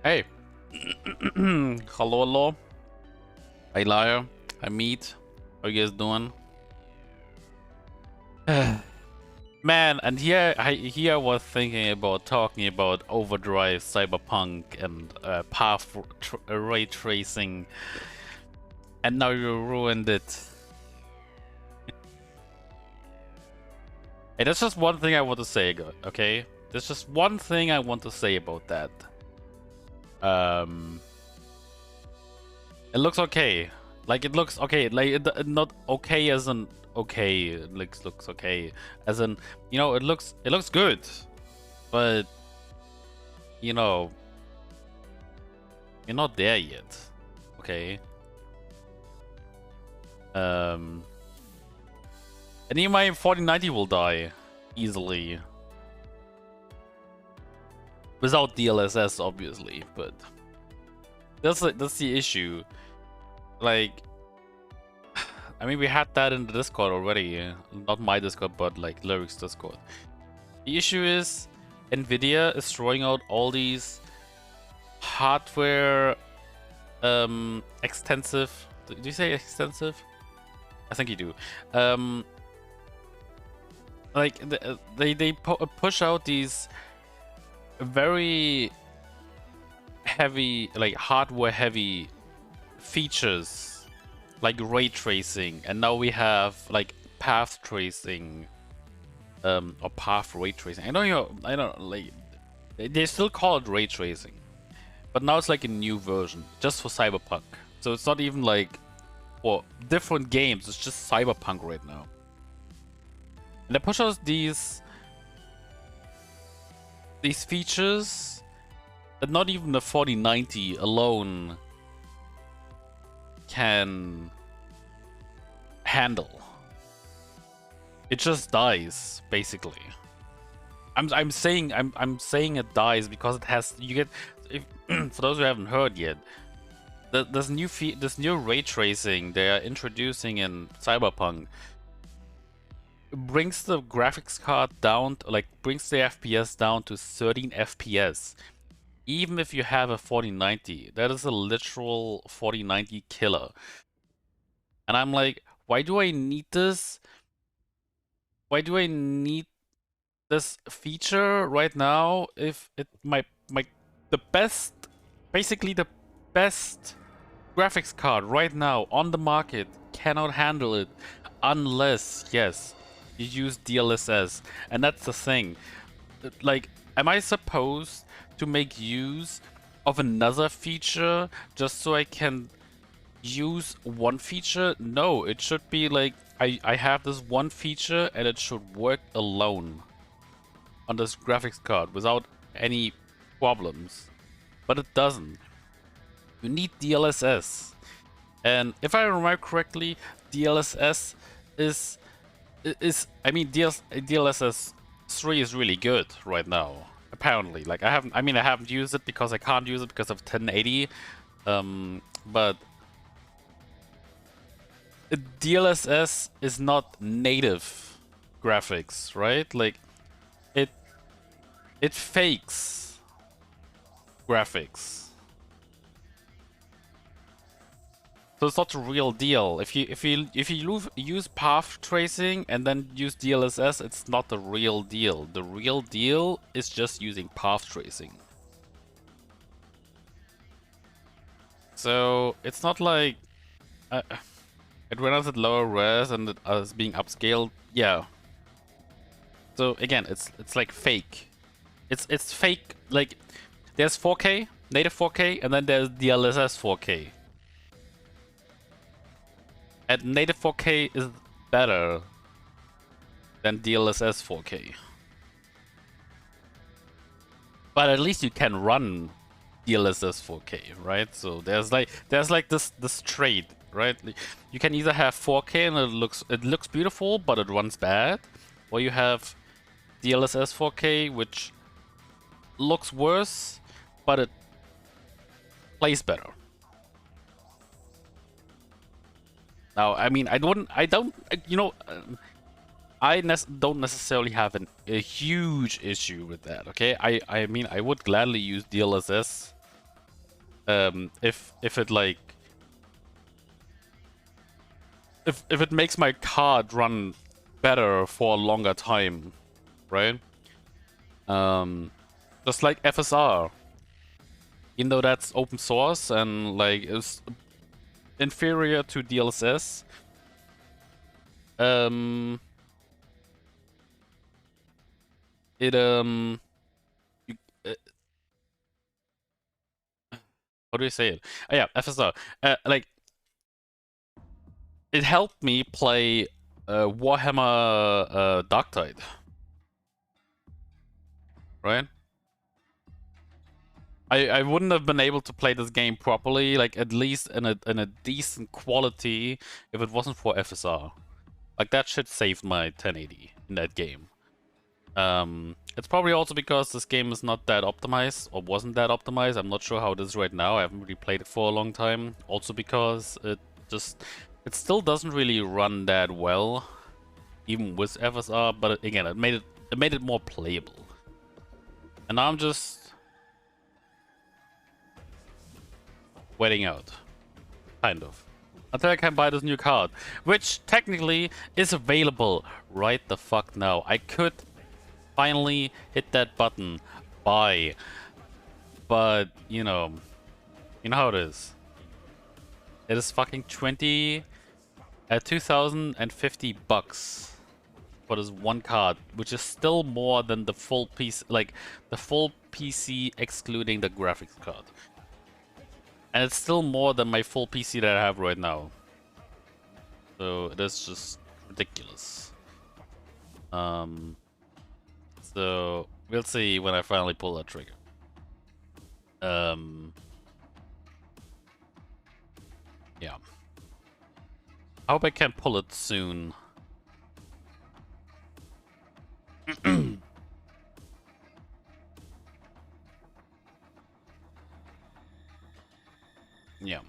Hey. Hello, hello. Hi, Liar. Hi, Meat. How you guys doing? Man, and here I was thinking about talking about overdrive, cyberpunk, and path ray tracing, and now you ruined it. Hey, that's just one thing I want to say, okay? There's just one thing I want to say about that. It looks okay. Like it looks okay. Like not okay as in okay. It looks okay as in, you know, it looks good, but you know, you're not there yet. Okay. And even my 4090 will die easily without DLSS, obviously, but that's the issue. Like, I mean, we had that in the Discord already. Not my Discord, but like Lyric's Discord. The issue is Nvidia is throwing out all these hardware extensive. Do you say extensive? I think you do. Like they push out these very heavy, like hardware heavy features, like ray tracing, and now we have like path tracing, or path ray tracing. I don't like they still call it ray tracing, but now it's like a new version just for Cyberpunk. So it's not even like for different games. It's just Cyberpunk right now. And they push out these features that not even the 4090 alone can handle. It just dies, basically. I'm saying it dies because it has, you get, if, for those who haven't heard yet, this new ray tracing they are introducing in Cyberpunk brings the graphics card down, brings the FPS down to 13 FPS. Even if you have a 4090, that is a literal 4090 killer. And I'm like, why do I need this? Why do I need this feature right now if the best, basically the best graphics card right now on the market cannot handle it unless, yes, you use DLSS. And that's the thing. Like, am I supposed to make use of another feature just so I can use one feature? No, it should be like I have this one feature and it should work alone on this graphics card without any problems. But it doesn't. You need DLSS. And if I remember correctly, DLSS is I mean DLSS 3 is really good right now. Apparently, like I haven't used it because I can't use it because of 1080. But DLSS is not native graphics, right? Like it fakes graphics. So it's not the real deal. If you use path tracing and then use DLSS, it's not the real deal. The real deal is just using path tracing. So it's not like it runs at lower res and it is being upscaled. Yeah. So again, it's like fake. It's fake. Like there's 4K, native 4K, and then there's DLSS 4K. And native 4K is better than DLSS 4K. But at least you can run DLSS 4K, right? So there's like this trade, right? You can either have 4K and it looks beautiful, but it runs bad, or you have DLSS 4K, which looks worse, but it plays better. Now, I mean, I don't, you know, I don't necessarily have a huge issue with that. Okay, I mean, I would gladly use DLSS If it like if it makes my card run better for a longer time, right? Just like FSR, even though that's open source and like is inferior to DLSS. It you, how do you say it? Oh, yeah, FSR. Like it helped me play Warhammer Darktide, right? I wouldn't have been able to play this game properly, like at least in a decent quality, if it wasn't for FSR. Like that shit saved my 1080 in that game. It's probably also because this game is not that optimized, or wasn't that optimized. I'm not sure how it is right now. I haven't really played it for a long time. Also because it still doesn't really run that well, even with FSR. But again, it made it more playable. And now I'm just waiting out, kind of, until I can buy this new card, which technically is available right the fuck now. I could finally hit that button, buy, but you know how it is. It is fucking 2,050 bucks for this one card, which is still more than the full piece, like the full PC excluding the graphics card. And it's still more than my full PC that I have right now. So it is just ridiculous. So we'll see when I finally pull that trigger. Yeah. I hope I can pull it soon. Yeah.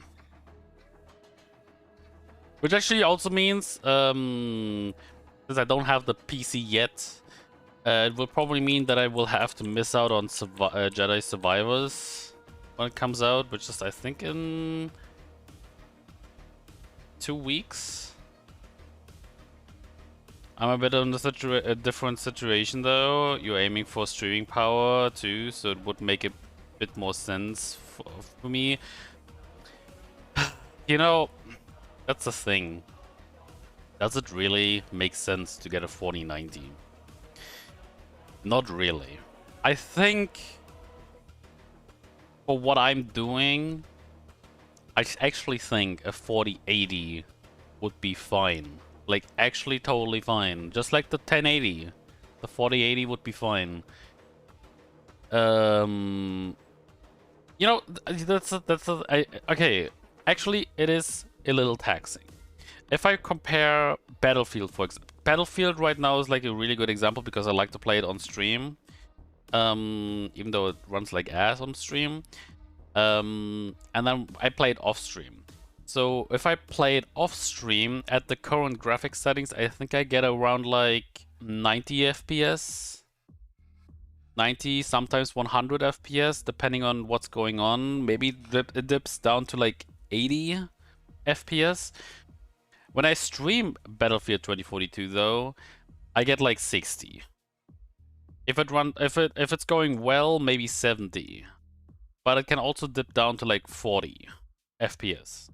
Which actually also means, since I don't have the PC yet, it will probably mean that I will have to miss out on Jedi Survivors when it comes out, which is, I think, in 2 weeks. I'm a bit in a different situation, though. You're aiming for streaming power, too, so it would make a bit more sense for me. You know, that's the thing. Does it really make sense to get a 4090? Not really. I think for what I'm doing, I actually think a 4080 would be fine. Like, actually totally fine. Just like the 1080. The 4080 would be fine. You know, okay. Actually, it is a little taxing. If I compare Battlefield, for example, Battlefield right now is like a really good example because I like to play it on stream. Even though it runs like ass on stream. And then I play it off stream. So if I play it off stream at the current graphics settings, I think I get around like 90 FPS. 90, sometimes 100 FPS, depending on what's going on. Maybe it dips down to like 80 FPS. When I stream Battlefield 2042 though, I get like 60. If it's going well, maybe 70. But it can also dip down to like 40 FPS.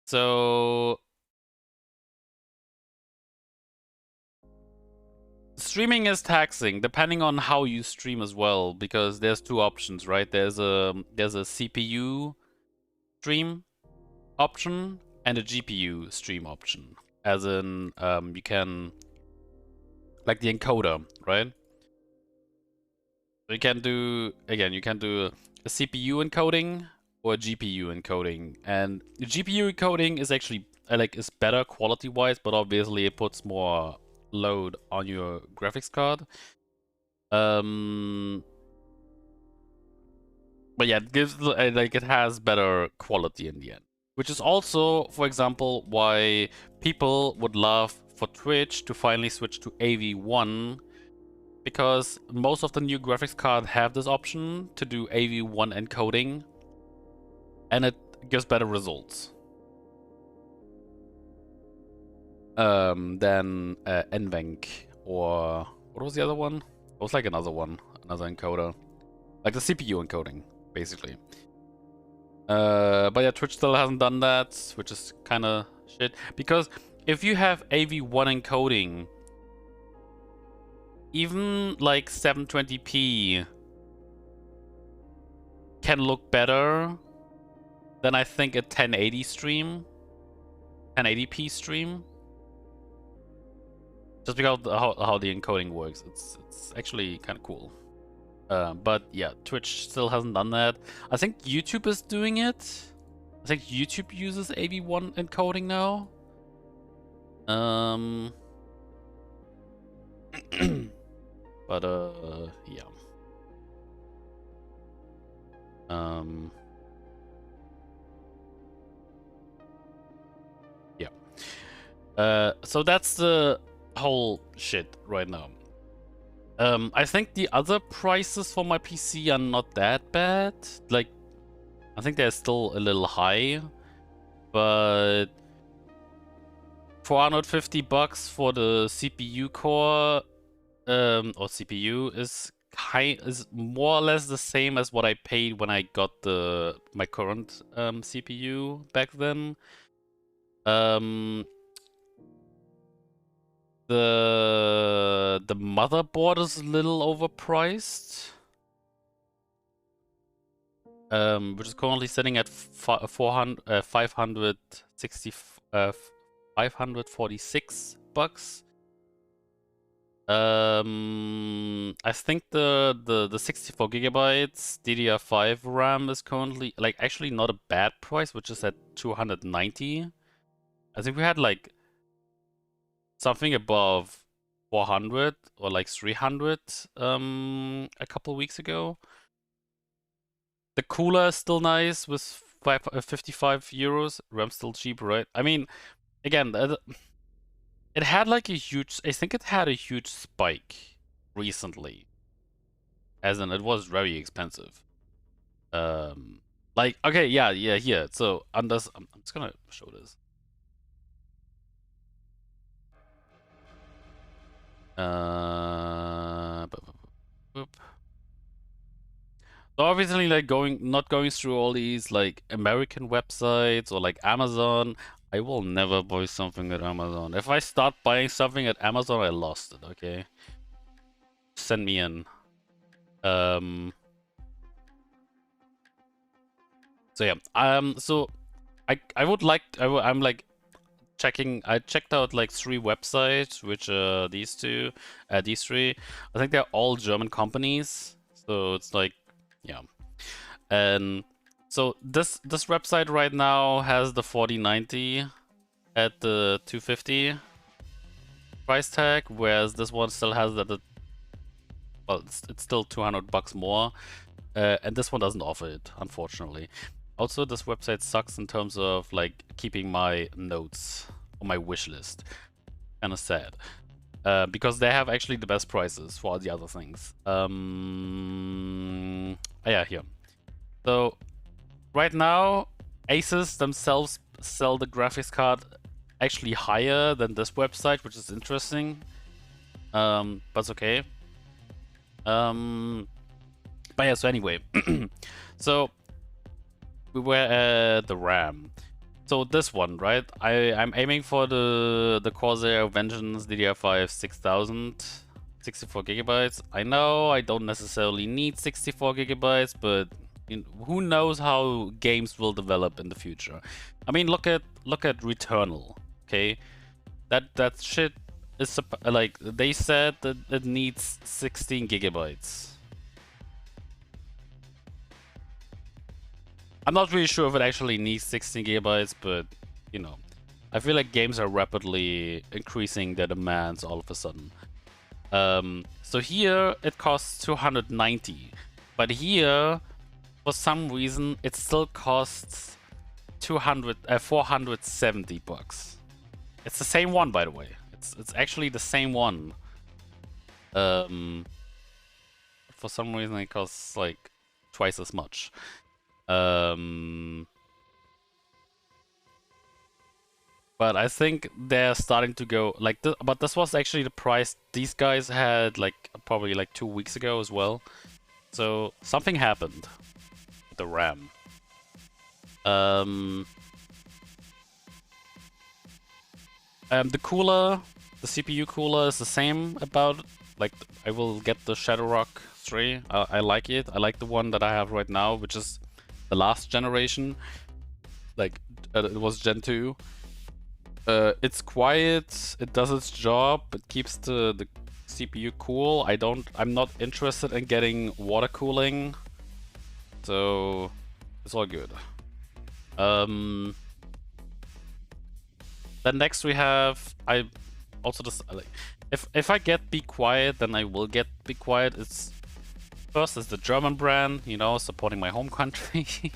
So streaming is taxing, depending on how you stream as well, because there's two options, right? There's a CPU stream option and a GPU stream option. As in, you can, like the encoder, right? You can do, again, you can do a CPU encoding or a GPU encoding. And the GPU encoding is actually, is better quality-wise, but obviously it puts more load on your graphics card. But yeah, it gives, it has better quality in the end. Which is also, for example, why people would love for Twitch to finally switch to AV1, because most of the new graphics cards have this option to do AV1 encoding and it gives better results than NVENC, or what was the other one? It was like another one, another encoder, like the CPU encoding, basically. But yeah, Twitch still hasn't done that, which is kind of shit. Because if you have AV1 encoding, even like 720p can look better than I think a 1080 stream, 1080p stream. Just because how the encoding works, it's actually kind of cool. But yeah, Twitch still hasn't done that. I think YouTube is doing it. I think YouTube uses AV1 encoding now. But yeah. Yeah. So that's the whole shit right now. I think the other prices for my PC are not that bad. Like, I think they're still a little high, but $450 for the CPU core, or CPU is more or less the same as what I paid when I got my current CPU back then. The motherboard is a little overpriced. Which is currently sitting at 546 bucks. I think the 64 gigabytes DDR5 RAM is currently like actually not a bad price, which is at 290. I think we had like something above 400 or like 300 a couple weeks ago. The cooler is still nice with 55 euros. RAM's still cheap, right? I mean, again, it had like a huge, I think it had a huge spike recently. As in, it was very expensive. Like, okay, yeah, here. So, I'm just gonna show this. Boop. So obviously, like not going through all these like American websites or like Amazon. I will never buy something at Amazon. If I start buying something at Amazon, I lost it. Okay, send me in. So yeah. So I would like I'm like checking. I checked out like 3 websites, which these three. I think they're all German companies. So it's like, yeah. And so this website right now has the 4090 at the 250 price tag, whereas this one still has that. Well, it's still 200 bucks more, and this one doesn't offer it, unfortunately. Also, this website sucks in terms of like keeping my notes on my wish list. Kind of sad. Because they have actually the best prices for all the other things. Yeah, here. So right now, Asus themselves sell the graphics card actually higher than this website, which is interesting. But it's okay. But yeah, so anyway. So we were at the RAM. So this one, right? I'm aiming for the Corsair Vengeance DDR5 6000, 64 gigabytes. I know I don't necessarily need 64 gigabytes, but who knows how games will develop in the future. I mean, look at Returnal, okay? That shit is like, they said that it needs 16 gigabytes. I'm not really sure if it actually needs 16 gigabytes, but you know, I feel like games are rapidly increasing their demands all of a sudden. So here it costs 290, but here, for some reason, it still costs 470 bucks. It's the same one, by the way. It's actually the same one. For some reason, it costs like twice as much. But I think they're starting to go like this. But this was actually the price these guys had like probably like 2 weeks ago as well. So something happened with the RAM. The cooler, the CPU cooler is the same about like I will get the Shadowrock 3. I like it. I like the one that I have right now, which is the last generation. Like it was Gen 2. It's quiet, it does its job, it keeps the CPU cool. I'm not interested in getting water cooling, so it's all good. Then next we have, I also just, like, if I get Be Quiet, then I will get Be Quiet. First is the German brand, you know, supporting my home country.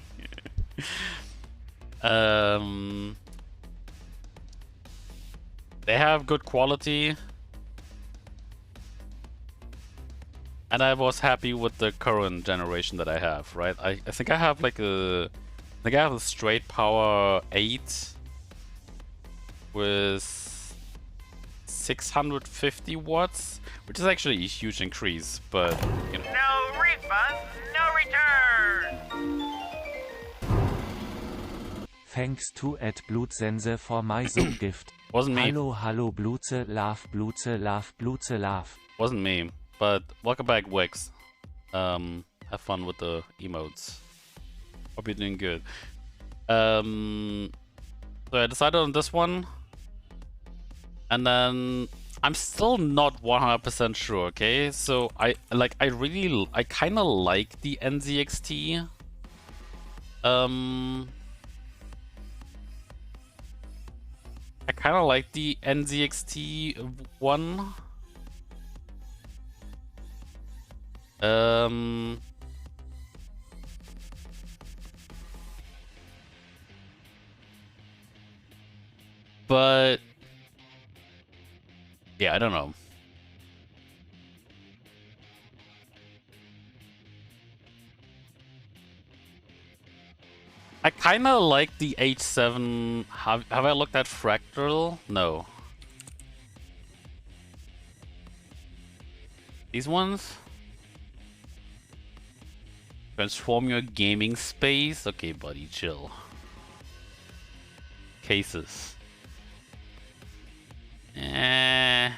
They have good quality. And I was happy with the current generation that I have, right? I think I have like a straight power 8 with 650 watts, which is actually a huge increase, but you know. No refund, no return. Thanks to @Blutsense for my soul gift. Wasn't me. Hallo Blutze, love Blutze, love Blutze, love. Wasn't me, but welcome back, Wix. Have fun with the emotes. Hope you're doing good. So I decided on this one, and then I'm still not 100% sure. Okay, so I kind of like the NZXT. I kind of like the NZXT one. But yeah, I don't know. I kind of like the H7. Have I looked at Fractal? No. These ones? Transform your gaming space? Okay, buddy, chill. Cases. I'm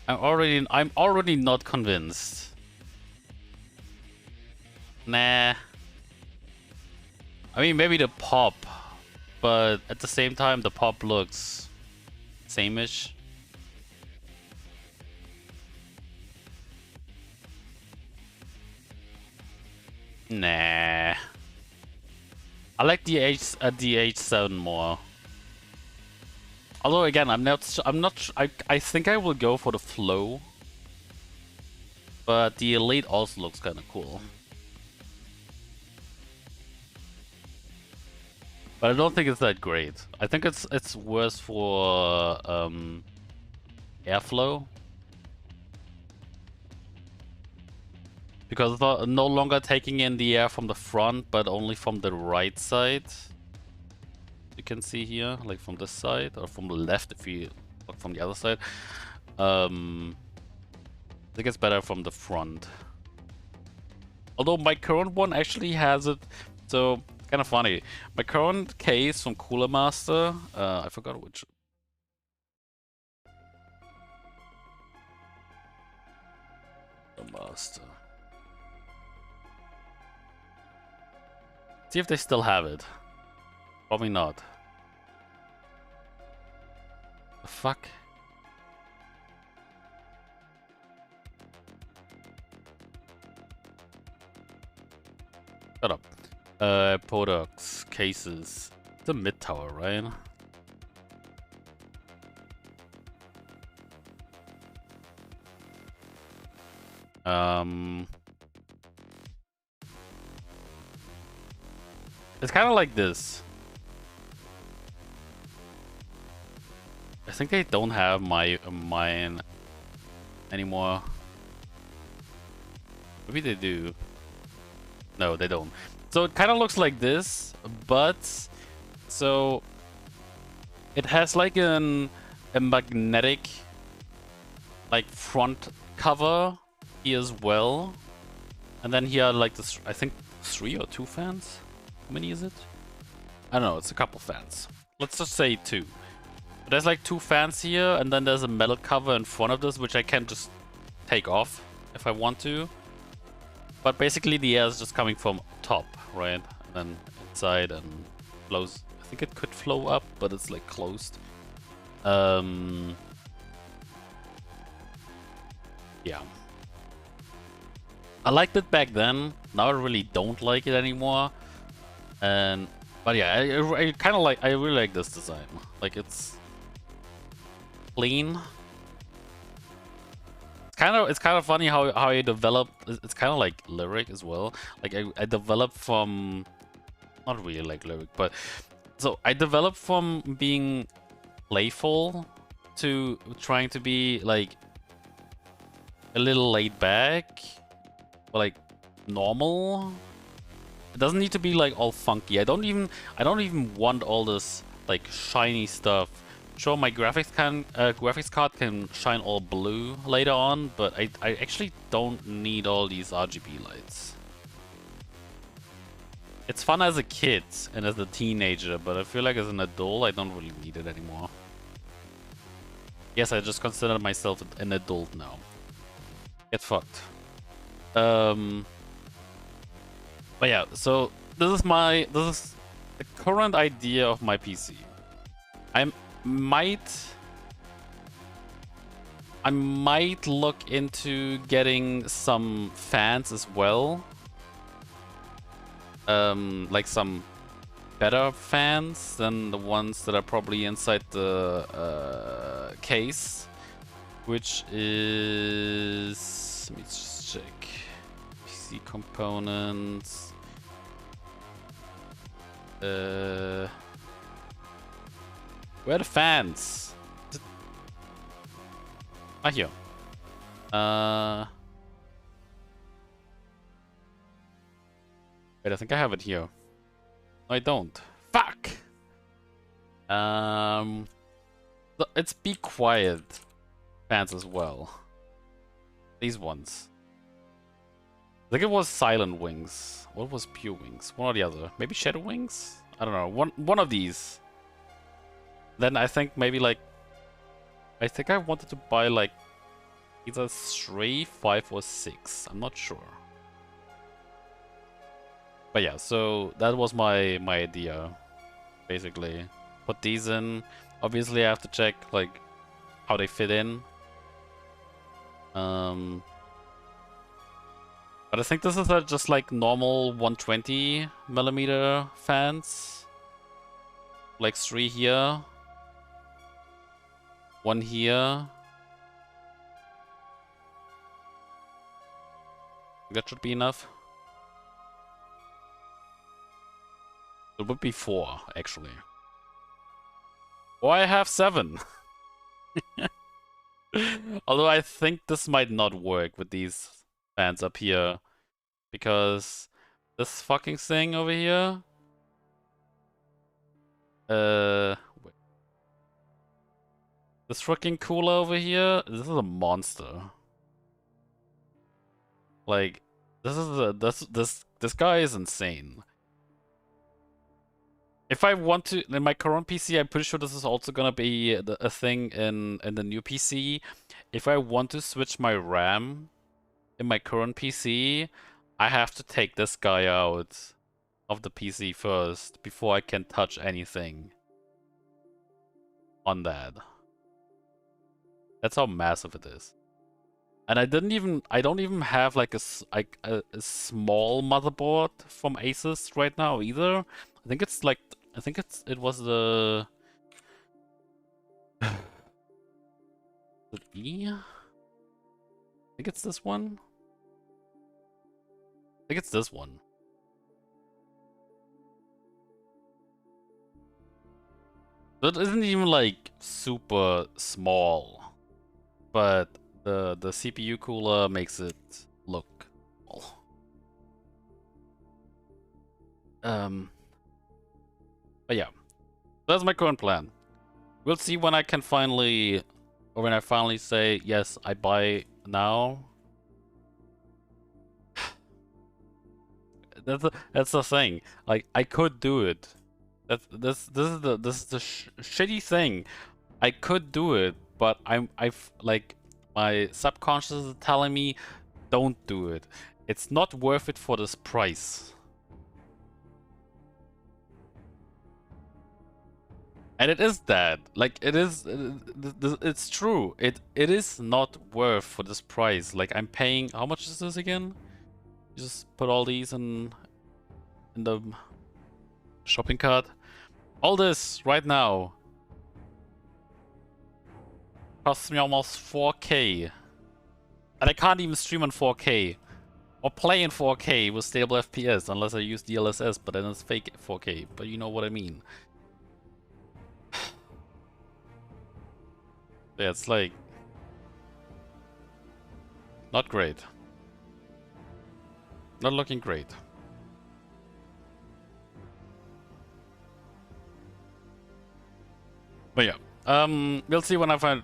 already not convinced. Nah. I mean, maybe the pop, but at the same time, the pop looks same-ish. Nah. I like the H7 more. Although again, I think I will go for the Flow. But the Elite also looks kind of cool. But I don't think it's that great. I think it's worse for airflow. Because it's no longer taking in the air from the front, but only from the right side. You can see here, like from this side, or from the left if you look from the other side. I think it's better from the front. Although my current one actually has it, so kind of funny. My current case from Cooler Master, I forgot which. The Master. See if they still have it. Probably not. The fuck? Shut up. Products, cases. It's a mid tower, right? It's kind of like this. I think they don't have mine anymore. Maybe they do. No, they don't. So it kind of looks like this, but so It has like a magnetic like front cover here as well. And then here like this, I think 3 or 2 fans. How many is it? I don't know, it's a couple fans. Let's just say 2. But there's like 2 fans here, and then there's a metal cover in front of this, which I can just take off if I want to. But basically the air is just coming from top, right? And then inside and flows. I think it could flow up, but it's like closed. Yeah. I liked it back then. Now I really don't like it anymore. But yeah, I kind of like. I really like this design. Like it's clean. It's kind of funny how I develop. It's kind of like lyric as well. Like I developed from, not really like lyric, but so I developed from being playful to trying to be like a little laid back, but like normal. It doesn't need to be like all funky. I don't even want all this like shiny stuff. Sure, my graphics card can shine all blue later on, but I actually don't need all these RGB lights. It's fun as a kid and as a teenager, but I feel like as an adult, I don't really need it anymore. Yes, I just consider myself an adult now. Get fucked. But yeah, so this is the current idea of my PC. I might look into getting some fans as well. Like some better fans than the ones that are probably inside the case, which is, let me just check. PC components. Where are the fans? Ah, here. Wait, I think I have it here. No, I don't. Fuck! It's Be Quiet fans as well. These ones. I think it was Silent Wings. What was Pure Wings? One or the other. Maybe Shadow Wings? I don't know. One of these. Then I think maybe like... I think I wanted to buy like either 3, 5 or 6. I'm not sure. But yeah, so that was my idea. Basically. Put these in. Obviously I have to check like how they fit in. But I think this is just like normal 120mm fans. Like 3 here. 1 here. That should be enough. It would be 4, actually. Or I have 7. Although I think this might not work with these fans up here. Because this fucking thing over here... wait. This freaking cooler over here, this is a monster. Like, this guy is insane. If I want to, in my current PC, I'm pretty sure this is also gonna be a thing in the new PC. If I want to switch my RAM in my current PC, I have to take this guy out of the PC first before I can touch anything on that. That's how massive it is. And I don't even have like a small motherboard from Asus right now either. I think it was the the E? I think it's this one. I think it's this one. That isn't even like super small, but the CPU cooler makes it look small. But yeah, that's my current plan. We'll see when I can finally, or when I finally say, yes, I buy now. That's the thing. Like, I could do it. This is the shitty thing. I could do it, but I've like my subconscious is telling me, don't do it. It's not worth it for this price. And it is that. Like, it is. It's true. It is not worth for this price. Like, I'm paying. How much is this again? Just put all these in the shopping cart. All this right now costs me almost 4K. And I can't even stream on 4K. Or play in 4K with stable FPS unless I use DLSS, but then it's fake 4K. But you know what I mean. Yeah, it's like... not great. Not looking great. But yeah, we'll see when I find...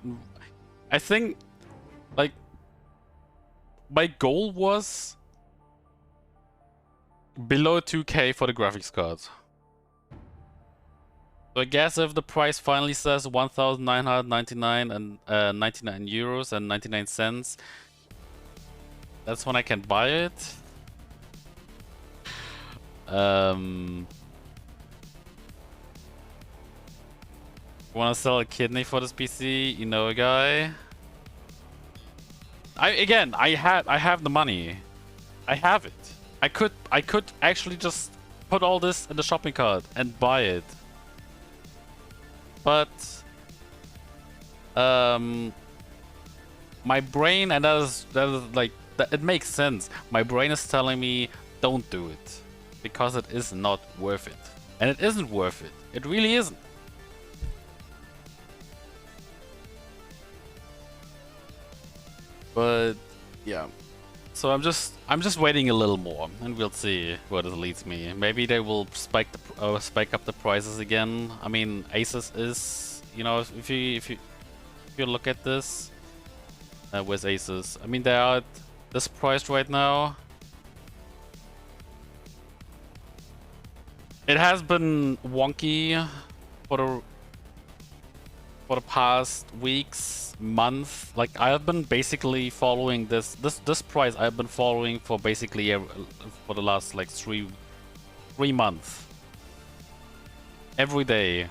I think, like, my goal was below 2K for the graphics card. So I guess if the price finally says 1,999 and 99 euros and 99 cents, that's when I can buy it. Want to sell a kidney for this PC? You know a guy? I have the money. I have it. I could actually just put all this in the shopping cart and buy it. But my brain, and that is like it makes sense. My brain is telling me don't do it because it is not worth it. And it isn't worth it. It really isn't. But yeah, so I'm just waiting a little more, and we'll see where this leads me. Maybe they will spike up the prices again. I mean, Asus is, you know, if you look at this, where's Asus? I mean, they are at this price right now. It has been wonky for the past weeks, month. Like, I have been basically following this price. I've been following for basically for the last like three months. Every day.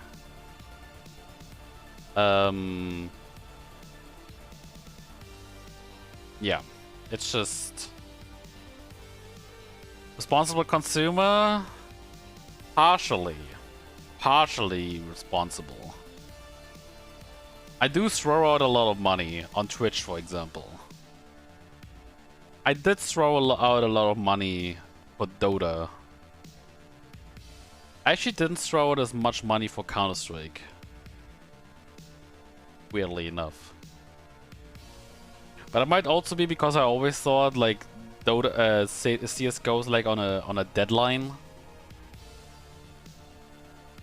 Yeah, it's just responsible consumer. Partially responsible. I do throw out a lot of money on Twitch, for example. I did throw out a lot of money for Dota. I actually didn't throw out as much money for Counter-Strike. Weirdly enough. But it might also be because I always thought like Dota, CSGO's like on a deadline.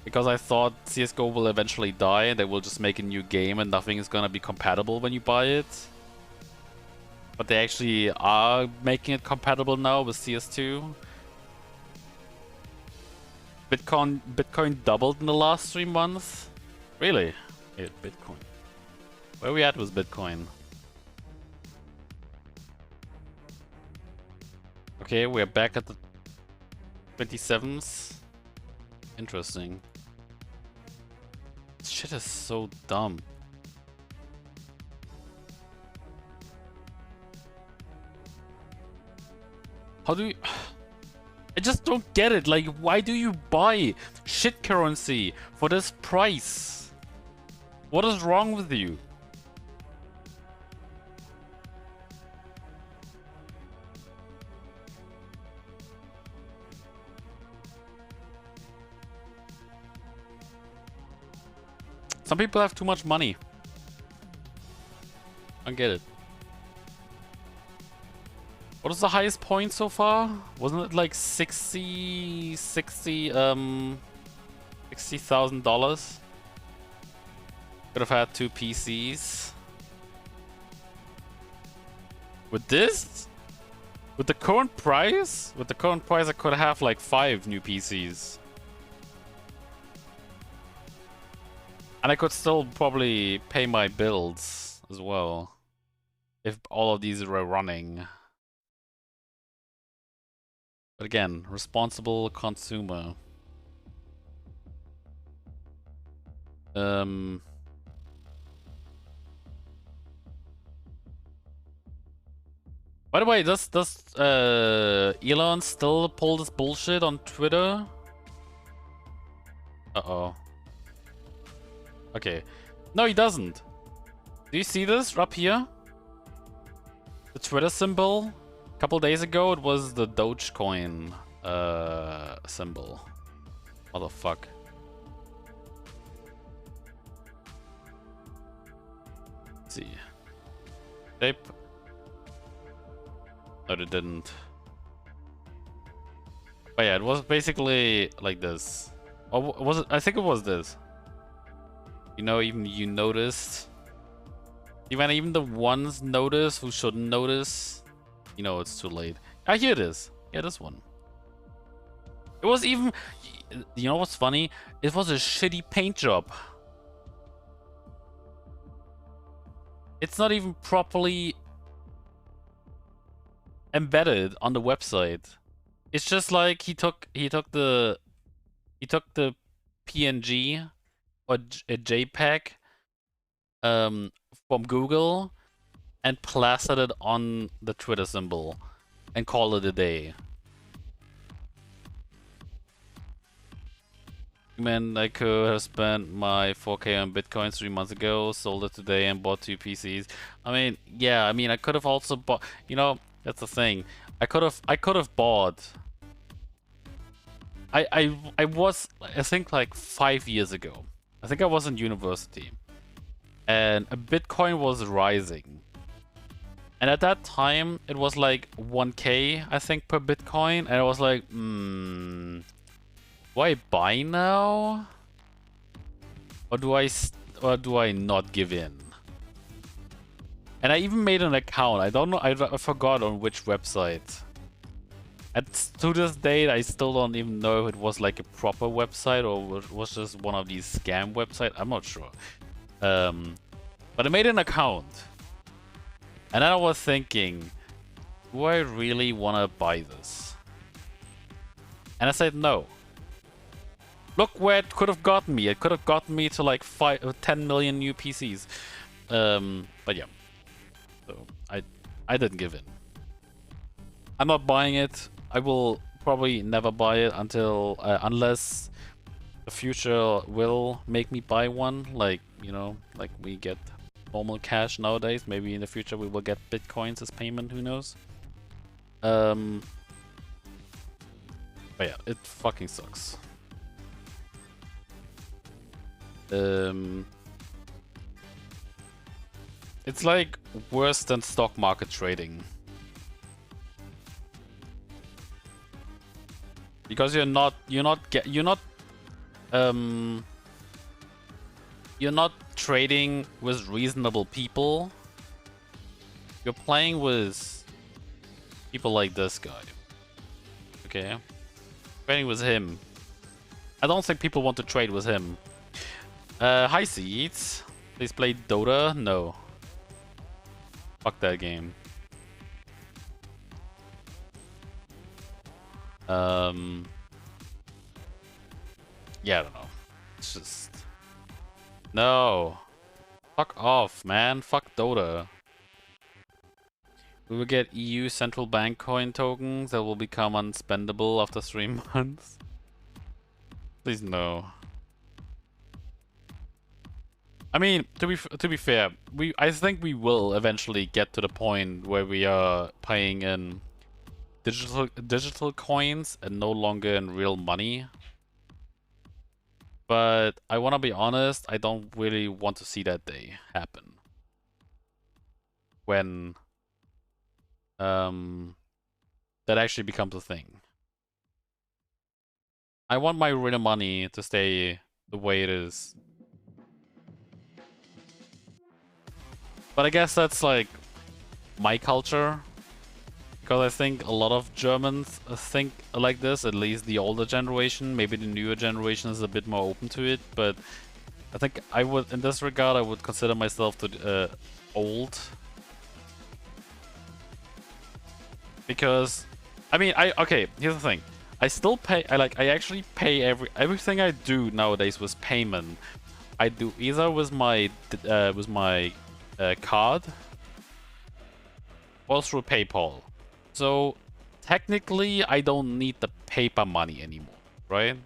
Because I thought CSGO will eventually die and they will just make a new game and nothing is gonna be compatible when you buy it. But they actually are making it compatible now with CS2. Bitcoin doubled in the last 3 months? Really? Yeah, Bitcoin. Where are we at with Bitcoin? Okay, we're back at the 27s. Interesting. This shit is so dumb. How do you... I just don't get it. Like, why do you buy shit currency for this price? What is wrong with you? Some people have too much money. I don't get it. What is the highest point so far? Wasn't it like $60,000? Could have had 2 PCs. With this? With the current price? With the current price, I could have like 5 new PCs. And I could still probably pay my bills as well. If all of these were running. But again, responsible consumer. By the way, does Elon still pull this bullshit on Twitter? Uh-oh. Okay. No, he doesn't. Do you see this up here? The Twitter symbol? A couple days ago, it was the Dogecoin symbol. What the fuck? Let's see. Tape. No, it didn't. But yeah, it was basically like this. Or was it? I think it was this. You know, even you noticed. Even the ones notice who shouldn't notice. You know, it's too late. Ah, here it is. Yeah, this one. It was even... You know what's funny? It was a shitty paint job. It's not even properly embedded on the website. It's just like he took the PNG or a JPEG from Google and plastered it on the Twitter symbol and called it a day. Man, I could have spent my 4K on Bitcoins 3 months ago, sold it today, and bought 2 PCs. I mean, yeah, I mean, I could have also bought. You know, that's the thing. I could have bought. I was, I think, like 5 years ago. I think I was in university, and a Bitcoin was rising. And at that time, it was like 1K, I think, per Bitcoin, and I was like, do I buy now? Or do I not give in? And I even made an account. I don't know, I forgot on which website. And to this date, I still don't even know if it was like a proper website or was just one of these scam websites. I'm not sure. But I made an account. And then I was thinking, do I really want to buy this? And I said no. Look where it could have gotten me. It could have gotten me to like 10 million new PCs. But yeah. So I didn't give in. I'm not buying it. I will probably never buy it until unless the future will make me buy one. Like, you know, like we get normal cash nowadays. Maybe in the future we will get Bitcoins as payment. Who knows? But yeah, it fucking sucks. It's like worse than stock market trading. Because you're not trading with reasonable people. You're playing with people like this guy. Okay? Trading with him. I don't think people want to trade with him. Hi Seeds. Please play Dota? No. Fuck that game. Yeah, I don't know. It's just... No. Fuck off, man. Fuck Dota. We will get EU central bank coin tokens that will become unspendable after 3 months. Please no. I mean, to be fair, I think we will eventually get to the point where we are paying in digital coins and no longer in real money. But I want to be honest, I don't really want to see that day happen. When that actually becomes a thing. I want my real money to stay the way it is. But I guess that's like my culture. Because I think a lot of Germans think like this, at least the older generation. Maybe the newer generation is a bit more open to it, but I think I would, in this regard, I would consider myself to old. Because, I mean, okay, here's the thing. I still pay, I actually pay everything I do nowadays with payment. I do either with my card or through PayPal. So technically, I don't need the paper money anymore, right?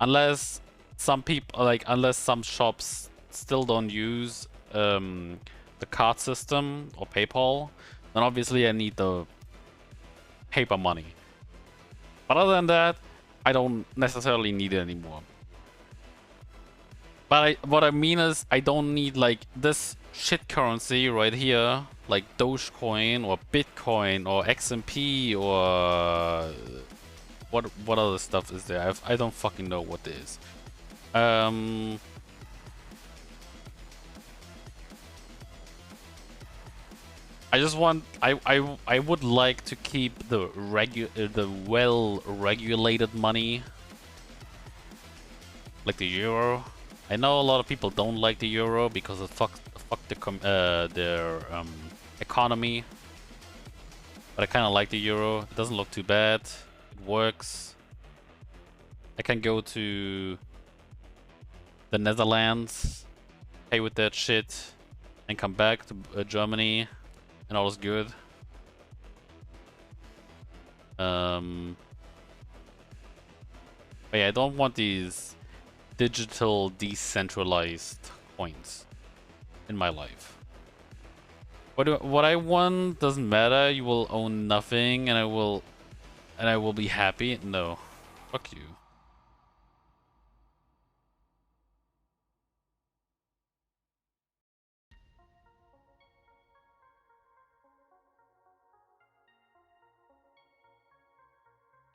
Unless some people, unless some shops still don't use the card system or PayPal, then obviously I need the paper money. But other than that, I don't necessarily need it anymore. But what I mean is, I don't need like this shit currency right here, like Dogecoin or Bitcoin or XMP or what other stuff is there? I don't fucking know what it is. I just want I would like to keep the well regulated money, like the euro. I know a lot of people don't like the euro because it fucked their economy. But I kind of like the euro. It doesn't look too bad. It works. I can go to the Netherlands, pay with that shit, and come back to Germany, and all is good. But yeah, I don't want these digital decentralized coins in my life. What I want doesn't matter. You will own nothing, and I will be happy. No, fuck you.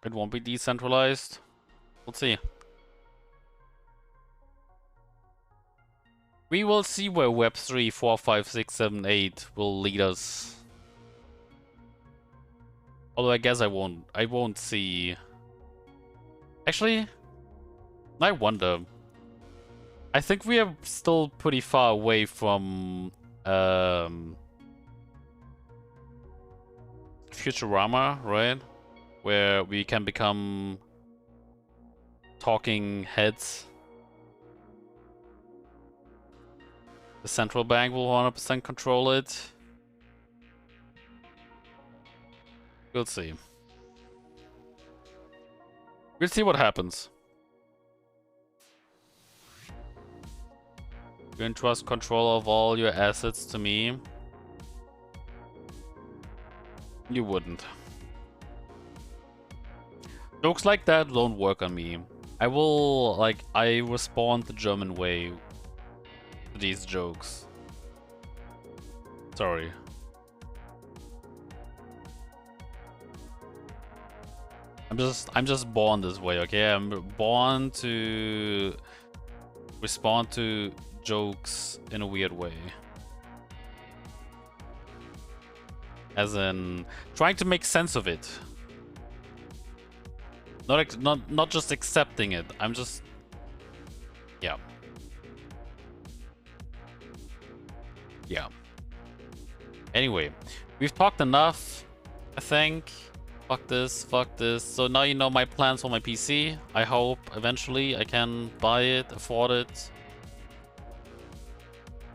It won't be decentralized. We'll see. We will see where Web 3, 4, 5, 6, 7, 8 will lead us. Although I guess I won't see. Actually, I wonder. I think we are still pretty far away from Futurama, right? Where we can become talking heads. The central bank will 100% control it. We'll see. We'll see what happens. You entrust control of all your assets to me. You wouldn't. Jokes like that don't work on me. I will, I respond the German way to these jokes. Sorry. I'm just born this way, okay? I'm born to respond to jokes in a weird way. As in, trying to make sense of it. Not just accepting it. I'm just, yeah. Yeah. Anyway, we've talked enough, I think. Fuck this, fuck this. So now you know my plans for my PC. I hope eventually I can buy it, afford it.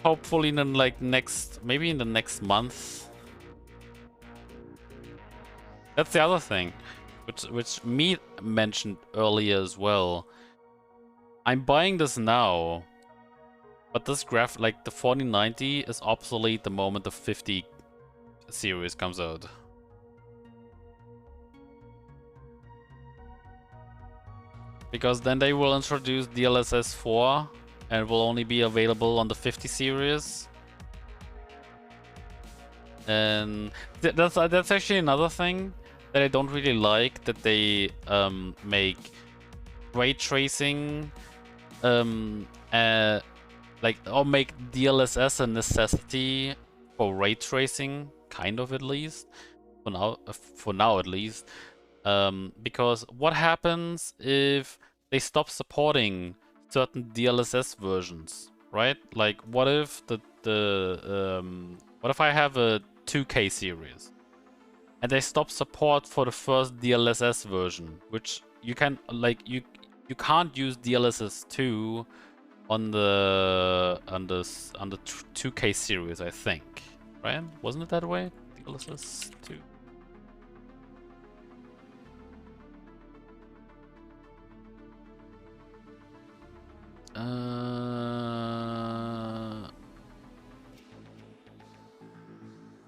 Hopefully in the maybe in the next month. That's the other thing, which me mentioned earlier as well. I'm buying this now, but this the 4090 is obsolete the moment the 50 series comes out. Because then they will introduce DLSS 4 and it will only be available on the 50 series. And that's actually another thing that I don't really like, that they make ray tracing or make DLSS a necessity for ray tracing, kind of at least, for now at least. Because what happens if they stop supporting certain DLSS versions, right? Like, what if what if I have a 2K series and they stop support for the first DLSS version, which you can you can't use DLSS 2 on the 2K series, I think, right? Wasn't it that way? DLSS 2.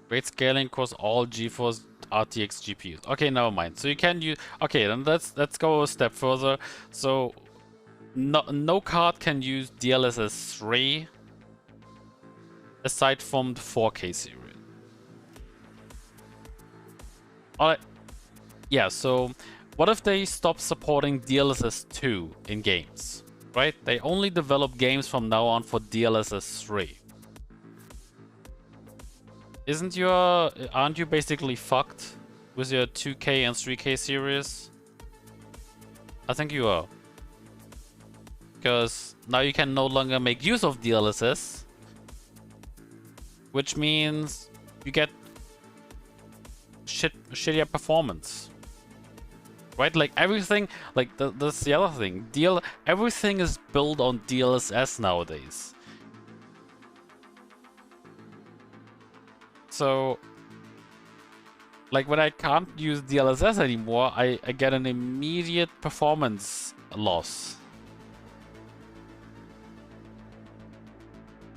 Great scaling across all GeForce RTX GPUs. Okay, never mind. So you can use. Okay, then let's go a step further. So no card can use DLSS 3 aside from the 4K series. Alright. Yeah. So what if they stop supporting DLSS 2 in games? Right? They only develop games from now on for DLSS 3. Aren't you basically fucked with your 2K and 3K series? I think you are. Because now you can no longer make use of DLSS, which means you get shittier performance. Right? Like everything, like that's the other thing. Everything is built on DLSS nowadays. So, like when I can't use DLSS anymore, I get an immediate performance loss.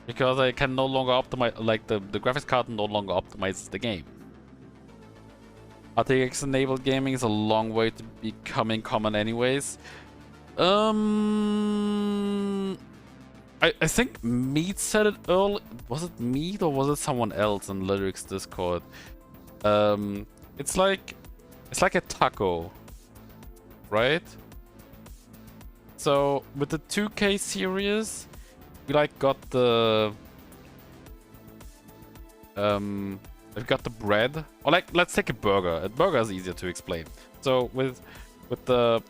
Because I can no longer optimize, like the graphics card no longer optimizes the game. RTX enabled gaming is a long way to becoming common anyways. I think Meat said it early. Was it Meat or was it someone else in Lyrics Discord? It's like a taco, right? So with the 2K series, we like got the we've got the bread. Or like let's take a burger. A burger is easier to explain. So with the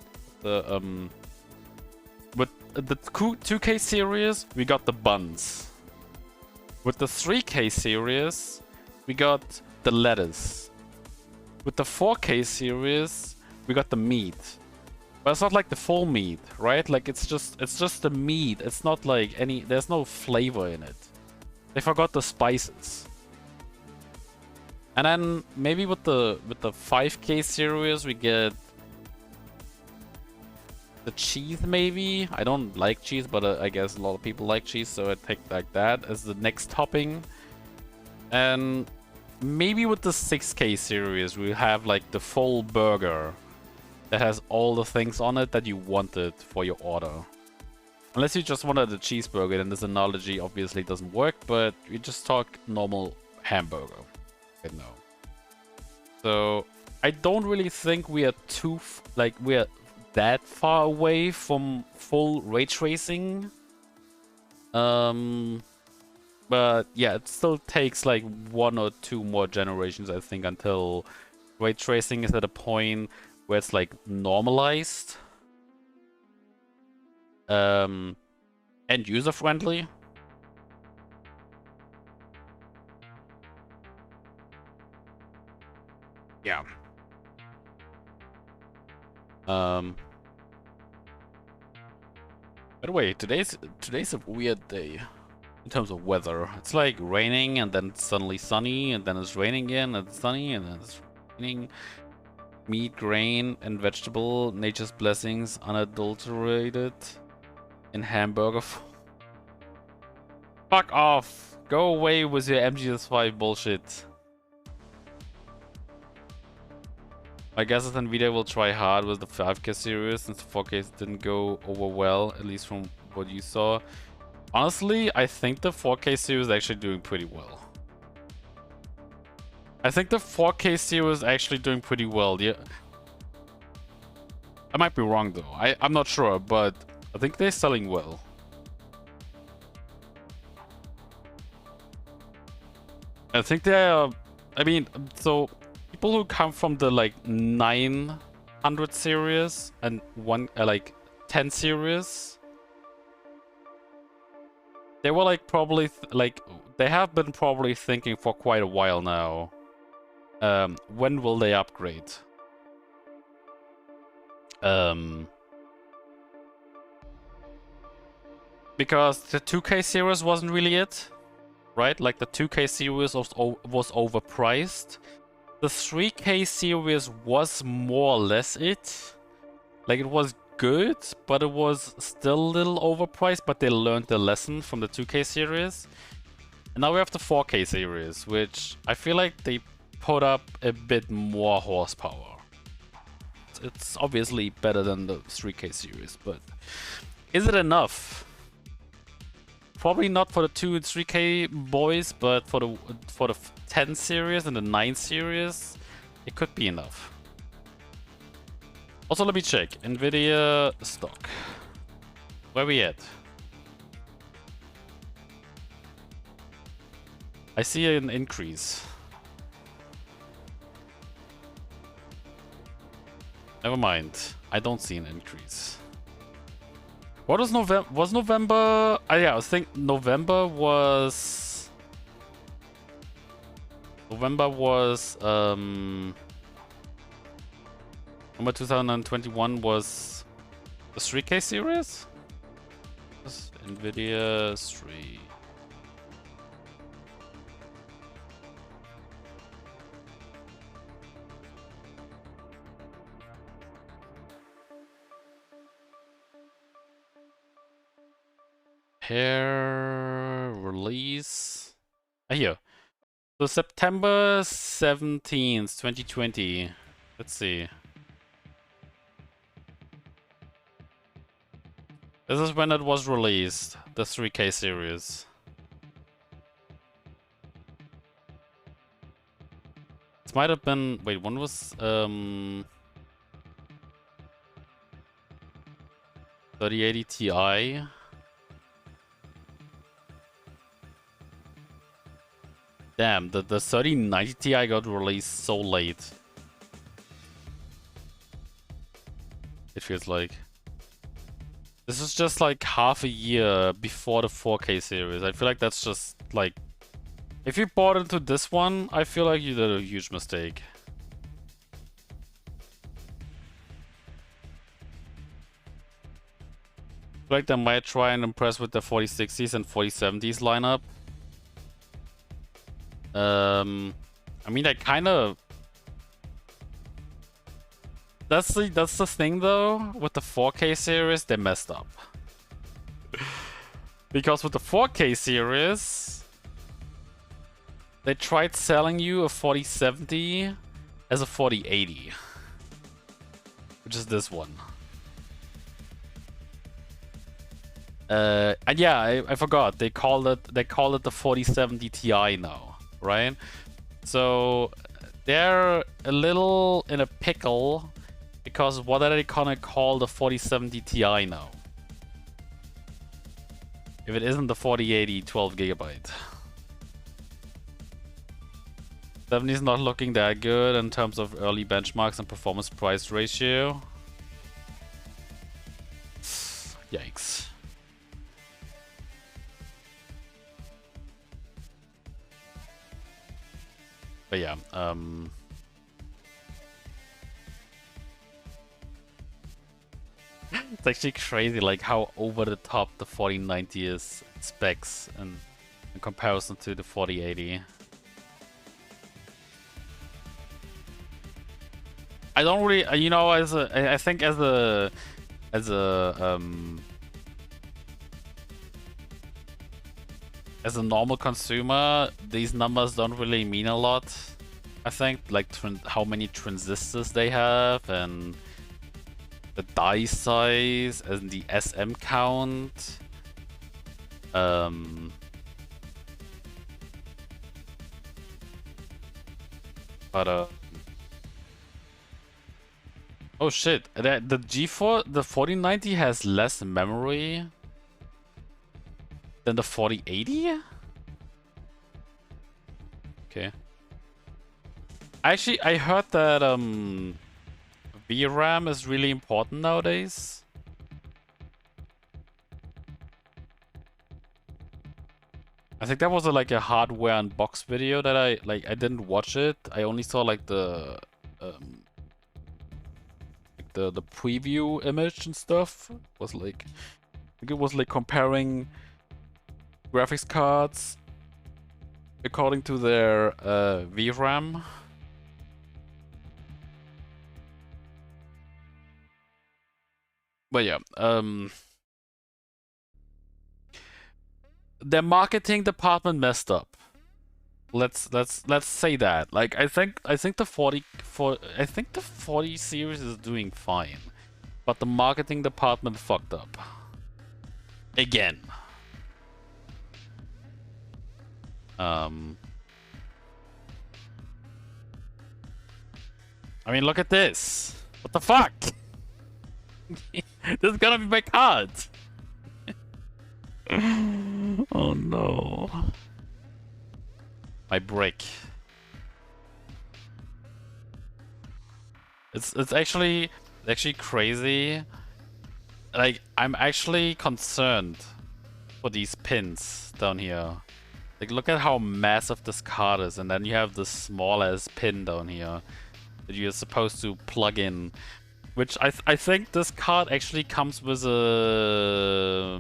2K series, we got the buns. With the 3K series, we got the lettuce. With the 4K series, we got the meat. But it's not like the full meat, right? Like it's just the meat. It's not like there's no flavor in it. They forgot the spices. And then maybe with the 5K series, we get the cheese, maybe. I don't like cheese, but I guess a lot of people like cheese, so I take like that as the next topping. And maybe with the 6K series, we have like the full burger that has all the things on it that you wanted for your order. Unless you just wanted a cheeseburger, then this analogy obviously doesn't work, but we just talk normal hamburger right now. So I don't really think we are we're that far away from full ray tracing. But yeah, it still takes like 1 or 2 more generations, I think, until ray tracing is at a point where it's like normalized and user friendly. Yeah. By the way, today's a weird day in terms of weather. It's like raining and then it's suddenly sunny and then it's raining again and it's sunny and then it's raining. Meat, grain, and vegetable, nature's blessings, unadulterated in hamburger. Fuck off! Go away with your MGS5 bullshit. My guess is Nvidia will try hard with the 5K series since the 4K didn't go over well, at least from what you saw. Honestly, I think the 4K series is actually doing pretty well. I think the 4K series is actually doing pretty well. Yeah, I might be wrong though. I'm not sure, but I think they're selling well. I think they're, I mean, so people who come from the like 900 series and like 10 series, they were like probably they have been probably thinking for quite a while now. When will they upgrade? Because the 2K series wasn't really it, right? Like the 2K series was overpriced. The 3K series was more or less it. Like it was good, but it was still a little overpriced, but they learned the lesson from the 2K series. And now we have the 4K series, which I feel like they put up a bit more horsepower. It's obviously better than the 3K series, but is it enough? Probably not for the 2 and 3K boys, but for the 10 series and the 9 series, it could be enough. Also, let me check. Nvidia stock. Where we at? I see an increase. Never mind. I don't see an increase. What was November? Was November? Yeah, I was thinking November was. November 2021 was the 3K series? Nvidia 3. Pair release. Here. So September 17th, 2020. Let's see. This is when it was released, the 3K series. This might have been... Wait, when was... 3080 Ti? Damn, the 3090 Ti got released so late. It feels like. This is just like half a year before the 4K series. I feel like that's just like... If you bought into this one, I feel like you did a huge mistake. I feel like they might try and impress with the 4060s and 4070s lineup. I mean, I kind of... That's the thing though, with the 4K series, they messed up. Because with the 4K series, they tried selling you a 4070 as a 4080. Which is this one. And yeah, I forgot, they call it the 4070 Ti now. Right? So they're a little in a pickle because what are they gonna call the 4070 Ti now? If it isn't the 4080 12GB. 70 is not looking that good in terms of early benchmarks and performance price ratio. Yikes. But yeah, it's actually crazy like how over the top the 4090 is specs and in comparison to the 4080. I don't really, you know, I think as a normal consumer, these numbers don't really mean a lot. I think, like how many transistors they have and the die size and the SM count. Oh shit! The G4, the 4090 has less memory than the 4080? okay. Actually, I heard that VRAM is really important nowadays. I think that was like a hardware unbox video that I didn't watch it. I only saw like the preview image and stuff. It was like I think it was like comparing graphics cards according to their VRAM. But yeah, their marketing department messed up. Let's say that. Like I think the 40 series is doing fine, but the marketing department fucked up again. I mean, look at this. What the fuck? This is gonna be my card. Oh no. My brick. It's actually crazy. Like I'm actually concerned for these pins down here. Like look at how massive this card is, and then you have this small ass pin down here that you're supposed to plug in. Which I think this card actually comes with a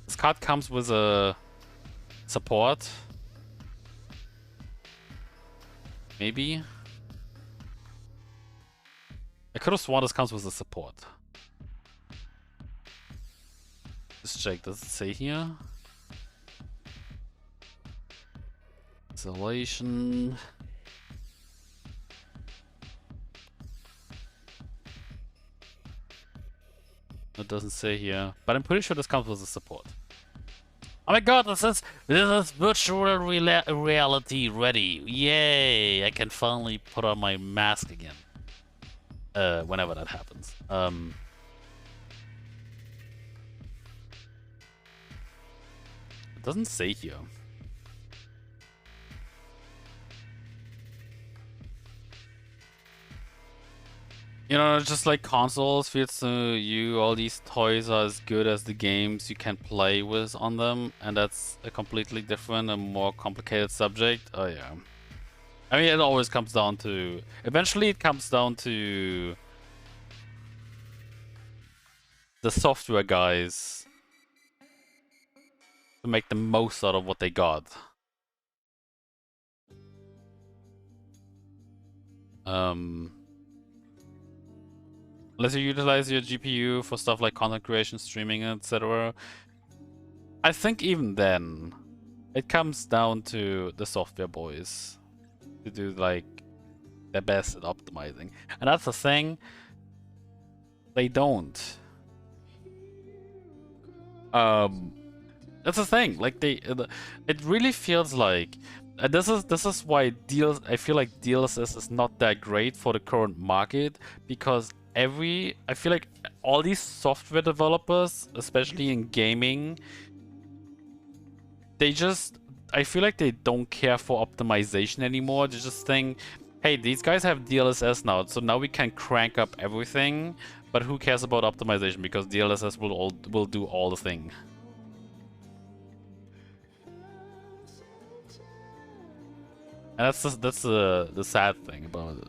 this card comes with a support. Maybe. I could have sworn this comes with a support. Let's check. Does it say here? Installation. It doesn't say here, but I'm pretty sure this comes with a support. Oh my god, this is virtual reality ready. Yay! I can finally put on my mask again. Whenever that happens. It doesn't say here. You know, just like consoles feels to you, all these toys are as good as the games you can play with on them, and that's a completely different and more complicated subject. Oh yeah. I mean, it always comes down to... Eventually it comes down to... the software guys to make the most out of what they got. Unless you utilize your GPU for stuff like content creation, streaming, etc. I think even then, it comes down to the software boys to do like their best at optimizing. And that's the thing, they don't. That's the thing, like it really feels like this is why I feel like DLSS is not that great for the current market, because I feel like all these software developers, especially in gaming, I feel like they don't care for optimization anymore. They just think, hey, these guys have DLSS now, so now we can crank up everything, but who cares about optimization, because DLSS will do all the thing. And that's the sad thing about it.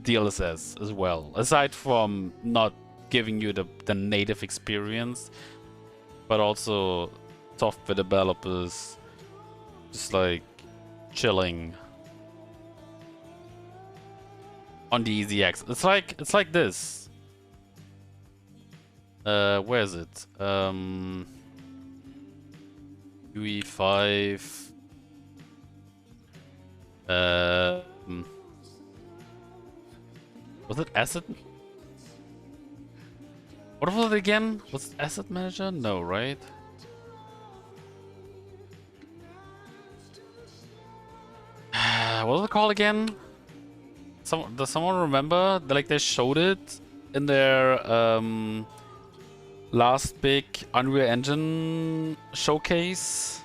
DLSS as well, aside from not giving you the native experience, but also software developers just like chilling on the easy access. It's like this. Where is it? UE5. Was it asset? What was it again? Was it asset manager? No, right? What was it called again? Does someone remember? Like they showed it in their last big Unreal Engine showcase.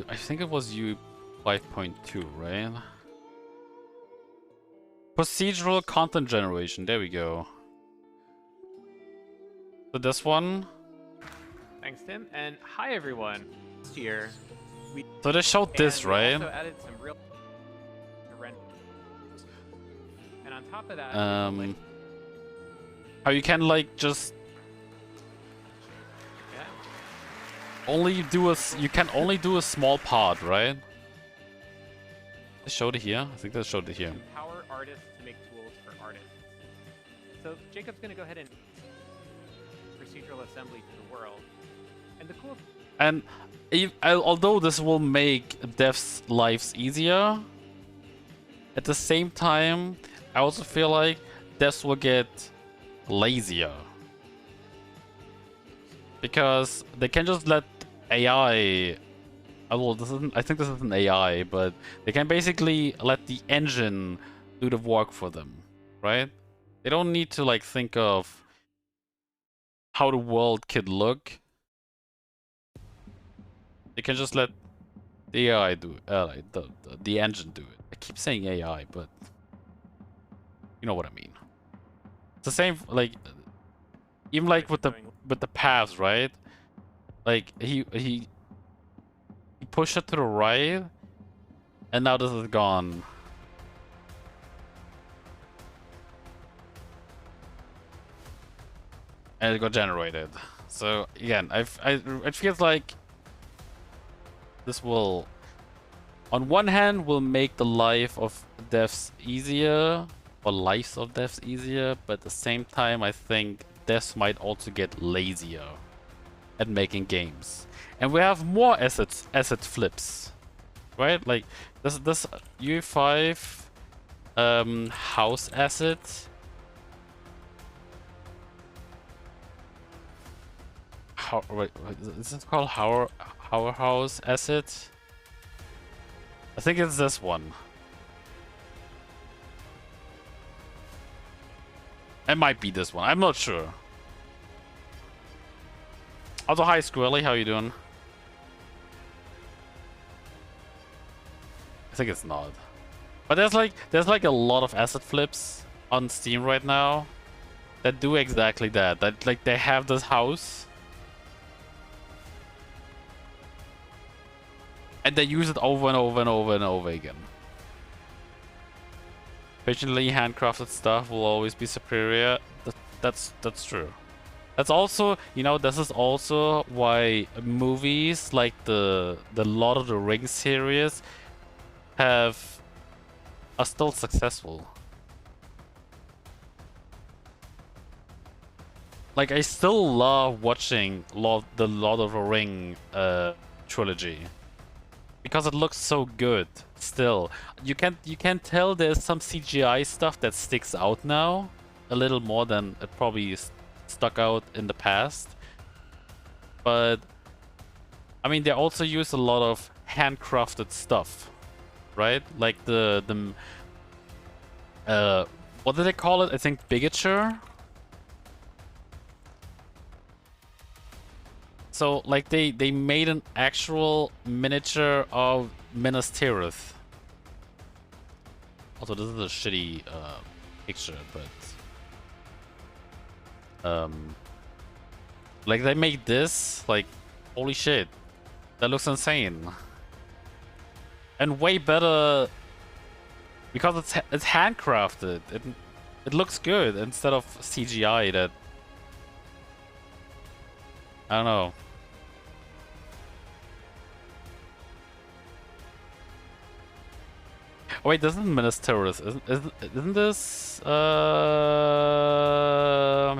I think it was U 5.2, right? Procedural content generation. There we go. So this one. Thanks, Tim. And hi, everyone. This year, So they showed this, we right? also added some real render. And on top of that, how you can like just only do you can only do a small part, right? They showed it here. I think they showed it here. Empower artists to make tools for artists. So Jacob's going to go ahead and procedural assembly to the world. And the cool. And although this will make devs' lives easier, at the same time, I also feel like devs will get lazier. Because they can just let AI... Well, I think this isn't AI, but they can basically let the engine do the work for them, right? They don't need to like think of how the world could look. They can just let the AI do it, the engine do it. I keep saying AI, but you know what I mean. It's the same, like even like with the paths, right? Like he pushed it to the right, and now this is gone. And it got generated. So again, it feels like this will, on one hand, will make the life of devs easier, or lives of devs easier, but at the same time, I think devs might also get lazier at making games. And we have more asset flips, right? Like this UE5 house asset. Wait, is it called Our House asset? I think it's this one. It might be this one. I'm not sure. Also, hi Squirrely, how you doing? I think it's not. But there's like a lot of asset flips on Steam right now that do exactly that. That like they have this house and they use it over and over and over and over again. Patiently handcrafted stuff will always be superior. That's true. That's also, you know, this is also why movies like the Lord of the Rings series are still successful. Like I still love watching the Lord of the Ring trilogy because it looks so good. Still, you can tell there's some CGI stuff that sticks out now a little more than it probably stuck out in the past. But I mean, they also use a lot of handcrafted stuff, right? Like the what did they call it? I think bigature. So like they made an actual miniature of Minas Tirith. Also, this is a shitty picture, but like they made this, like holy shit, that looks insane, and way better because it's handcrafted. It looks good instead of CGI that I don't know. Oh, wait, this isn't Minas Tirith. Isn't this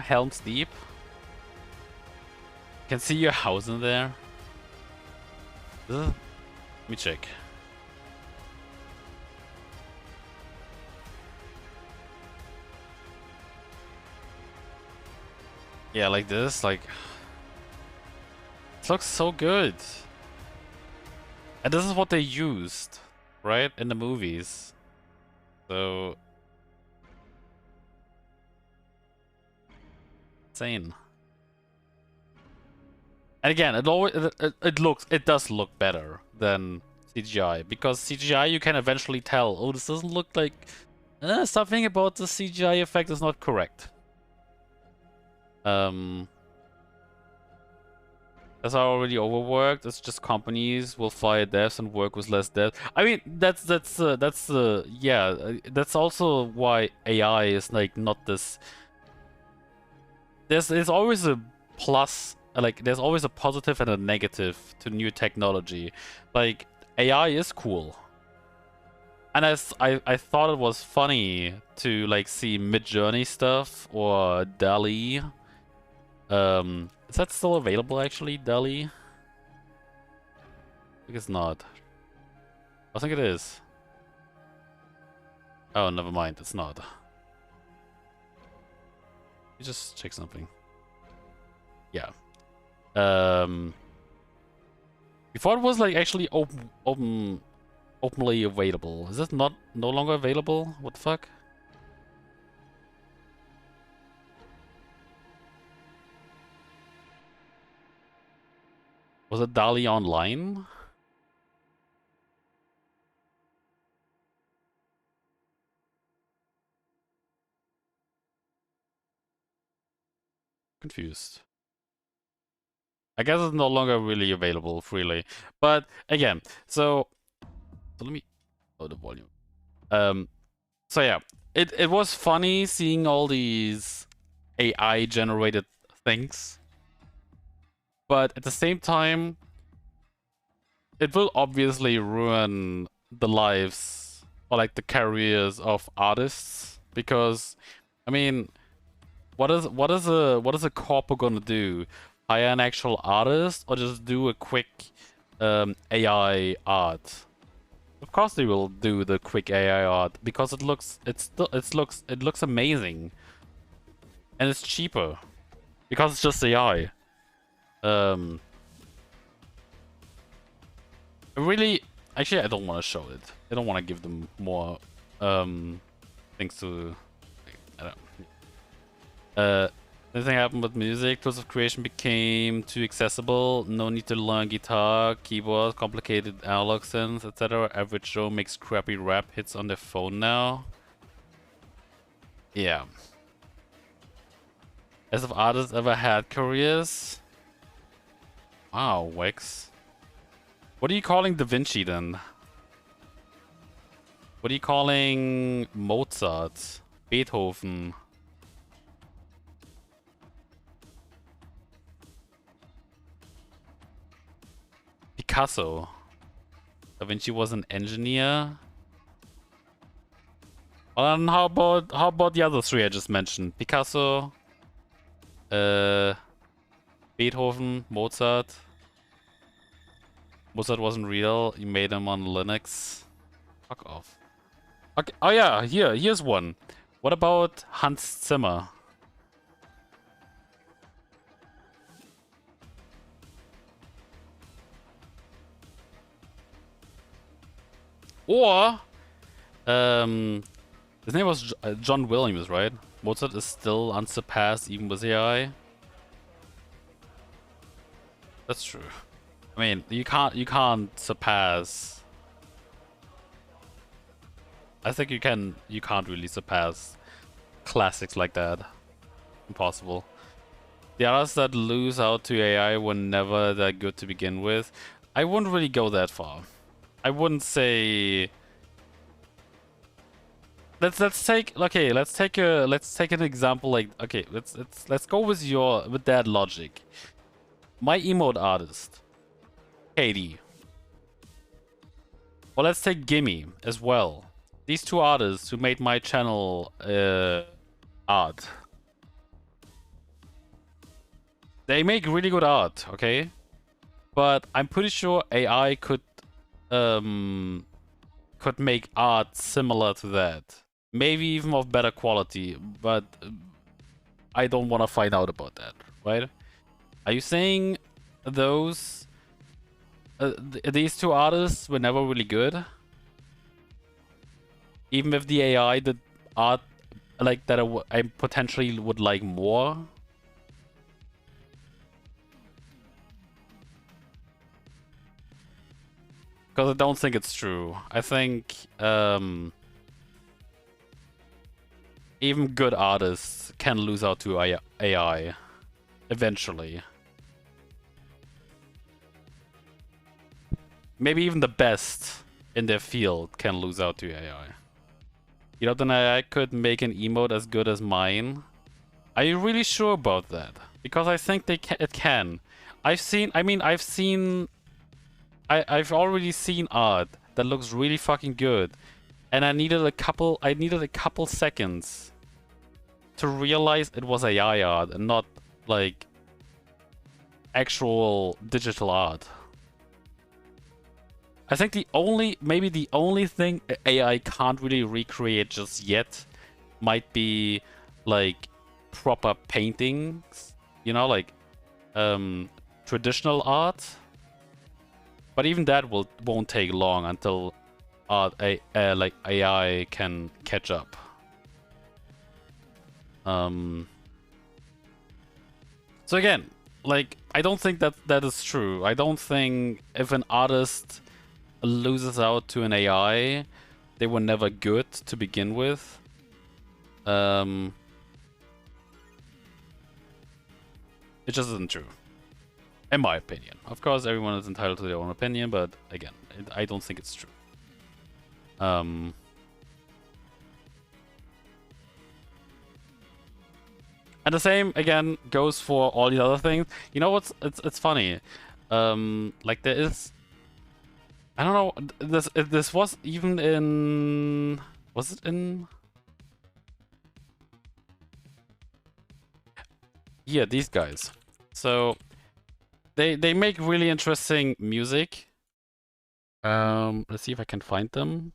Helm's Deep? You can see your house in there. Let me check. Yeah, like this, like it looks so good. And this is what they used, right, in the movies. So insane. And again, it does look better than CGI, because CGI you can eventually tell, oh, this doesn't look like something about the CGI effect is not correct. As I already overworked, it's just companies will fire devs and work with less devs. I mean, that's also why AI is like not this. There's always a plus, like there's always a positive and a negative to new technology. Like AI is cool, and I thought it was funny to like see Mid-Journey stuff or DALL-E. Is that still available actually, DALL-E? I think it's not. I think it is. Oh, never mind, it's not. You just check something. Yeah. Before it was like actually openly available. Is it no longer available? What the fuck? Was it DALL-E online? Confused. I guess it's no longer really available freely. But again, so let me lower the volume. So yeah, it was funny seeing all these AI generated things. But at the same time, it will obviously ruin the lives or like the careers of artists, because I mean, what is a corpo gonna do? Hire an actual artist or just do a quick AI art? Of course they will do the quick AI art because it looks amazing, and it's cheaper because it's just AI. Really, actually, I don't want to show it. I don't want to give them more things to. I don't. Anything happened with music? Tools of creation became too accessible. No need to learn guitar, keyboard, complicated analog synths, etc. Average Joe makes crappy rap hits on their phone now. Yeah. As if artists ever had careers. Wow, Wex. What are you calling Da Vinci then? What are you calling Mozart? Beethoven? Picasso? Da Vinci was an engineer? Well, and how about the other three I just mentioned? Picasso, Beethoven, Mozart. Mozart wasn't real. You made him on Linux. Fuck off. Okay. Oh yeah, here's one. What about Hans Zimmer? Or his name was John Williams, right? Mozart is still unsurpassed even with AI. That's true. I mean, you can't surpass. I think you can't really surpass classics like that. Impossible. The artists that lose out to AI were never that good to begin with. I wouldn't really go that far. I wouldn't say. Let's take an example like, okay, let's go with that logic. My emote artist, Katie. Well, let's take Gimme as well. These two artists who made my channel art. They make really good art, okay? But I'm pretty sure AI could make art similar to that. Maybe even of better quality, but I don't want to find out about that, right? Are you saying those these two artists were never really good? Even if the AI did art like that, I potentially would like more. Because I don't think it's true. I think even good artists can lose out to AI eventually. Maybe even the best in their field can lose out to AI. You know, then I could make an emote as good as mine. Are you really sure about that? Because I think it can. I've already seen art that looks really fucking good, and I needed a couple seconds to realize it was AI art and not like actual digital art. I think maybe the only thing AI can't really recreate just yet might be like proper paintings, you know, like traditional art. But even that won't take long until like AI can catch up. So again, like I don't think that is true. I don't think if an artist loses out to an AI, they were never good to begin with. It just isn't true. In my opinion. Of course, everyone is entitled to their own opinion, but again, I don't think it's true. And the same, again, goes for all the other things. You know what's... It's funny. Like, there is... I don't know, this was even in... Was it in... Yeah, these guys. So... They make really interesting music. Let's see if I can find them.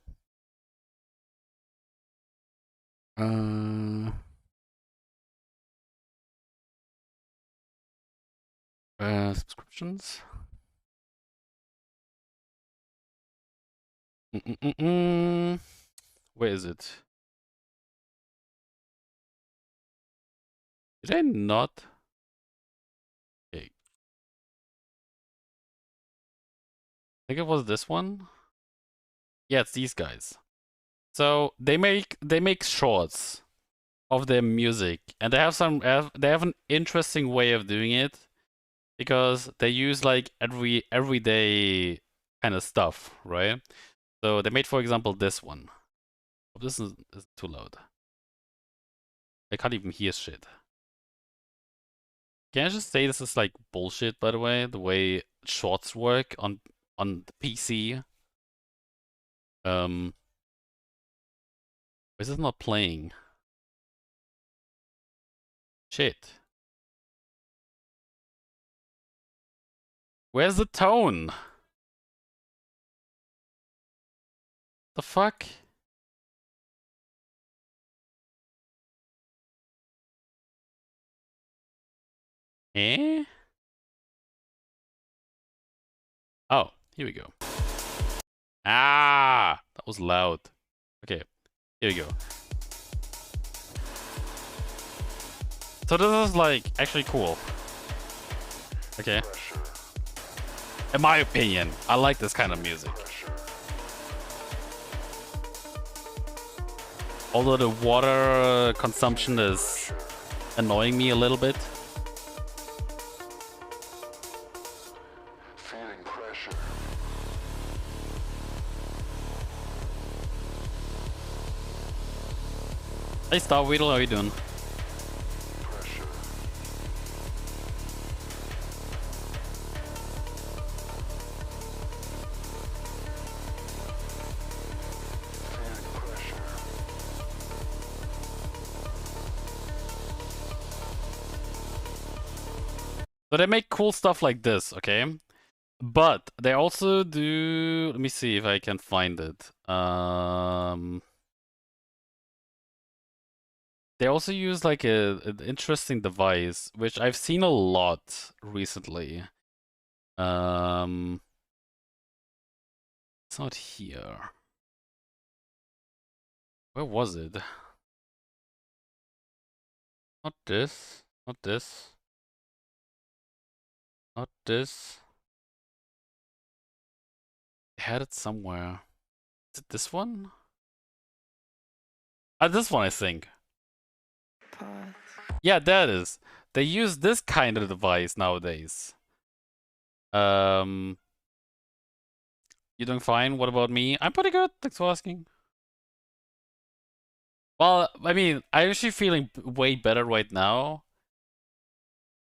Subscriptions. Where is it? Did I not? Okay. I think it was this one. Yeah, it's these guys. So they make shorts of their music, and they have an interesting way of doing it because they use like everyday kind of stuff, right? So they made, for example, this one. Oh, this is too loud. I can't even hear shit. Can I just say this is like bullshit, by the way shorts work on the PC? Is this not playing? Shit. Where's the tone? The fuck? Eh? Oh, here we go. Ah! That was loud. Okay, here we go. So this is like actually cool. Okay. In my opinion, I like this kind of music. Although the water consumption is annoying me a little bit. Feeling pressure. Hey Star Weedle, how are you doing? Pressure. Feeling pressure. So they make cool stuff like this, okay? But they also do... Let me see if I can find it. They also use like an interesting device, which I've seen a lot recently. It's not here. Where was it? Not this. Not this. Not this. I had it somewhere. Is it this one? This one, I think. Yeah, that is. They use this kind of device nowadays. You doing fine? What about me? I'm pretty good. Thanks for asking. Well, I mean, I'm actually feeling way better right now.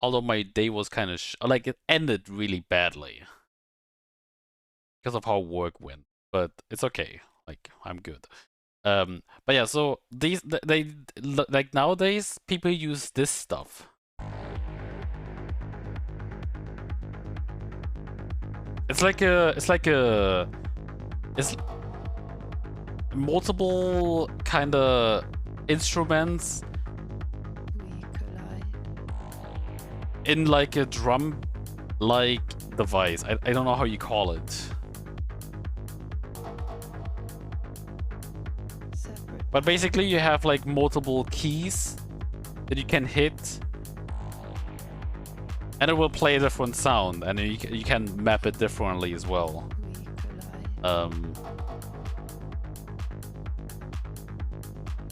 Although my day was kind of like it ended really badly because of how work went, but it's okay. Like I'm good. But yeah, so these they like nowadays people use this stuff. It's multiple kind of instruments in like a drum like device. I don't know how you call it. But basically you have like multiple keys that you can hit and it will play a different sound and you can map it differently as well. And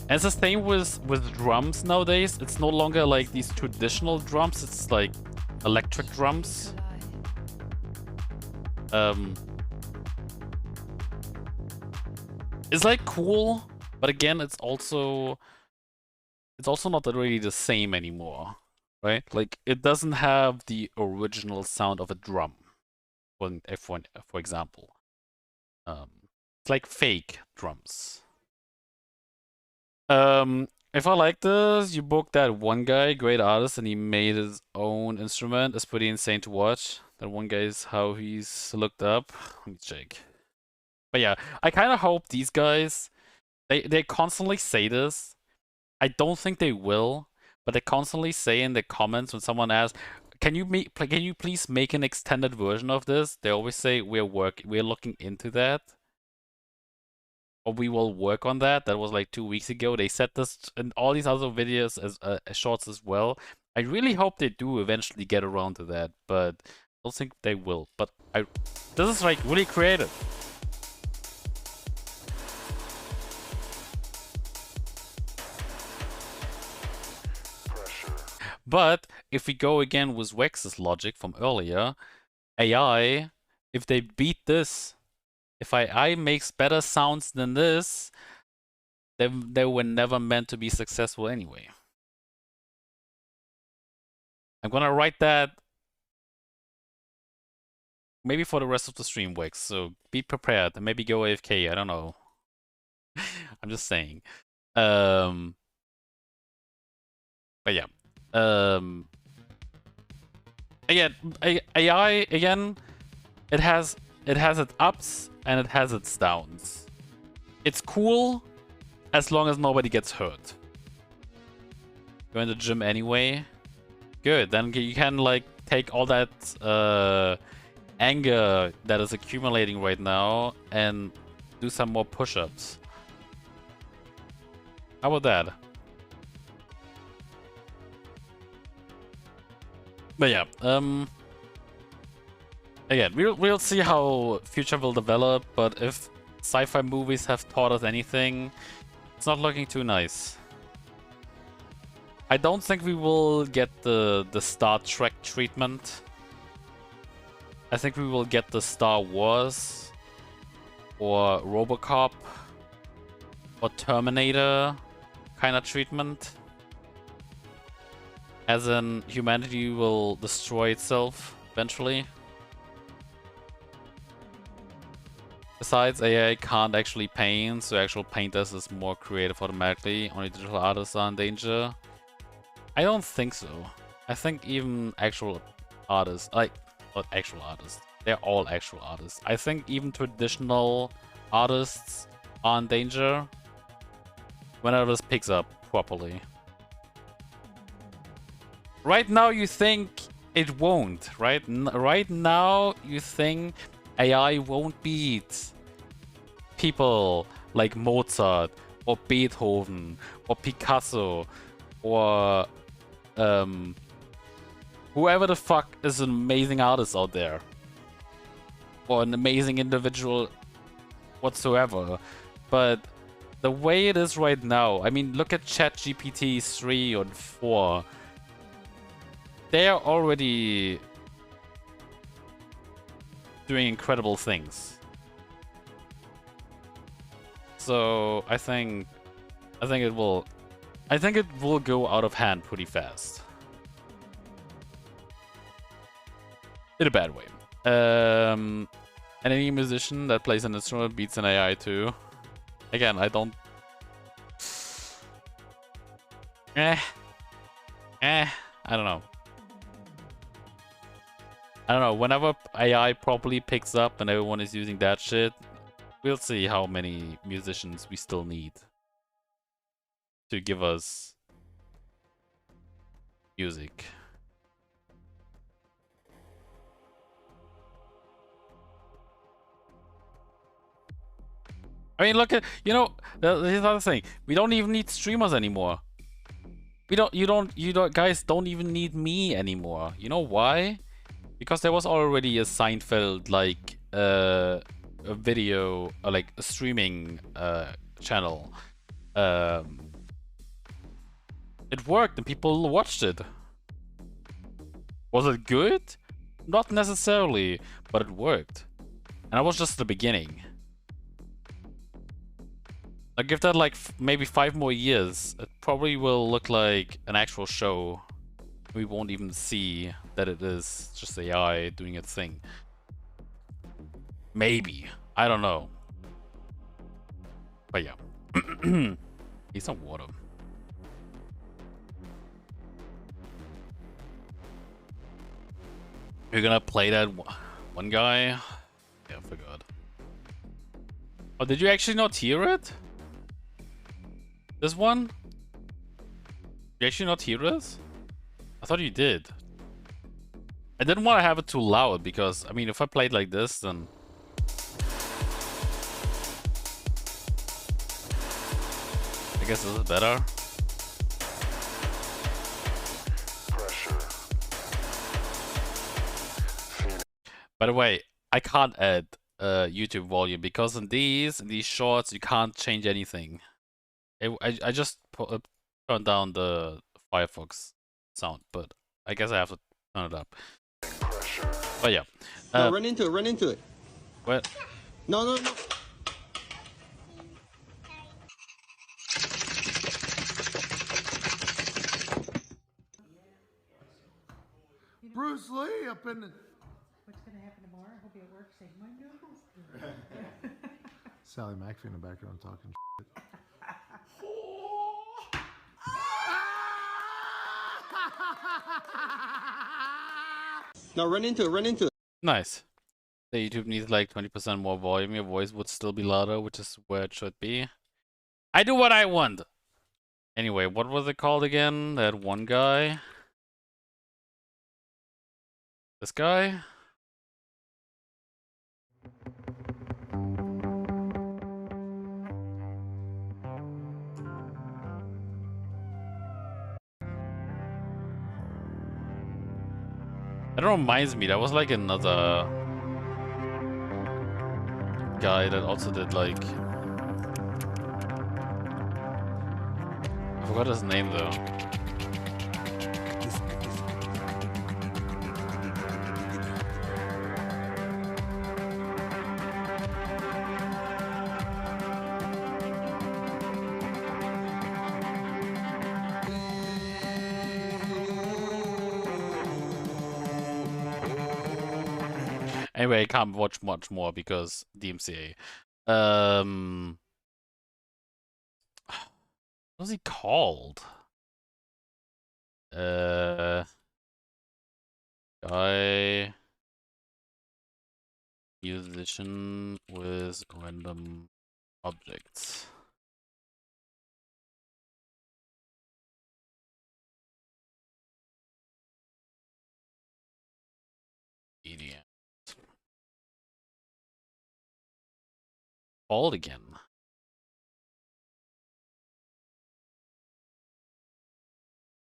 it's the same with drums nowadays. It's no longer like these traditional drums, it's like electric drums. It's like cool, but again it's also not really the same anymore, right? Like it doesn't have the original sound of a drum for example. It's like fake drums. If I like this, you booked that one guy, great artist, and he made his own instrument. It's pretty insane to watch. That one guy is how he's looked up. Let me check. But yeah, I kind of hope these guys, they constantly say this. I don't think they will, but they constantly say in the comments when someone asks, can you please make an extended version of this? They always say we're looking into that. Or we will work on that. That was like 2 weeks ago. They said this in all these other videos as shorts as well. I really hope they do eventually get around to that, but I don't think they will. But this is like really creative. Pressure. But if we go again with Wex's logic from earlier, AI, if they beat this, if AI makes better sounds than this, then they were never meant to be successful anyway. I'm gonna write that maybe for the rest of the stream, Wex, so be prepared and maybe go AFK, I don't know. I'm just saying. But yeah. Again, AI, again, it has its ups and it has its downs. It's cool as long as nobody gets hurt. Go in the gym anyway. Good, then you can like take all that anger that is accumulating right now and do some more push-ups. How about that? But yeah, again, we'll see how future will develop, but if sci-fi movies have taught us anything, it's not looking too nice. I don't think we will get the Star Trek treatment. I think we will get the Star Wars or RoboCop or Terminator kind of treatment. As in, humanity will destroy itself eventually. Besides, AI can't actually paint, so actual painters is more creative automatically. Only digital artists are in danger. I don't think so. I think even actual artists, like, not actual artists, they're all actual artists. I think even traditional artists are in danger whenever this picks up properly. Right now you think it won't, right? Right now you think AI won't beat people like Mozart or Beethoven or Picasso or whoever the fuck is an amazing artist out there. or an amazing individual whatsoever. But the way it is right now, I mean, look at ChatGPT 3 and 4. They are already doing incredible things. So I think it will go out of hand pretty fast. In a bad way. And any musician that plays an instrument beats an AI too. Again, I don't. I don't know. I don't know. Whenever AI properly picks up and everyone is using that shit, we'll see how many musicians we still need to give us music. I mean, look at, you know, here's the other thing. We don't even need streamers anymore. You guys don't even need me anymore. You know why? Because there was already a Seinfeld, like, a video, like, a streaming, channel. It worked and people watched it. Was it good? Not necessarily, but it worked. And that was just the beginning. I give that like maybe 5 more years. It probably will look like an actual show. We won't even see that it is just AI doing its thing. Maybe. I don't know. But yeah. Need some water. You're gonna play that one guy? Yeah, I forgot. Oh, did you actually not hear it? This one? You actually not hear this? I thought you did. I didn't want to have it too loud because, I mean, if I played like this, then... I guess this is better. Pressure. By the way, I can't add YouTube volume because in these shorts, you can't change anything. I just turned down the Firefox sound, but I guess I have to turn it up. Pressure. But yeah. No, run into it. What? No. Bruce Lee up in the... What's going to happen tomorrow? He'll be at work saying, my nose. Sally McAfee in the background talking shit. No, run into it. Nice. The YouTube needs like 20% more volume. Your voice would still be louder, which is where it should be. I do what I want. Anyway, what was it called again? That one guy? This guy? That reminds me, that was like another guy that also did like... I forgot his name though. Anyway, I can't watch much more because DMCA. What was he called? Guy musician with random objects. EDM. Called again.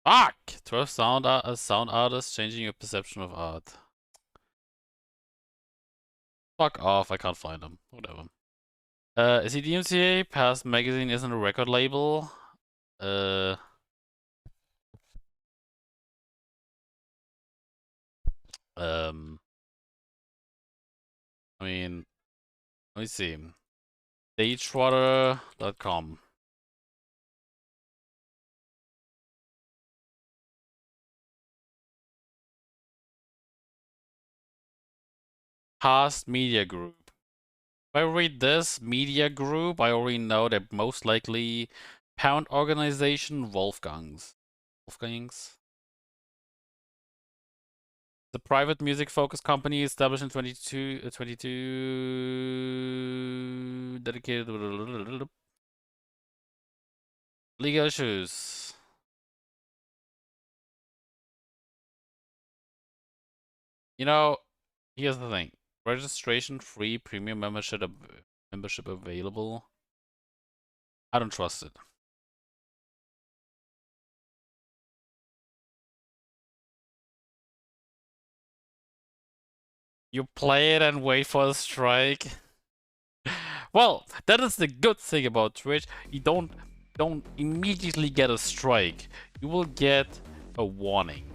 Fuck! 12 sound artists changing your perception of art. Fuck off, I can't find them. Whatever. Is he DMCA? Past Magazine isn't a record label. I mean, let me see. Stagewater.com. Past Media Group. If I read this media group, I already know that most likely Pound Organization Wolfgangs. The private music-focused company established in 22 dedicated legal issues. You know, here's the thing. Registration free, premium membership available. I don't trust it. You play it and wait for a strike. Well, that is the good thing about Twitch. You don't immediately get a strike. You will get a warning.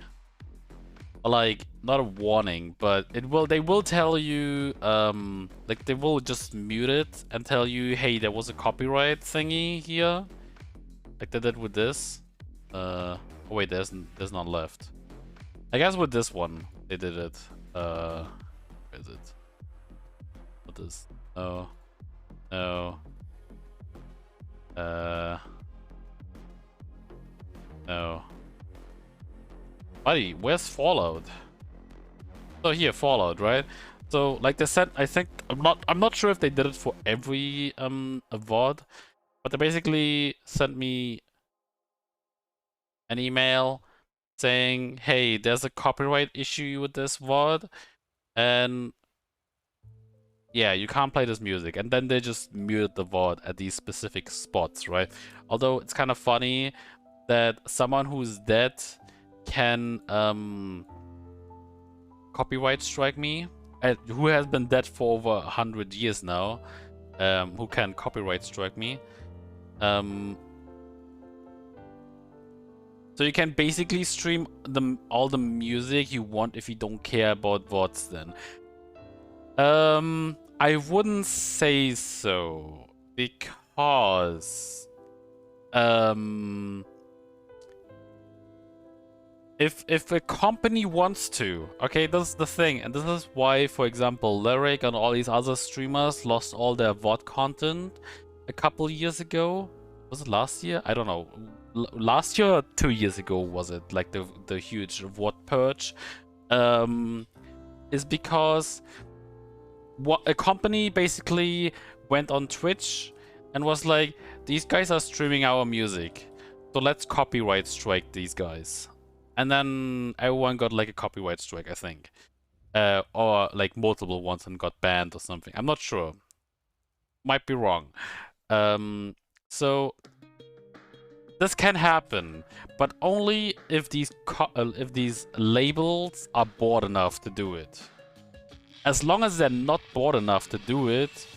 Like, not a warning, but they will tell you, like they will just mute it and tell you, hey, there was a copyright thingy here. Like they did with this. Oh wait, there's none left. I guess with this one, they did it. Where is it? What is? Oh. No. No. Buddy, where's Fallout? So here, Fallout, right? So like they said, I think I'm not sure if they did it for every VOD, but they basically sent me an email saying, hey, there's a copyright issue with this VOD, and yeah, you can't play this music. And then they just muted the VOD at these specific spots, right? Although it's kind of funny that someone who's dead can copyright strike me, and who has been dead for over 100 years now, who can copyright strike me. So you can basically stream all the music you want if you don't care about VODs then. I wouldn't say so, because if a company wants to, okay, this is the thing, and this is why, for example, Lyric and all these other streamers lost all their VOD content a couple years ago. Was it last year? I don't know. Last year or 2 years ago was it? Like the huge VOD purge, is because what a company basically went on Twitch and was like, these guys are streaming our music, so let's copyright strike these guys. And then everyone got like a copyright strike, I think. Or like multiple ones and got banned or something. I'm not sure. Might be wrong. So this can happen, but only if these labels are bored enough to do it. As long as they're not bored enough to do it,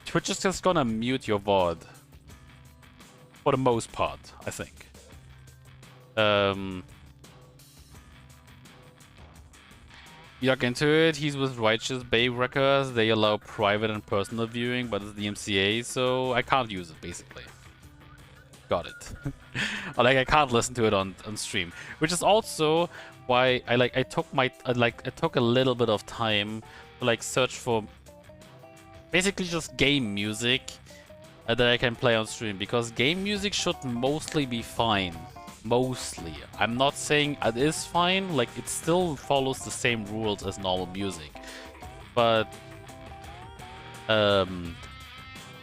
Twitch is just gonna mute your VOD. For the most part, I think. You look into it, he's with Righteous Babe Records. They allow private and personal viewing, but it's the MCA, so I can't use it, basically. Got it. Like, I can't listen to it on stream. Which is also why I took a little bit of time to like search for basically just game music that I can play on stream, because game music should mostly be fine. Mostly. I'm not saying it is fine, like it still follows the same rules as normal music. But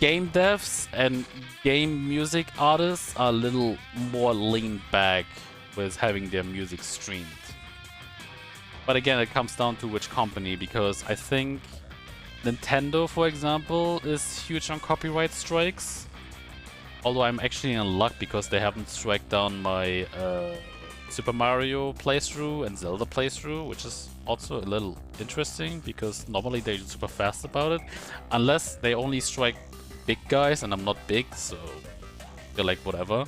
game devs and game music artists are a little more leaned back with having their music streamed. But again, it comes down to which company, because I think Nintendo, for example, is huge on copyright strikes. Although I'm actually in luck because they haven't struck down my Super Mario playthrough and Zelda playthrough, which is also a little interesting because normally they're super fast about it, unless they only strike big guys, and I'm not big, so they're like whatever.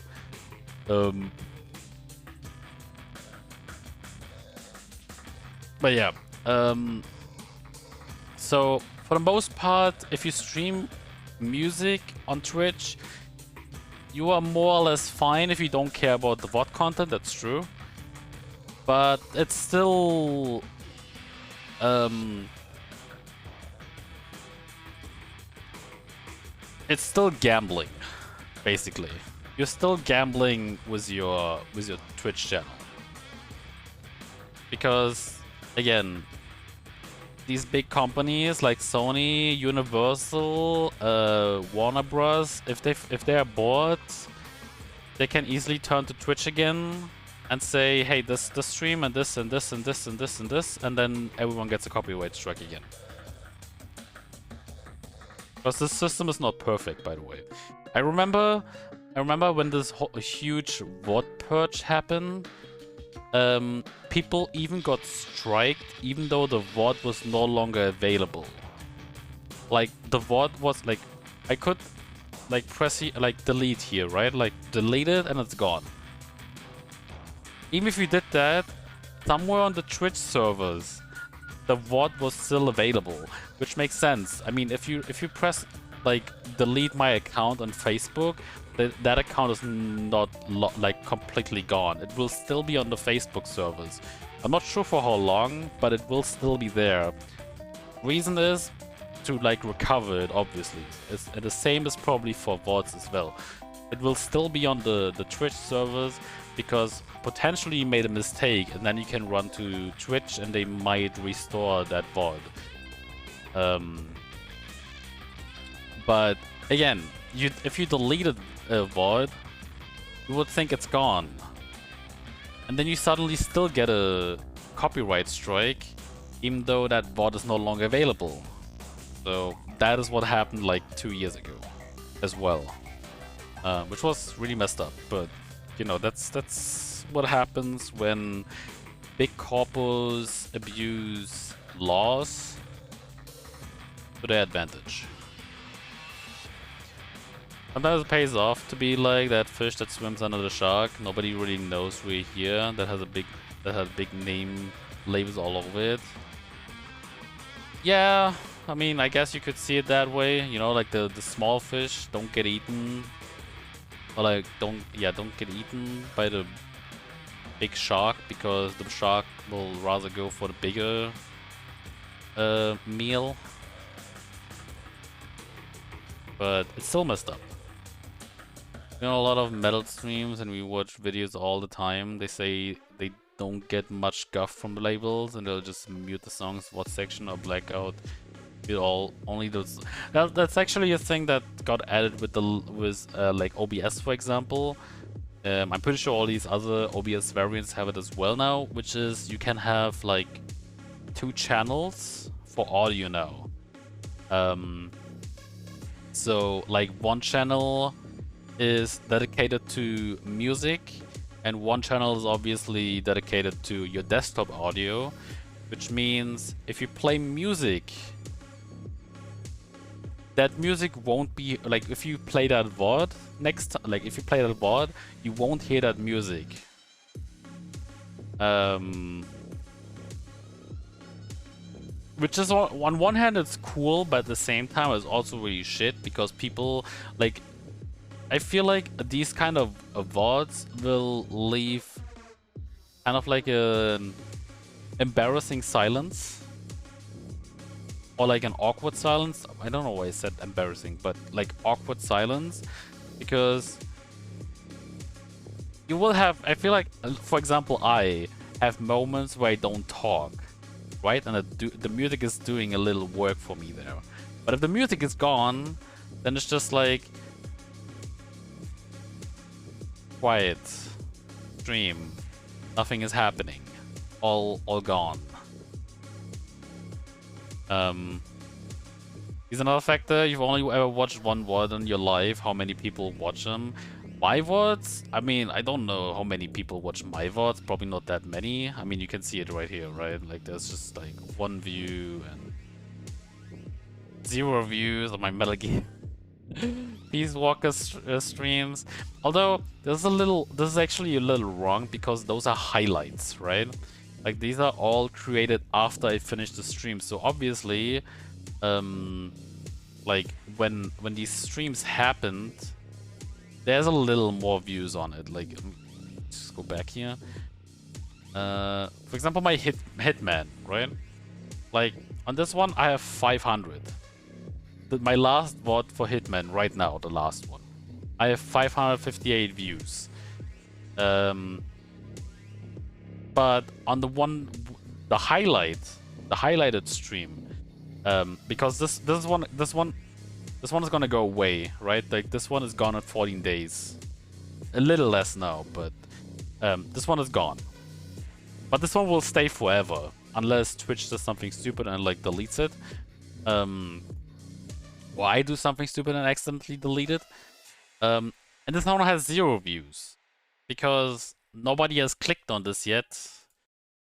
But yeah, so for the most part, if you stream music on Twitch, you are more or less fine if you don't care about the VOD content, that's true. But it's still... it's still gambling, basically. You're still gambling with your Twitch channel. Because, again, these big companies like Sony, Universal, Warner Bros. If they are bored, they can easily turn to Twitch again and say, hey, this stream and this and this and this and this and this, and then everyone gets a copyright strike again. Because this system is not perfect, by the way. I remember when this huge VOD purge happened. People even got striked even though the VOD was no longer available. Like, the VOD was like, I could like press like delete here, right? Like delete it and it's gone. Even if you did that, somewhere on the Twitch servers, the VOD was still available, which makes sense. I mean, if you press like delete my account on Facebook, that account is not like completely gone. It will still be on the Facebook servers. I'm not sure for how long, but it will still be there. Reason is to like recover it, obviously. And the same is probably for VODs as well. It will still be on the Twitch servers because potentially you made a mistake, and then you can run to Twitch and they might restore that VOD. But again, if you deleted a VOD, you would think it's gone. And then you suddenly still get a copyright strike, even though that VOD is no longer available. So that is what happened like 2 years ago as well. Which was really messed up, but you know, that's what happens when big corpos abuse laws to their advantage. Sometimes it pays off to be like that fish that swims under the shark. Nobody really knows we're here. That has big name labels all over it. Yeah, I mean, I guess you could see it that way. You know, like the small fish don't get eaten, or like don't get eaten by the big shark because the shark will rather go for the bigger meal. But it's still messed up. You know, a lot of metal streams and we watch videos all the time. They say they don't get much guff from the labels and they'll just mute the songs, what section or blackout. It all only those. That's actually a thing that got added with like OBS, for example. I'm pretty sure all these other OBS variants have it as well now, which is you can have like 2 channels for audio now. So like one channel is dedicated to music and one channel is obviously dedicated to your desktop audio, which means if you play music, that music won't be like, if you play that VOD if you play that VOD, you won't hear that music. Which is on one hand it's cool, but at the same time it's also really shit because people like, I feel like these kind of VODs will leave kind of like an embarrassing silence or like an awkward silence. I don't know why I said embarrassing, but like awkward silence, because you will have, I feel like, for example, I have moments where I don't talk, right? And the music is doing a little work for me there. But if the music is gone, then it's just like quiet stream, nothing is happening, all gone. Is another factor. You've only ever watched one VOD in your life. How many people watch them? My VODs? I mean, I don't know how many people watch my VODs. Probably not that many. I mean, you can see it right here, right? Like, there's just like 1 view and 0 views on my Metal Gear Peace Walker streams. Although, this is actually a little wrong because those are highlights, right? Like, these are all created after I finished the stream. So obviously, like, when these streams happened, there's a little more views on it. Like, just go back here. For example, my Hitman, right? Like, on this one, I have 500. My last VOD for Hitman right now, the last one, I have 558 views. But on the highlighted stream, because this one is gonna go away, right? Like, this one is gone in 14 days. A little less now, but this one is gone. But this one will stay forever, unless Twitch does something stupid and like deletes it. Or I do something stupid and accidentally delete it. And this one has 0 views. Because nobody has clicked on this yet.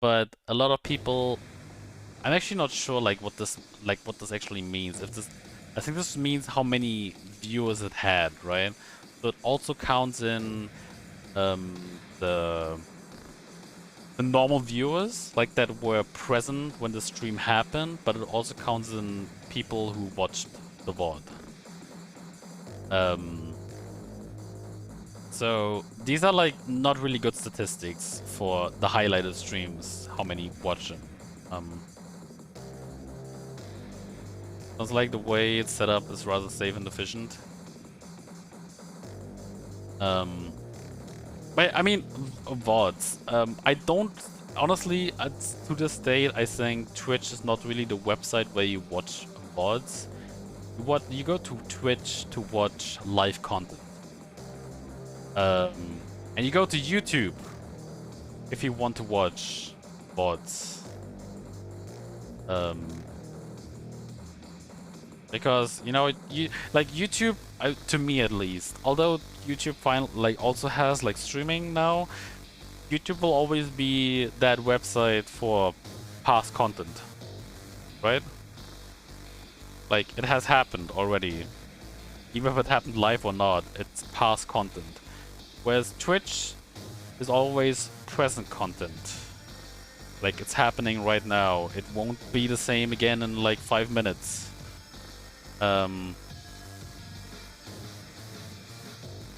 But a lot of people... I'm actually not sure like what this actually means. I think this means how many viewers it had, right? So it also counts in the normal viewers, like that were present when the stream happened, but it also counts in people who watched the VOD. So these are like not really good statistics for the highlighted streams, how many watch them. Sounds like the way it's set up is rather safe and efficient. But I mean, VODs. I don't honestly, to this date, I think Twitch is not really the website where you watch VODs. You go to Twitch to watch live content. And you go to YouTube if you want to watch VODs. Because, you know, like YouTube, to me at least, although YouTube also has like streaming now, YouTube will always be that website for past content, right? Like, it has happened already. Even if it happened live or not, it's past content. Whereas Twitch is always present content. Like, it's happening right now. It won't be the same again in like 5 minutes.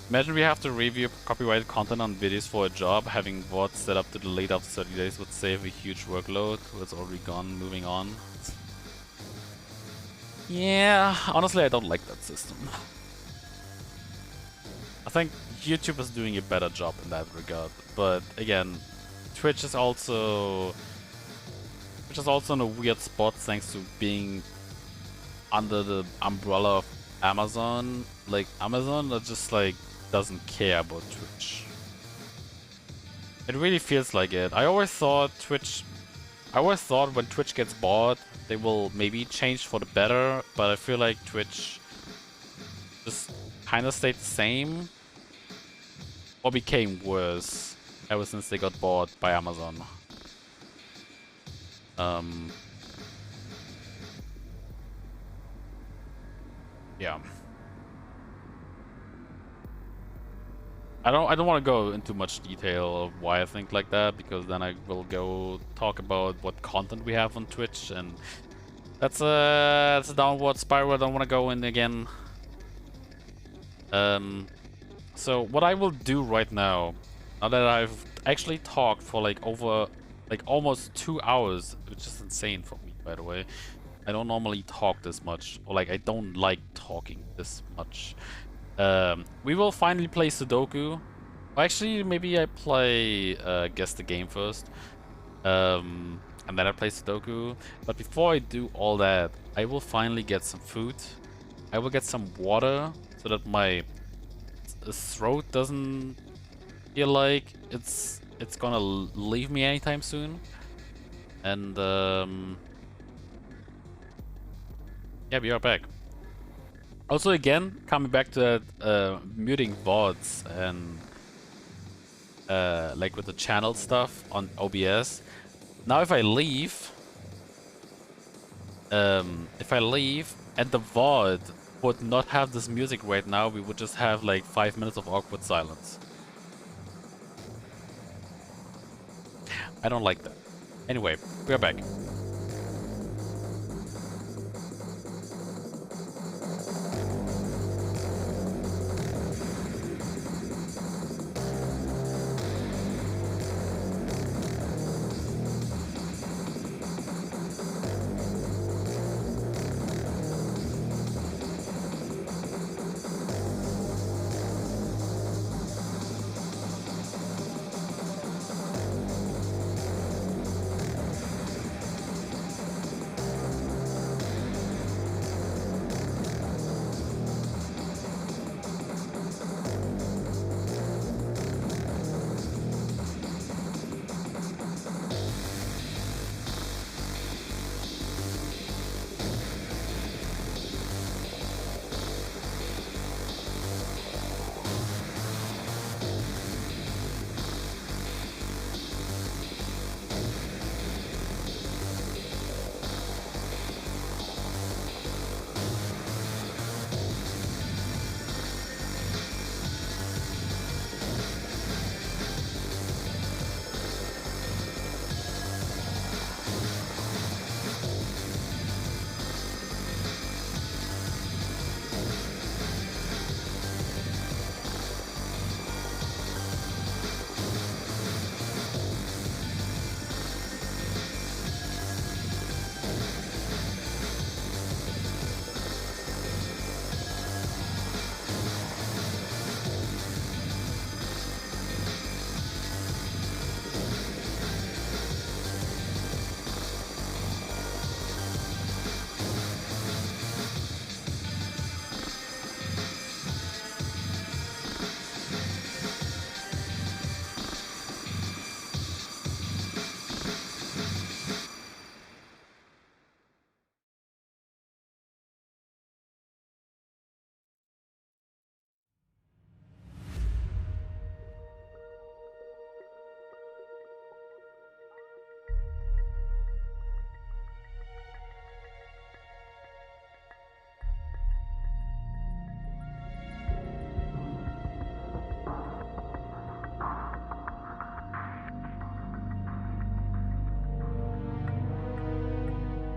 Imagine we have to review copyrighted content on videos for a job. Having VODs set up to delete after 30 days would save a huge workload. It's already gone. Moving on. Yeah, honestly, I don't like that system. I think YouTube is doing a better job in that regard. But again, Twitch is also in a weird spot thanks to being under the umbrella of Amazon. Like, Amazon just like doesn't care about Twitch. It really feels like it. I always thought when Twitch gets bought, they will maybe change for the better, but I feel like Twitch just kind of stayed the same or became worse ever since they got bought by Amazon. Yeah. I don't want to go into much detail of why I think like that, because then I will go talk about what content we have on Twitch, and that's a downward spiral I don't want to go in again. So what I will do right now that I've actually talked for like almost 2 hours, which is insane for me, by the way. I don't normally talk this much, or like I don't like talking this much. We will finally play Sudoku. Actually, maybe I play Guess the Game first. And then I play Sudoku. But before I do all that, I will finally get some food. I will get some water so that my throat doesn't feel like it's gonna leave me anytime soon. And yeah, we are back. Also, again, coming back to that muting VODs and like with the channel stuff on OBS. Now, if I leave and the VOD would not have this music right now, we would just have like 5 minutes of awkward silence. I don't like that. Anyway, we're back.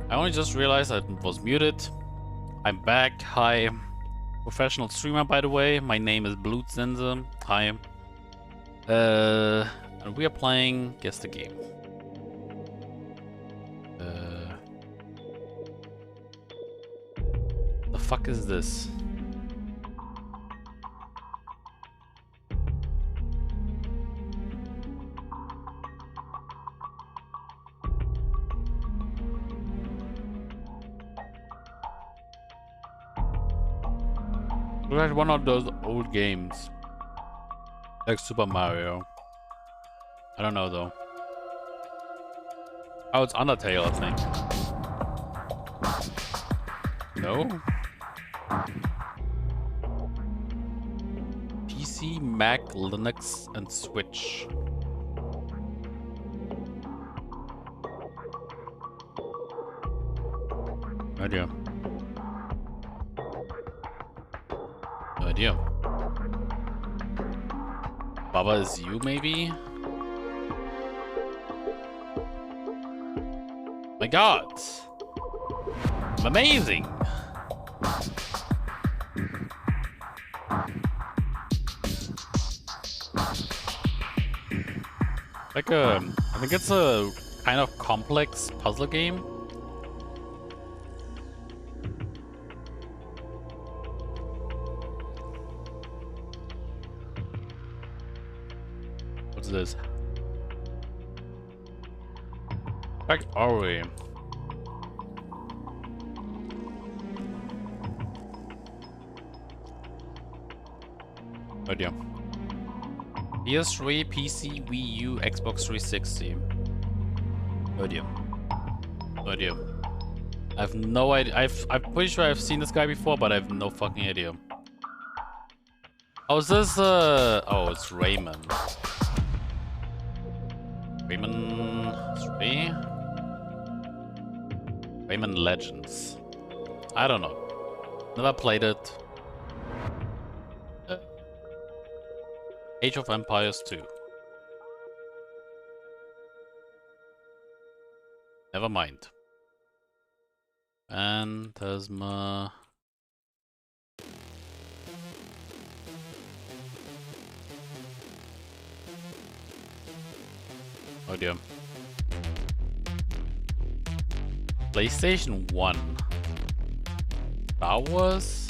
I only just realized I was muted. I'm back. Hi. Professional streamer, by the way. My name is Blutsense. Hi. And we are playing Guess the Game. The fuck is this? Looks like one of those old games. Like Super Mario. I don't know though. Oh, it's Undertale, I think. No? PC, Mac, Linux, and Switch. No idea. No idea. Baba is you, maybe? My god! I'm amazing! Like I think it's a kind of complex puzzle game. What's this? Back are we? Oh dear. PS3, PC, Wii U, Xbox 360. Oh dear. Oh dear. I have no idea. I'm pretty sure I've seen this guy before, but I have no fucking idea. Oh, is this oh, it's Raymond. Raymond 3? Raymond Legends. I don't know. Never played it. Age of Empires 2. Never mind. And there's my... Oh dear. PlayStation 1. Star Wars?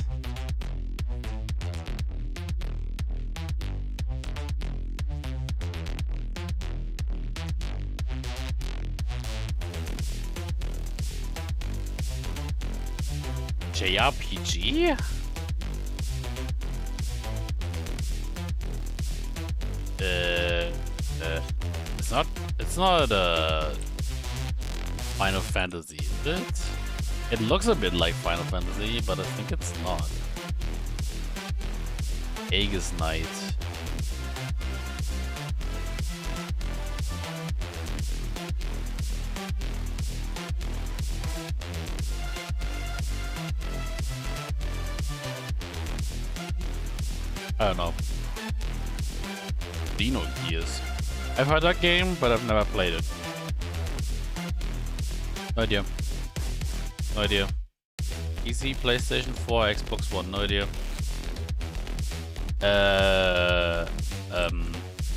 JRPG? It's not Final Fantasy, is it? It looks a bit like Final Fantasy, but I think it's not. Aegis Knight. I don't know. Dino Gears. I've heard that game, but I've never played it. No idea. No idea. PC, PlayStation 4, Xbox One, no idea.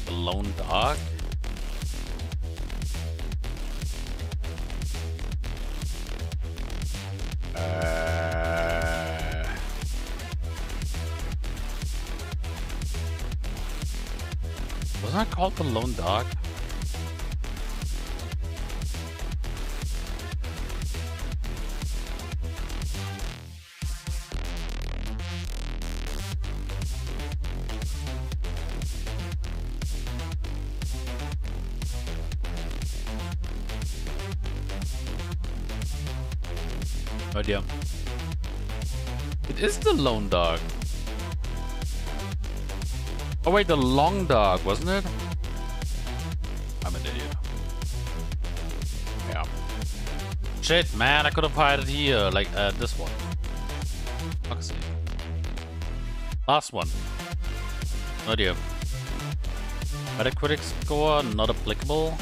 Alone Dark? Wasn't that called The Lone Dark? Oh dear. It is The Lone Dark. Oh wait, The Long Dark, wasn't it? I'm an idiot. Yeah. Shit, man, I could have hired it here, like this one. Fuck's sake. Last one. No idea. Metacritic score not applicable.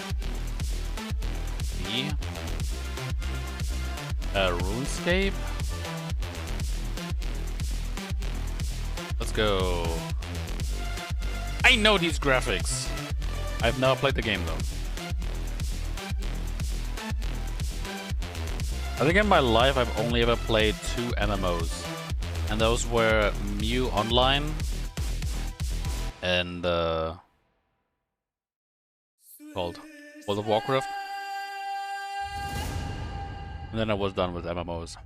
B. RuneScape. Let's go. I know these graphics. I've never played the game though. I think in my life I've only ever played 2 MMOs. And those were Mew Online and called World of Warcraft. And then I was done with MMOs.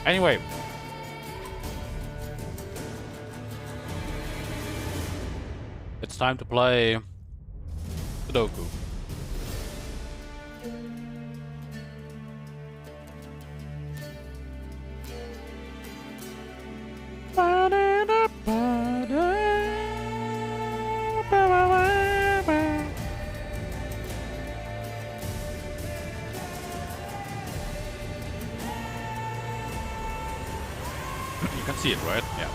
Anyway. It's time to play Sudoku. You can see it, right? Yeah.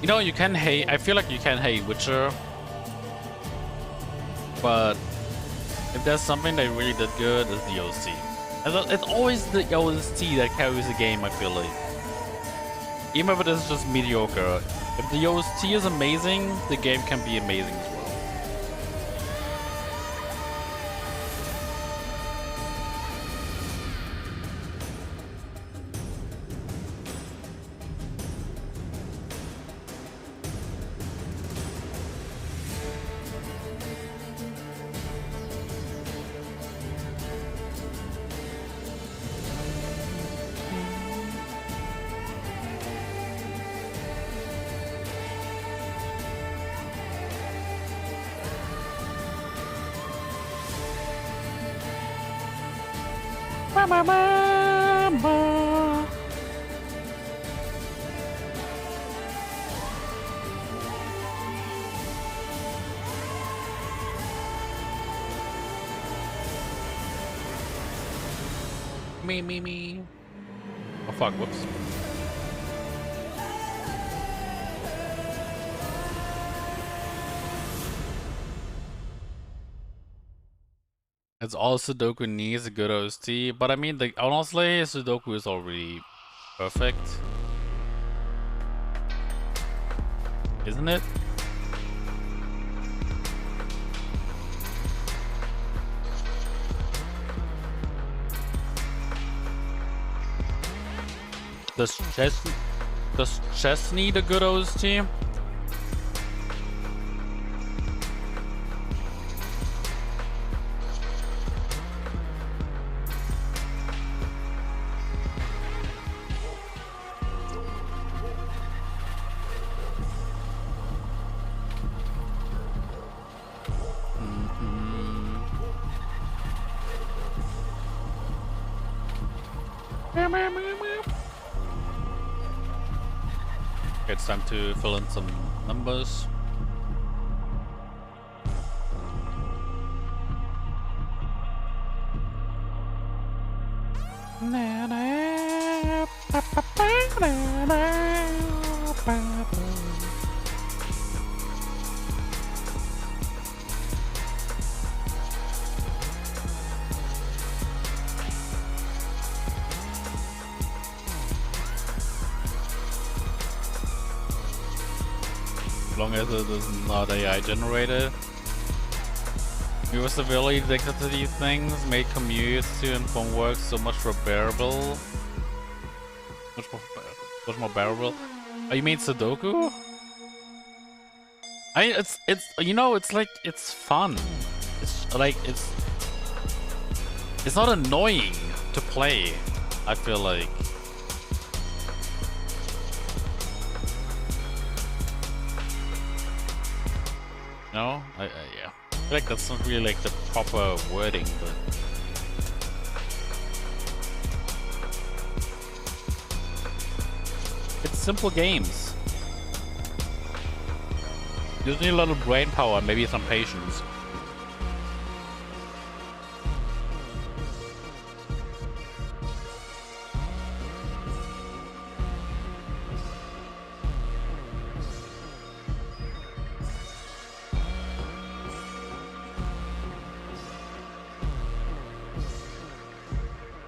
You know, you can hate. I feel like you can hate Witcher, but if there's something they really did good is the OC. It's always the OST that carries the game, I feel like. Even if it is just mediocre. If the OST is amazing, the game can be amazing as well. Me. Oh fuck, whoops. It's all Sudoku needs a good OST, but I mean, honestly, Sudoku is already perfect. Isn't it? Does chess need a good OST? It's time to fill in some numbers. As long as it is not AI generated. We were severely addicted to these things, made commutes to and from work so much more bearable. Much more bearable. Oh, you mean Sudoku? It's you know, it's like, it's fun. It's like, it's not annoying to play, I feel like. No? Yeah. I feel like that's not really like the proper wording, but... It's simple games. You just need a little brain power, maybe some patience.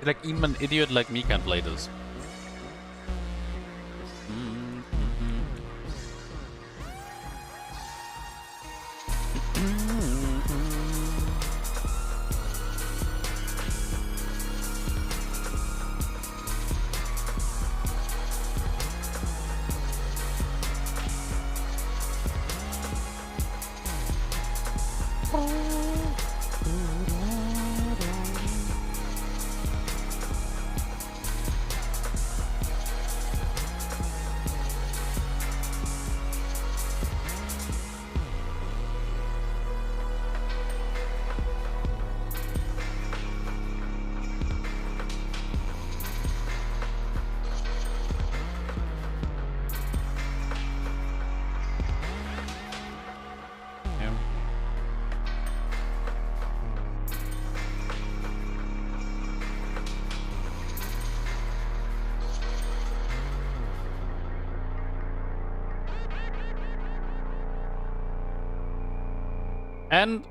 Like, even an idiot like me can play this. And,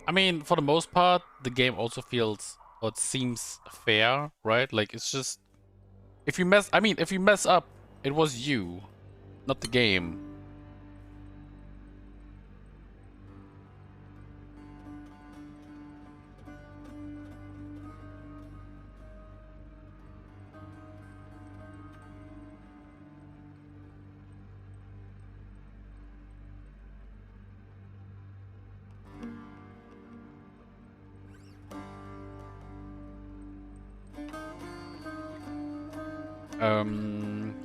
I mean, for the most part, the game also feels or it seems fair, right? Like it's just if you mess if you mess up, it was you, not the game.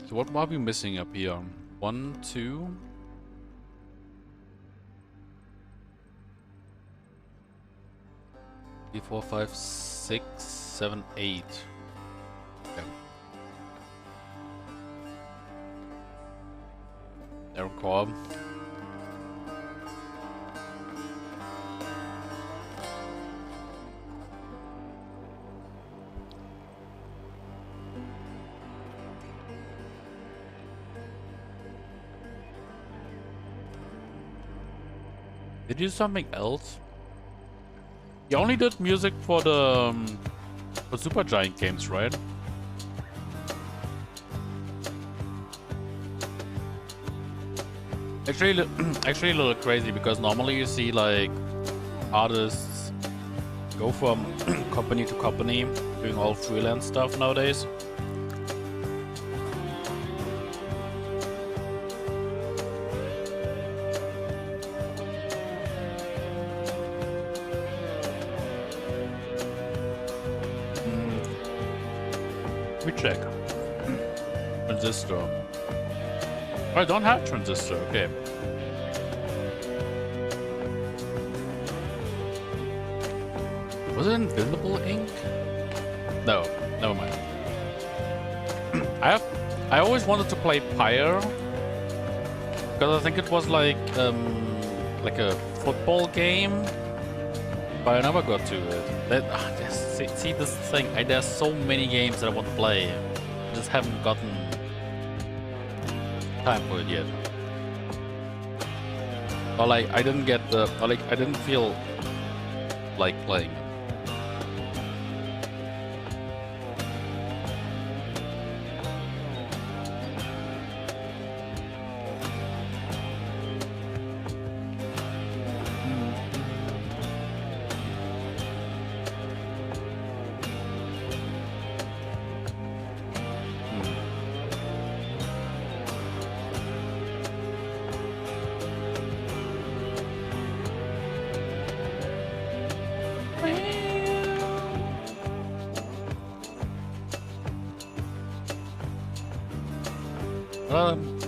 So what are we missing up here? 1, 2. 3, 4, 5, 6, 7, 8. Okay. Arrow core. Did you do something else? You only did music for the for Supergiant games, right? Actually, actually a little crazy because normally you see like artists go from company to company doing all freelance stuff nowadays. Let me check. Transistor. Oh, I don't have transistor. Okay. Was it Invisible Ink? No, never mind. I always wanted to play Pyre because I think it was like a football game, but I never got to it. See this thing. There's so many games that I want to play. I just haven't gotten time for it yet. Or like I didn't get the. Or like I didn't feel like playing it.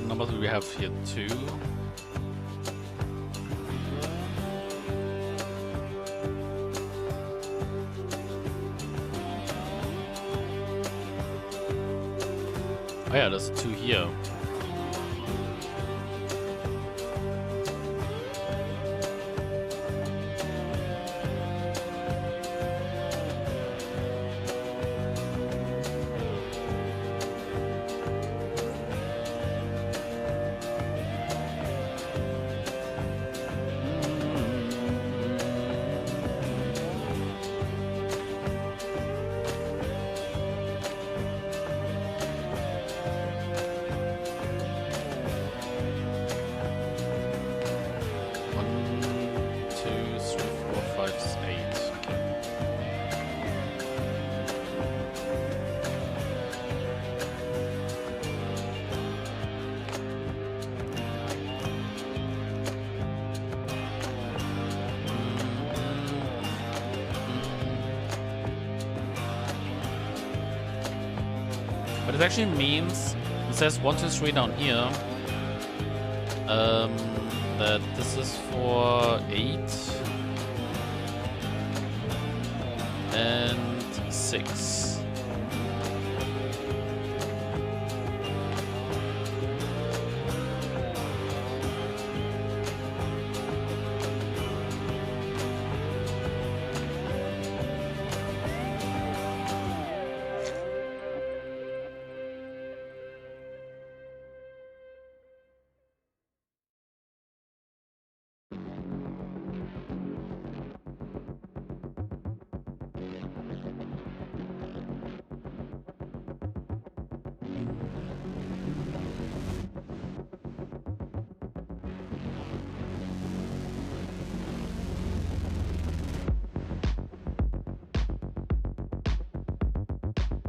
Numbers we have here too. Oh yeah, there's 2 here. But it actually means, it says 1, 2, 3 down here, that this is for 8 and 6.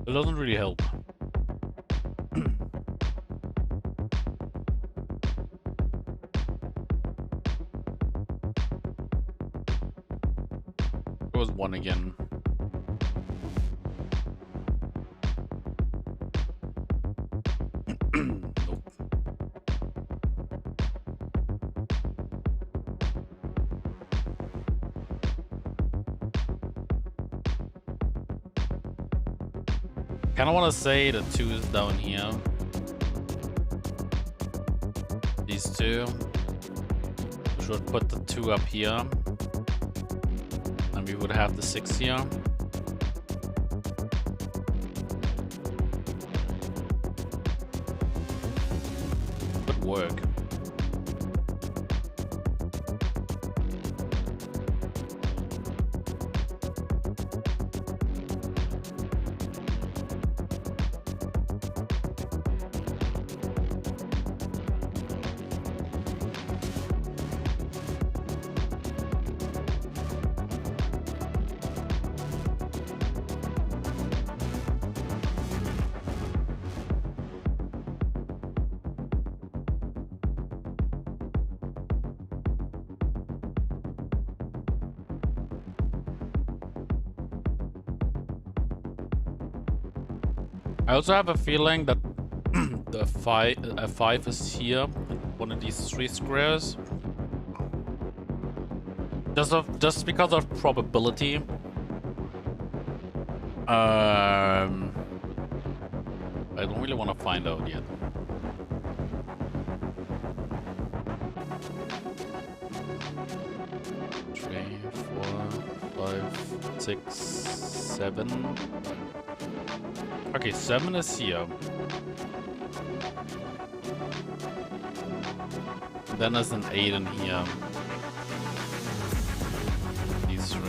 It doesn't really help. It was one again. Nope. Kinda wanna say the 2 is down here. These two. We should put the 2 up here. And we would have the 6 here. Would work. I also have a feeling that the 5 is here, one of these 3 squares. Just because of probability. I don't really want to find out yet. Three, 4, 5, 6, 7. Okay, 7 is here. Then there's an 8 in here. These 3.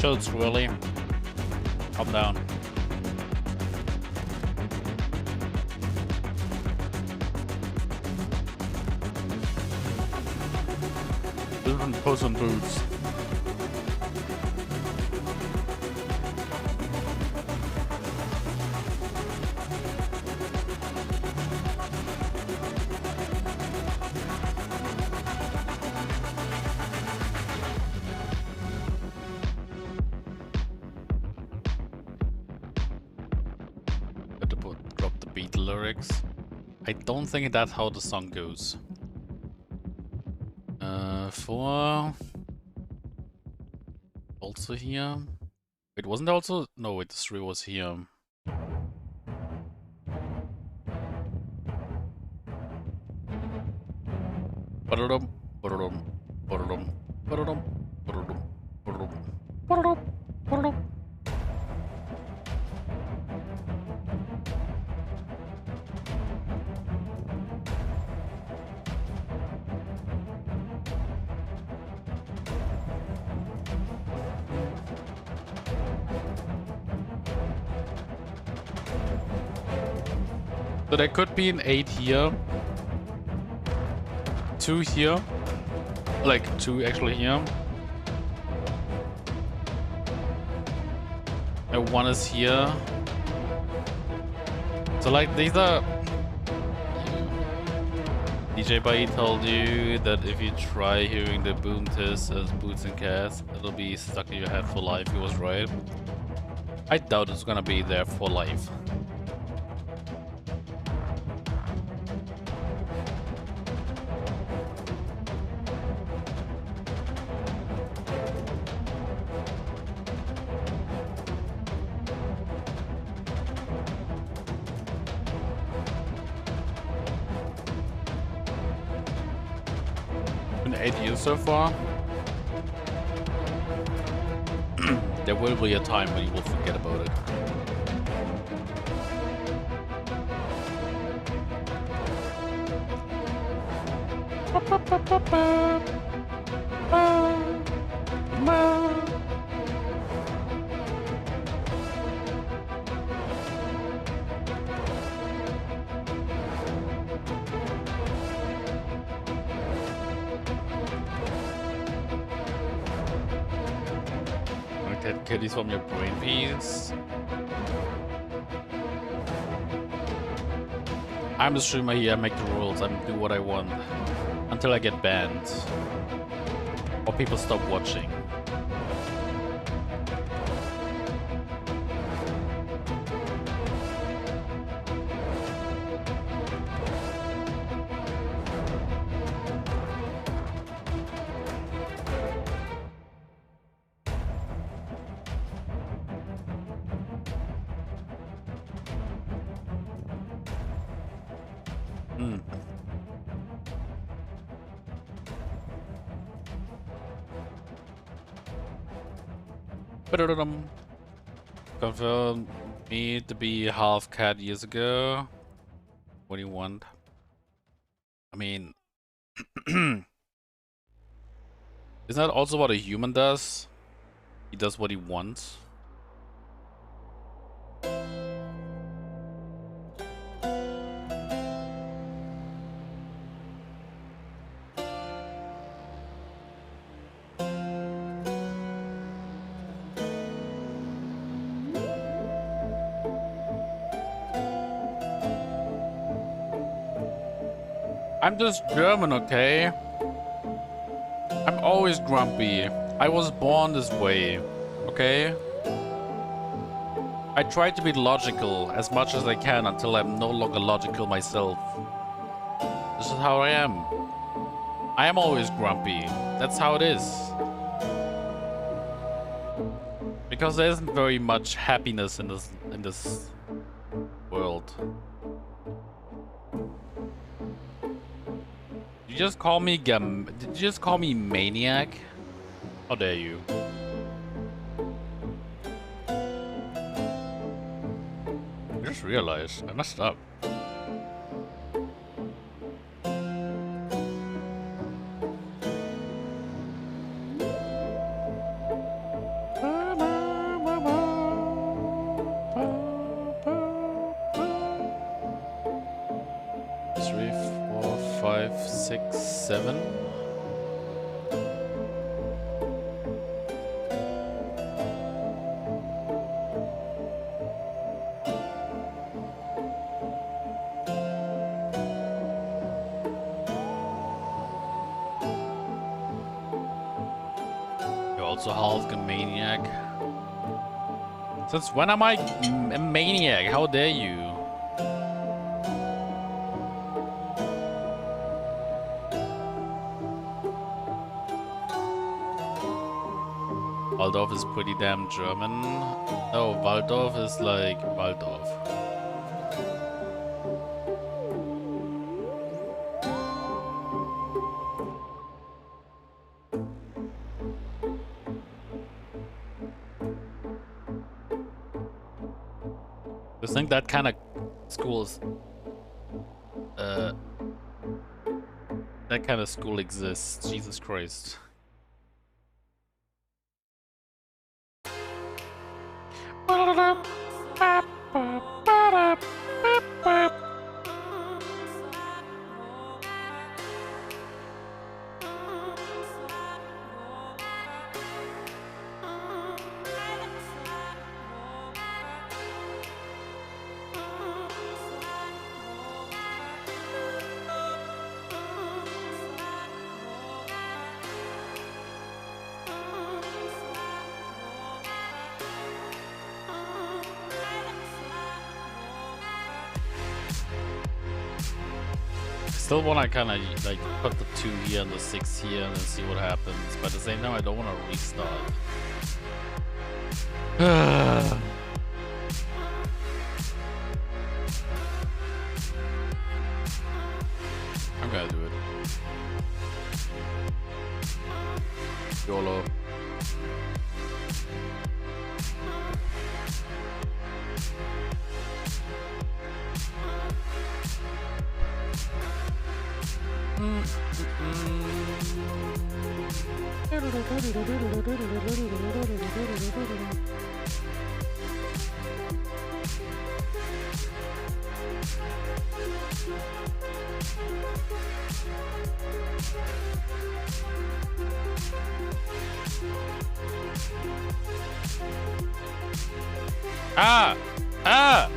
Chill, Squirrely. Calm down. Different Puss in Boots. I don't think that's how the song goes. 4. Also here. Wait, wasn't there also? No, wait, the 3 was here. Ba-da-dum, ba-da-dum, ba-da-dum, ba-da-dum, ba-da-dum, ba-da-dum, ba-da-dum, ba-da-dum. So there could be an 8 here, 2 here, like 2 actually here, and 1 is here. So like these are... DJ Bai told you that if you try hearing the boom test as boots and cats, it'll be stuck in your head for life. He was right. I doubt it's gonna be there for life. Been 8 years so far. There will be a time when you will forget about it. Get kitties from your brain piece. I'm the streamer here, I make the rules, I do what I want. Until I get banned. Or people stop watching. Confirm me to be half cat years ago. What do you want? I mean, isn't that also what a human does? He does what he wants. I'm just German, okay? I'm always grumpy. I was born this way, okay? I try to be logical as much as I can until I'm no longer logical myself. This is how I am. I am always grumpy. That's how it is. Because there isn't very much happiness in this world. Did you just call me Did you just call me maniac? How dare you? I just realized I messed up. Also half a maniac. Since when am I a maniac? How dare you? Waldorf is pretty damn German. No, Waldorf is like Waldorf. I think that kind of schools, that kind of school exists. Jesus Christ. Still want to kind of like put the 2 here and the 6 here and then see what happens, but at the same time I don't want to restart. I'm gonna do it. YOLO. Ah! Ah!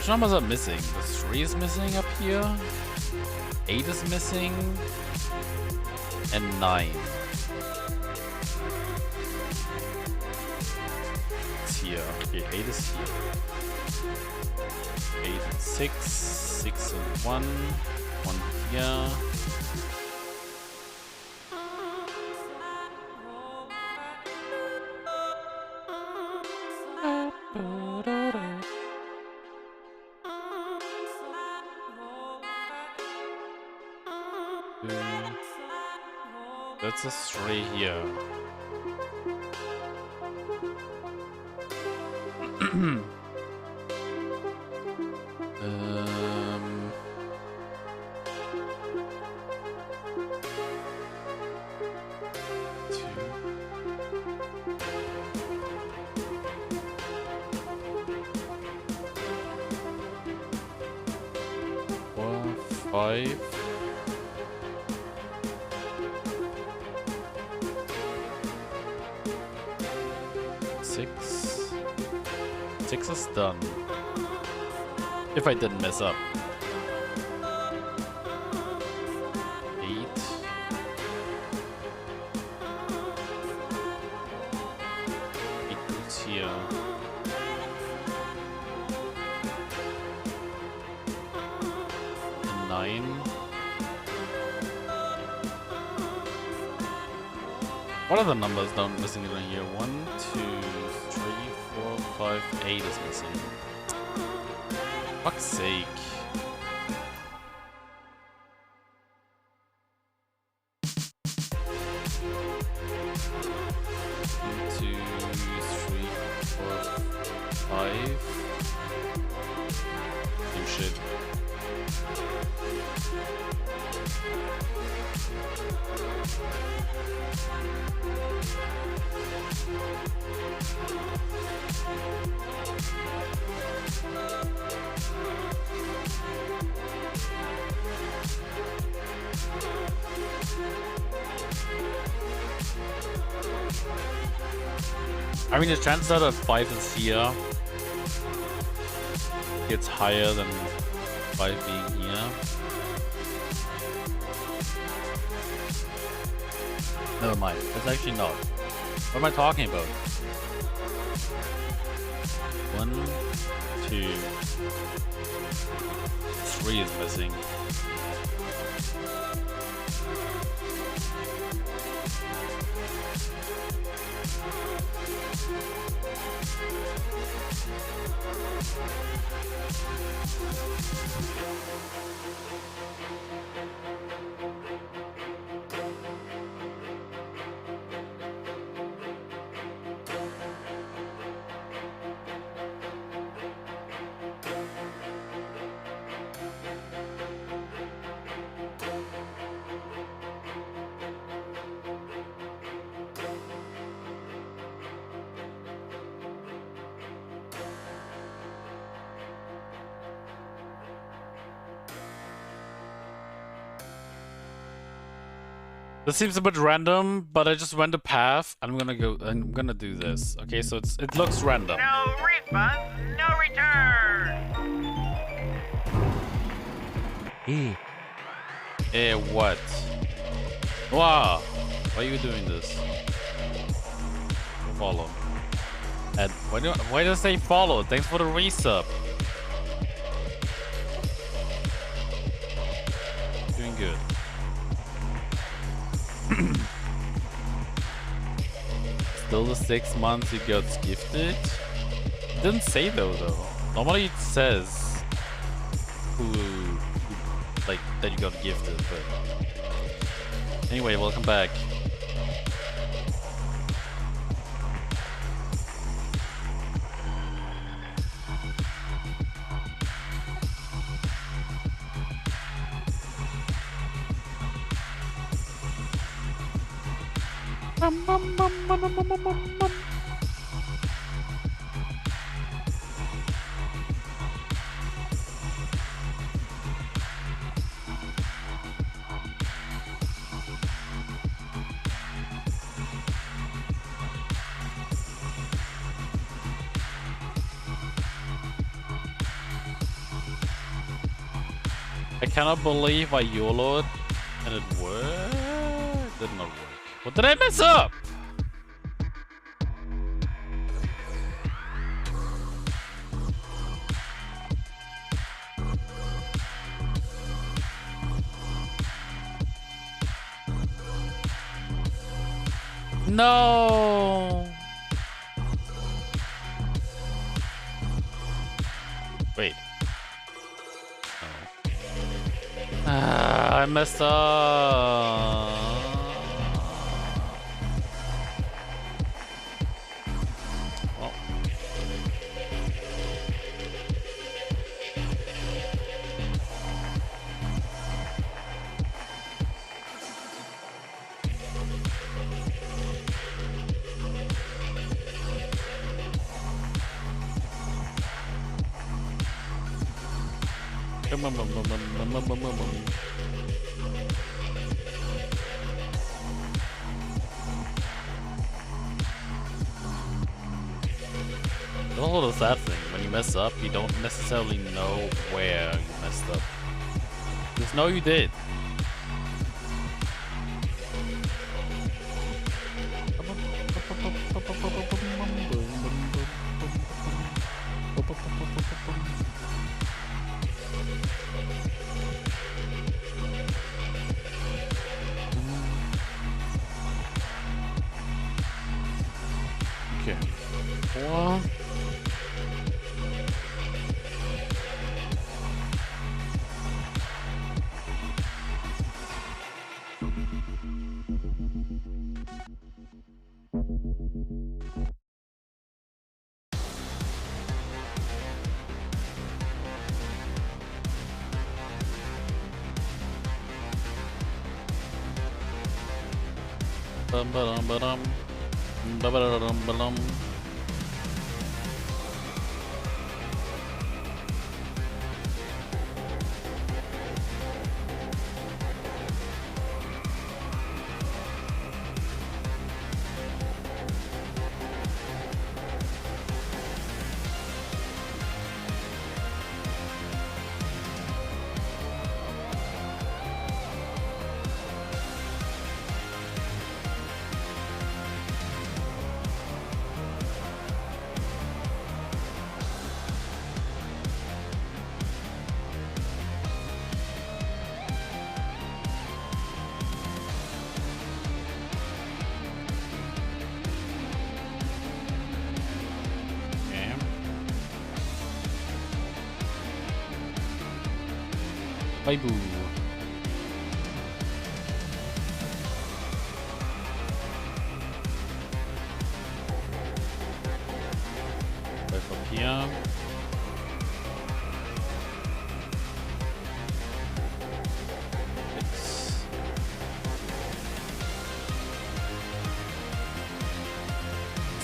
Which numbers are missing? The 3 is missing up here. 8 is missing. And 9. It's here. Okay, 8 is here. 8 and 6. 6 and 1. 1 here. That's a 3 here. Five. 6. 6 is done. If I didn't mess up. 8. 8 goes here. 9. What are the numbers down missing in here? 1, 2, 3, 4, 5, 8 is missing. Fuck's sake. One, 2, 3, 4, 5. Same shit. I mean, the chance that a 5 is here gets higher than 5 being here. Never mind, it's actually not. What am I talking about? 1, 2, 3 is missing. This seems a bit random, but I just went a path. I'm gonna do this. Okay, so it looks random. No refunds, no return. What? Wow! Why are you doing this? Follow. And why does they follow? Thanks for the resub. Doing good. Still the 6 months you got gifted? It didn't say though. Normally it says who like that you got gifted, but anyway, welcome back. I cannot believe I YOLO'd and it worked. Did not work. What did I mess up? No. Wait. I messed up. Well. That's also the sad thing. When you mess up, you don't necessarily know where you messed up. Just know you did. Okay. What? Bum ba-dum ba-dum. Ba-ba-da-dum ba-dum. Bye boo. Bleib ab hier. Sechs.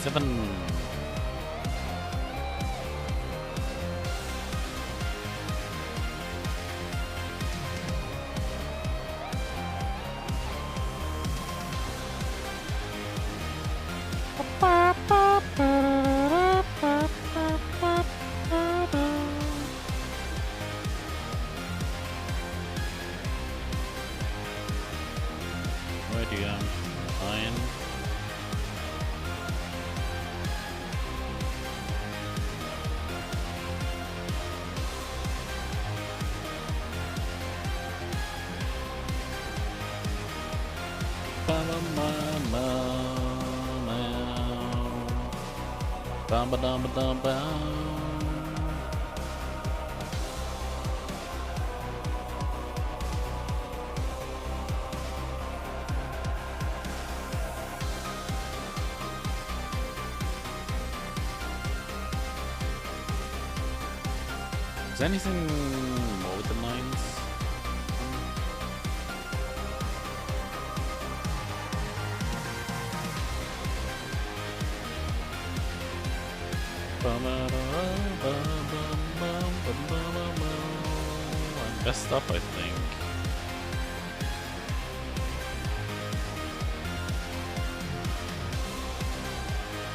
7. Is there anything more with the nines? I messed up, I think.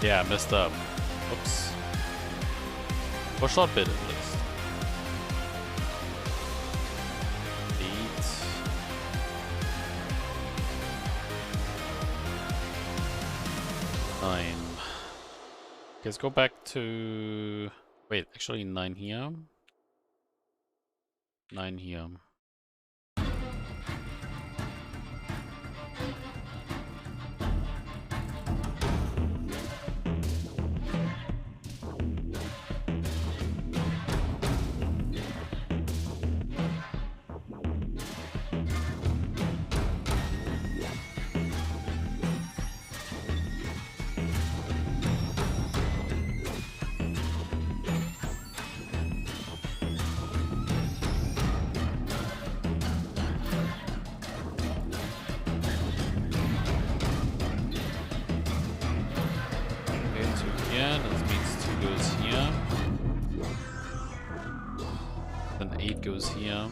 Yeah, I messed up. Oops. For short bit at least. 8. 9. Let's go back to... Wait, actually 9 here. 9 here. Goes here.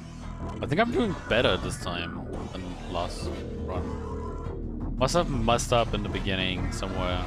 I think I'm doing better this time than last run. Must have messed up in the beginning somewhere.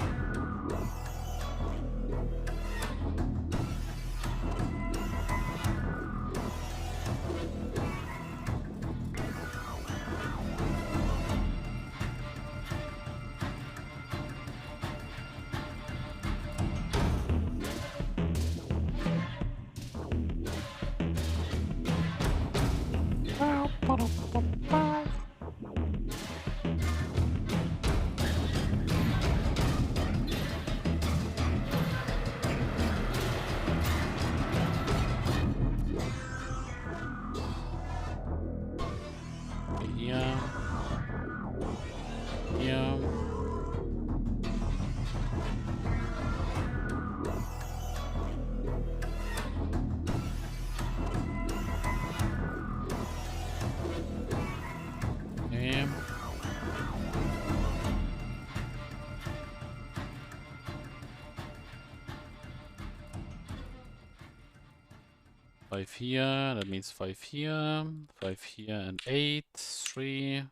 Five here, that means 5 here, 5 here, and 8, 3,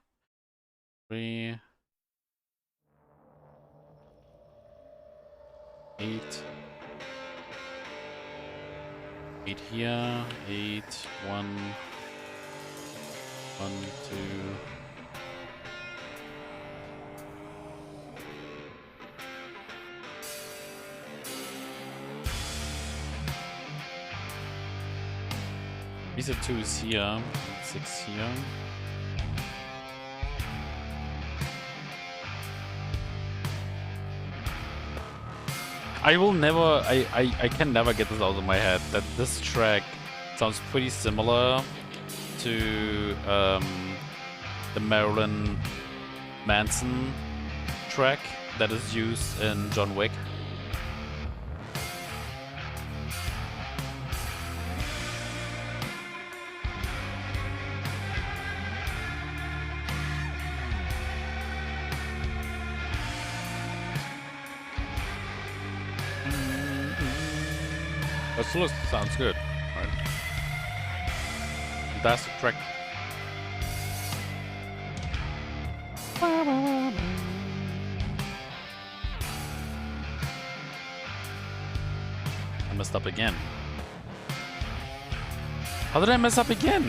3, 8, 8 here, 8, 1, 1, 2. These are 2s here, 6 here. I will never, I can never get this out of my head that this track sounds pretty similar to the Marilyn Manson track that is used in John Wick. That still sounds good, right? Fantastic track. I messed up again. How did I mess up again?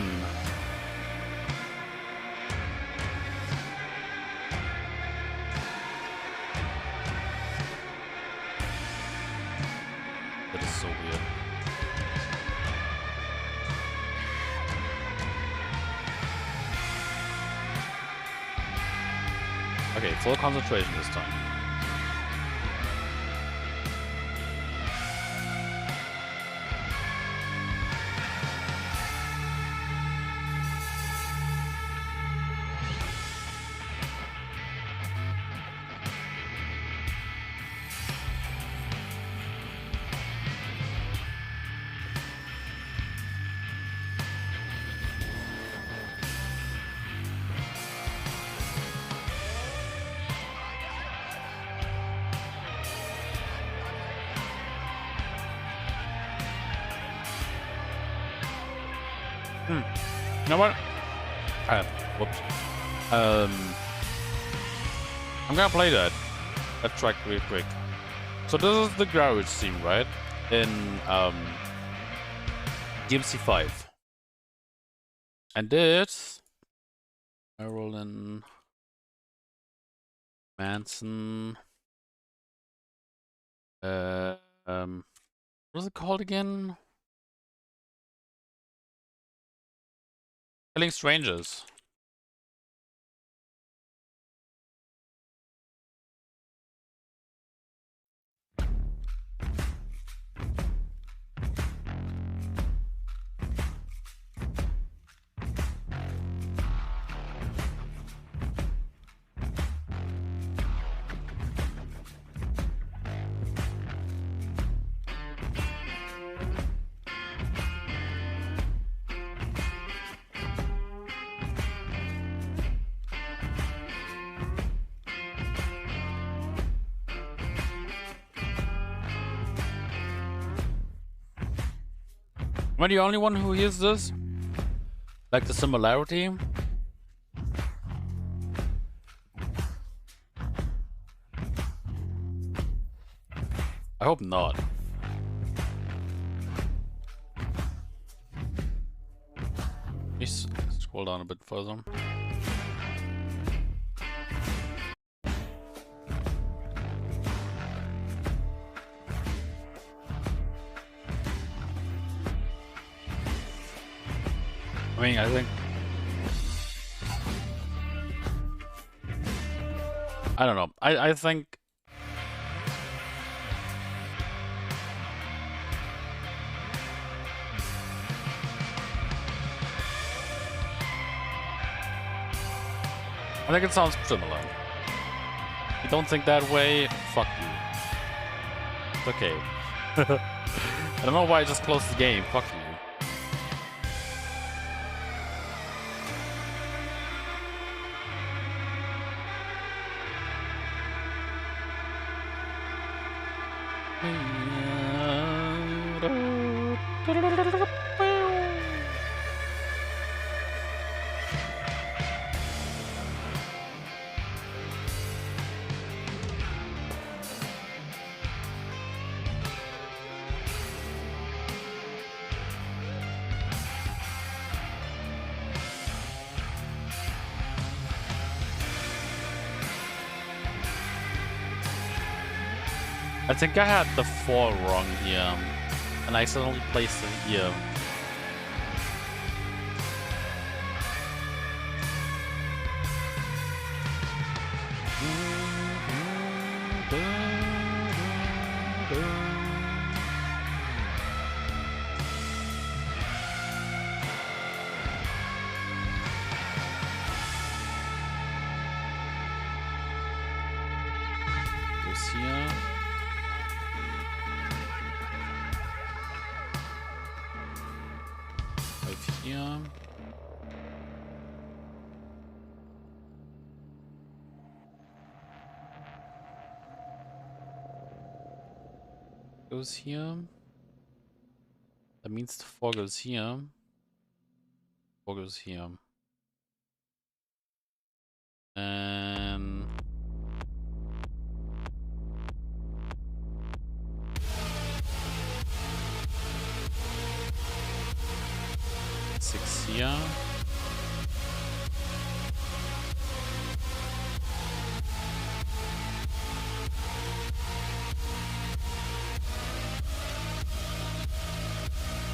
That is so weird. Okay, full concentration this time. You know what? Whoops. I'm gonna play that track real quick. So this is the garage scene, right? In DMC 5. And this Marilyn Manson. What is it called again? Killing Strangers. Am I the only one who hears this? Like the similarity? I hope not. Please scroll down a bit further. I mean, I think... I don't know. I think... I think it sounds similar. You don't think that way? Fuck you. It's okay. I don't know why I just closed the game. Fuck you. I think I had the 4 wrong here, and I accidentally placed it here. This here. Here. Goes here. That means the 4 goes here. 4 goes here. And 6 here.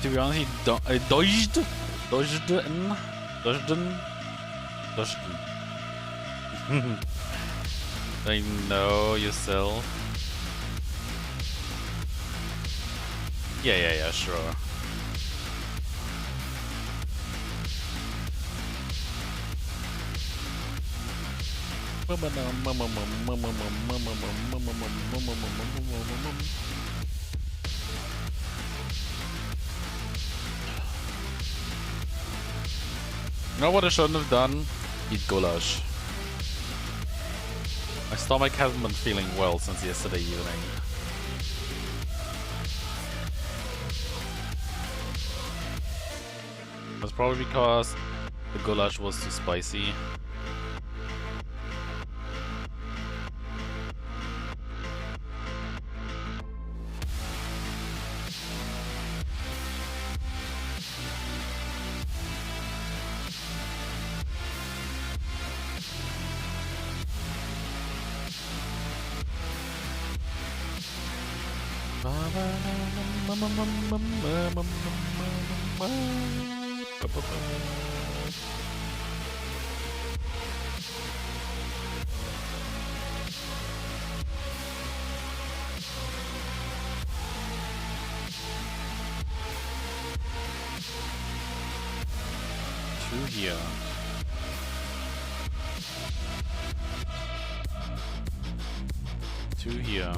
To be honest, he dodged. I know yourself. Yeah, sure. You know what I shouldn't have done? Eat goulash. My stomach hasn't been feeling well since yesterday evening. That's probably because the goulash was too spicy. Two here. Two here.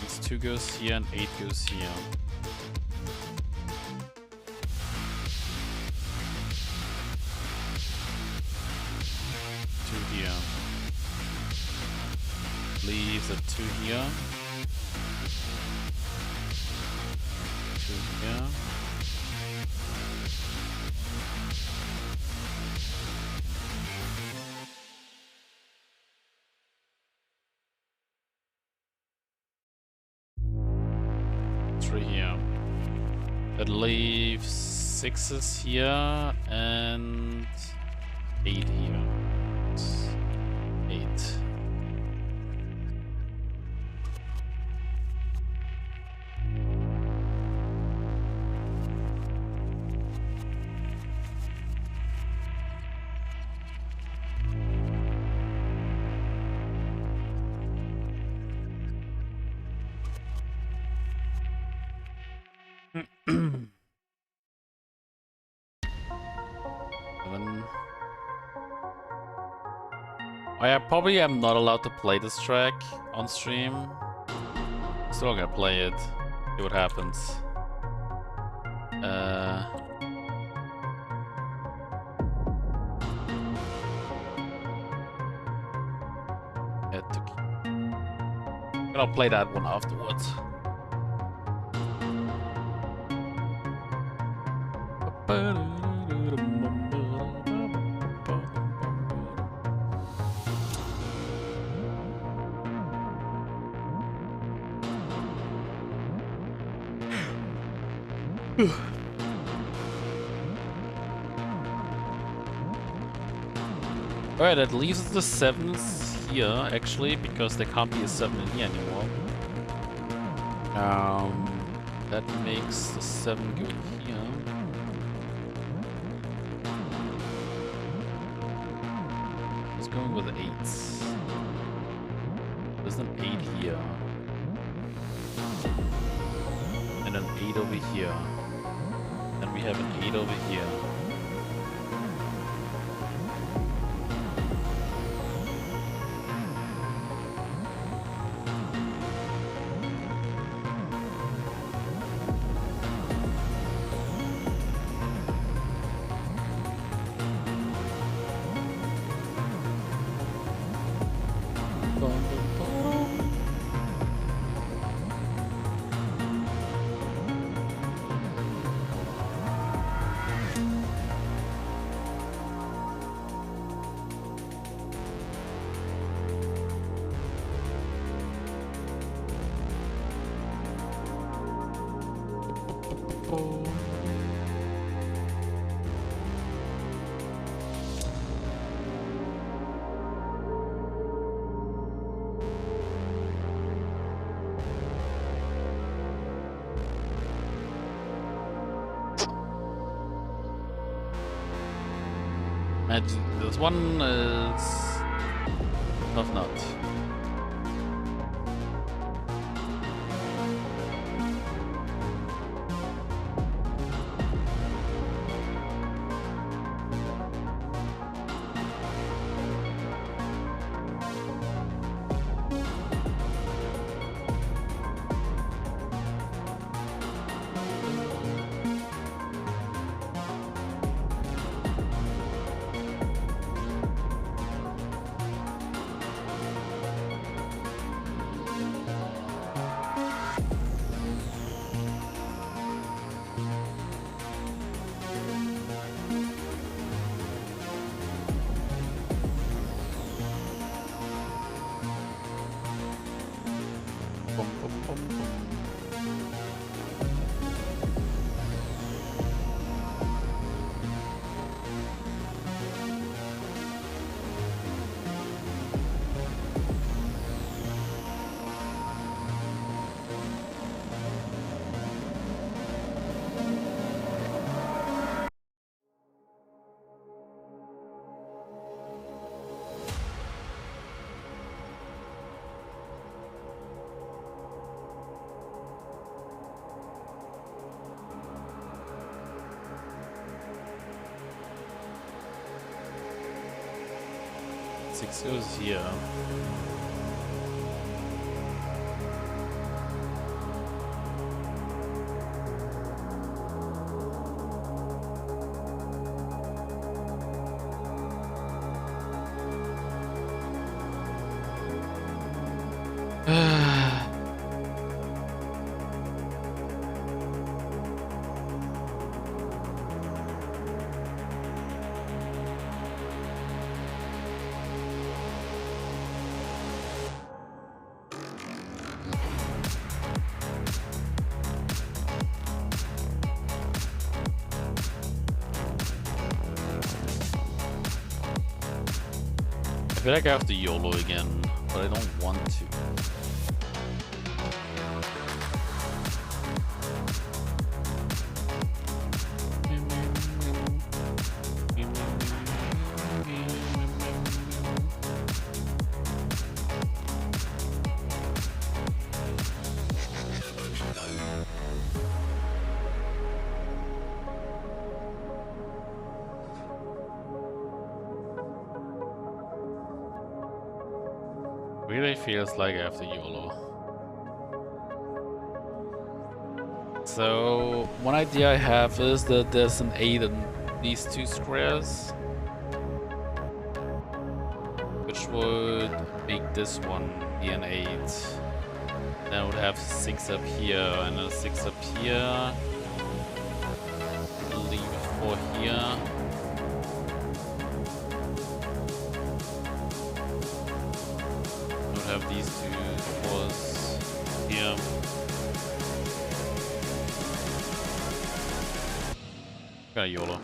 It's 2 goes here and 8 goes here. Two here. Leaves a 2 here. 2 here. Here. That leaves 6s here and 8 here. 8. I probably am not allowed to play this track on stream. Still gonna play it. See what happens. I'll play that one afterwards. Alright, that leaves the 7s here, actually, because there can't be a 7 in here anymore. That makes the 7 go here. Let's go with 8s. There's an 8 here. And an 8 over here. And we have an 8 over here. This one is Of not. Six goes here. I feel like I have to YOLO again, but I don't want to. Really feels like I have to YOLO. So one idea I have is that there's an 8 in these two squares, which would make this one be an 8. Then I would have 6 up here and a 6 up here. Leave a 4 here. Have these two fours here. Got a YOLO.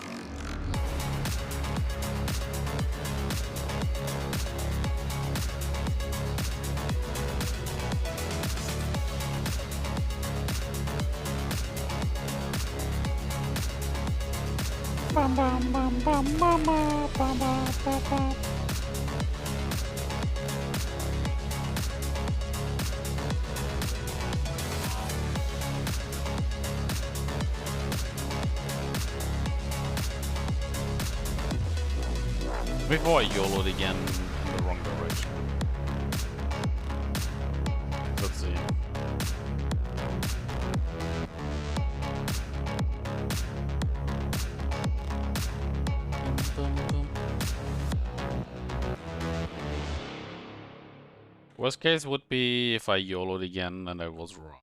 Bam bam bam bam bam bam bam bam bam. Before I YOLO'd again in the wrong direction. Let's see. Worst case would be if I YOLO'd again and I was wrong.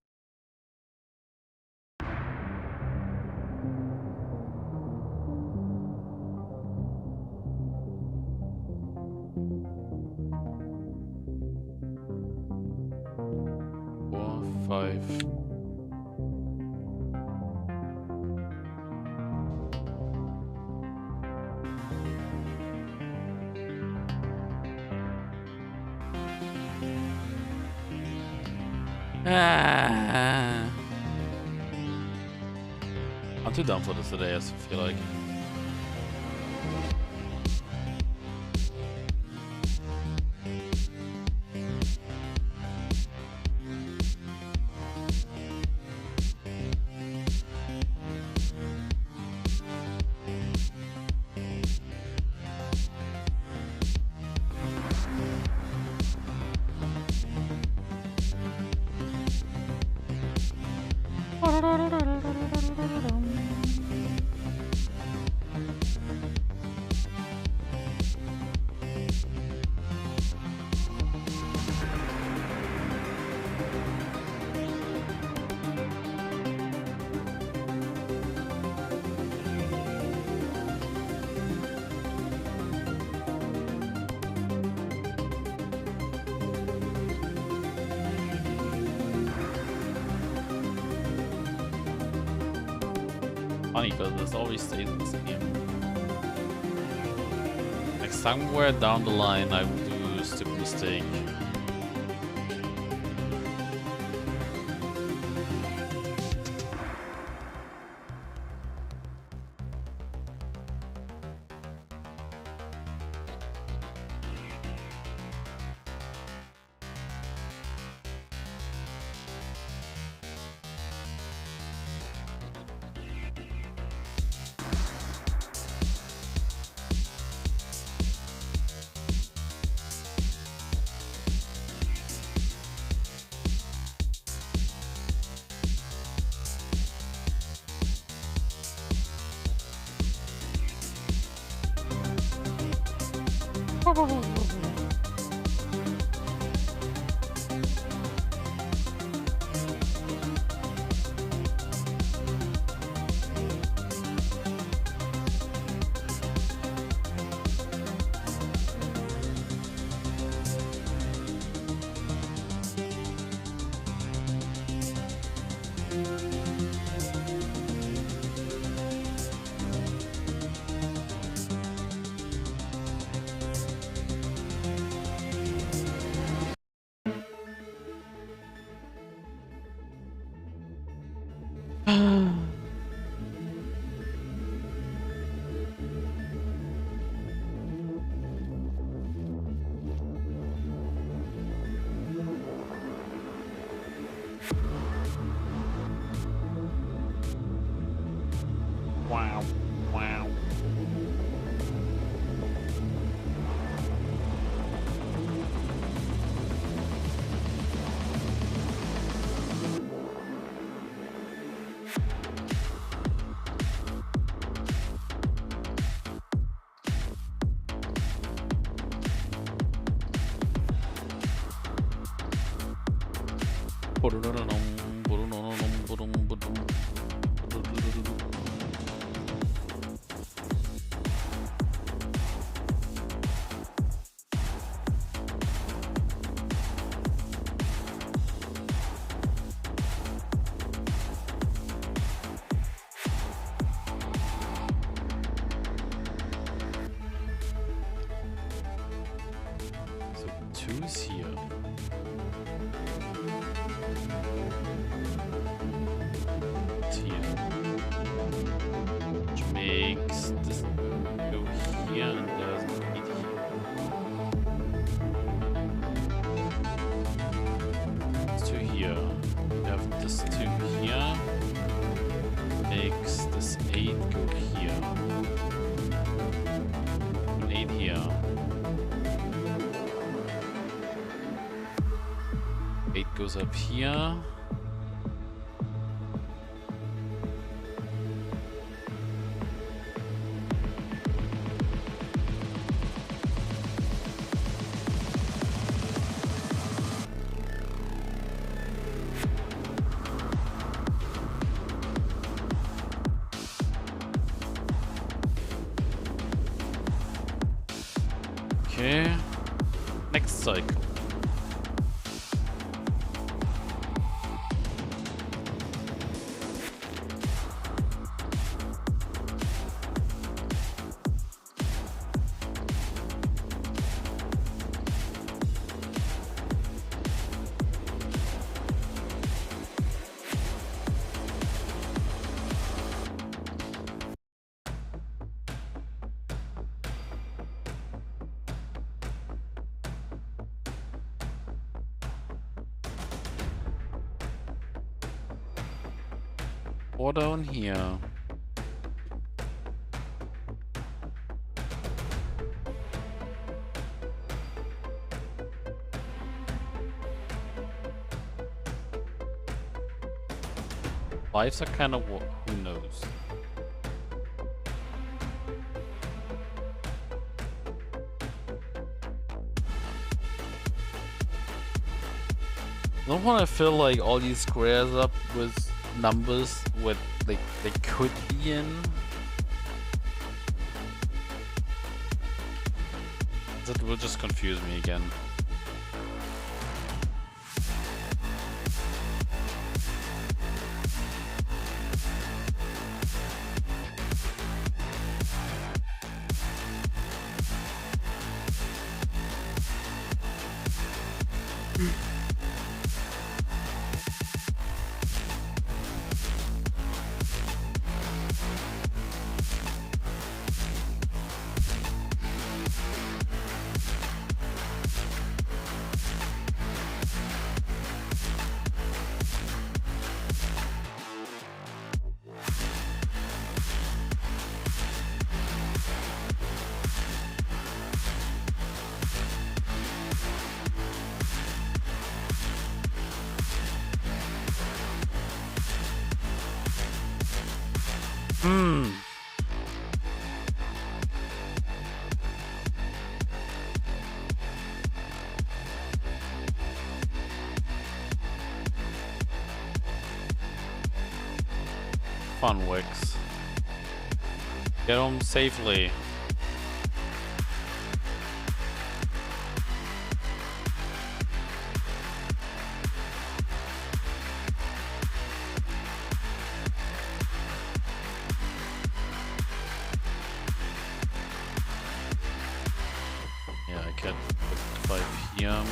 Five. I'm too done for this today, I feel like. Funny, because this always stays in this game. Like somewhere down the line, I will do a stupid mistake. Wow, wow. So two's here. It's here. Which makes this go here and doesn't fit here. It's two here. We have this two here. Makes this 8 go here. An 8 here. 8 goes up here. Okay, next cycle. Or down here. Lives are kind of who knows. I don't want to fill like all these squares up with numbers what they could be in. That will just confuse me again. Hmm. Fun Wix. Get home safely. Yeah, I get 5 PM.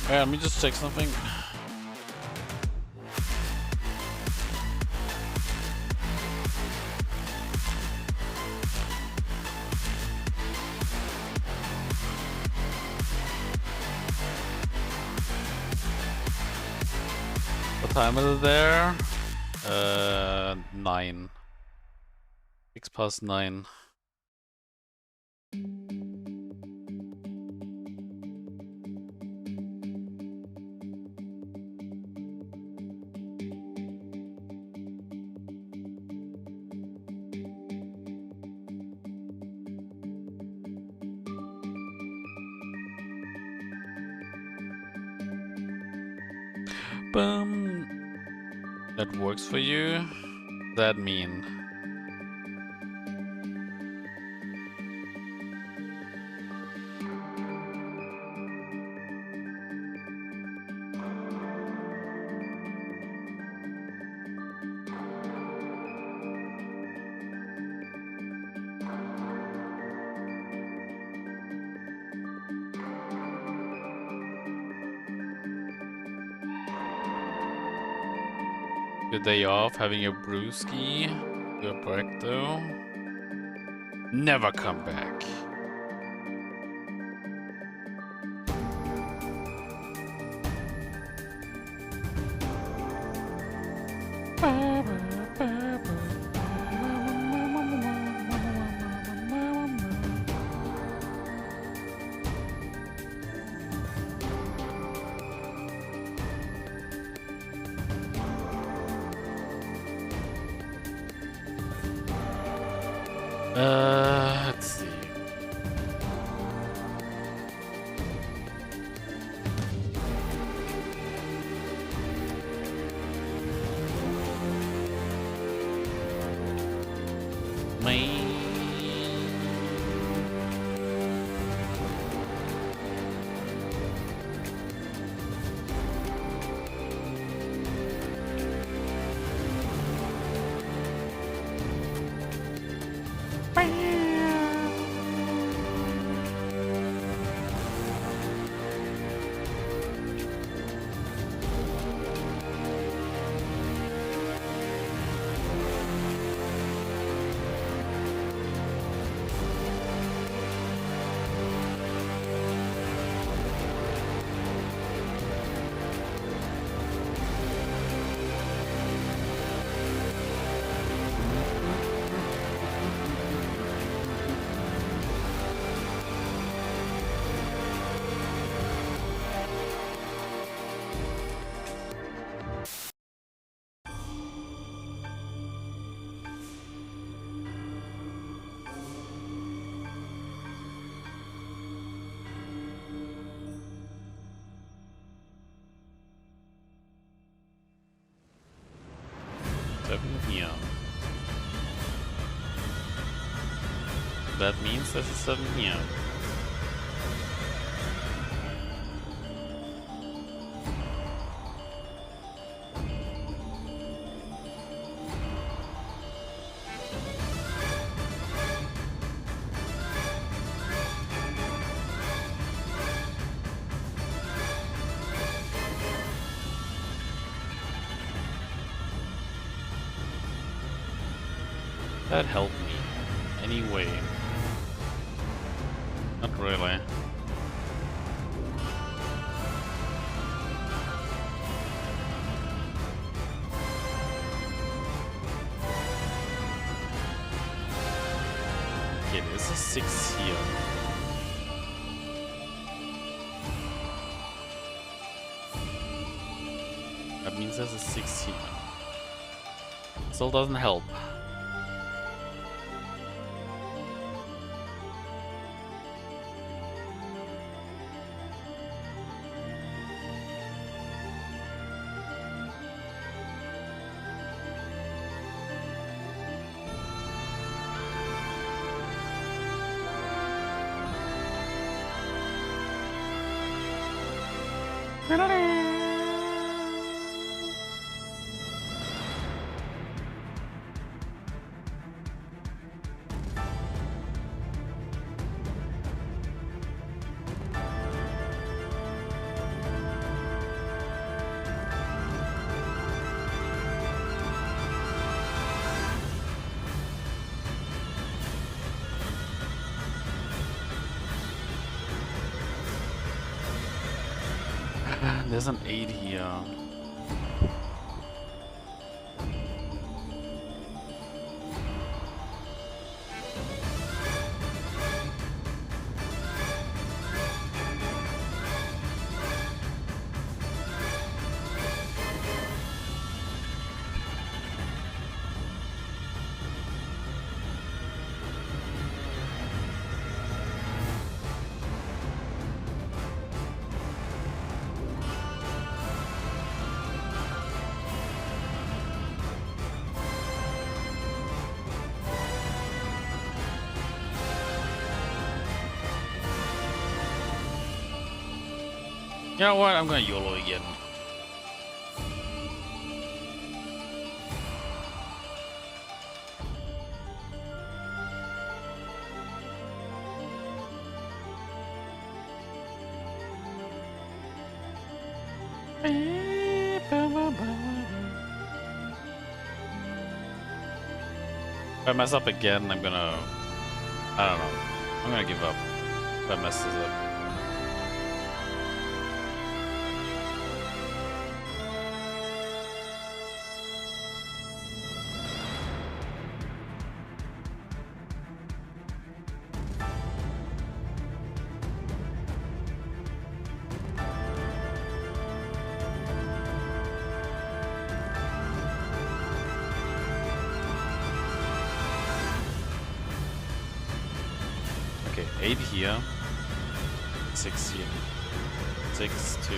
Alright, let me just check something. What time is it there? 9. 9:06. Boom. That works for you? That mean? Good day off, having a brewski. You're correct though. Never come back. Let's see. Here. That means there's a 7 here. That helped me. Anyway. Not really. Okay, there's a 6 here. That means there's a 6 here. Still doesn't help. There's an 8 here. You know what? I'm gonna YOLO again. If I mess up again, I'm gonna... I don't know. I'm gonna give up if I mess this up. Okay, 8 here, 6 here, 6, 2.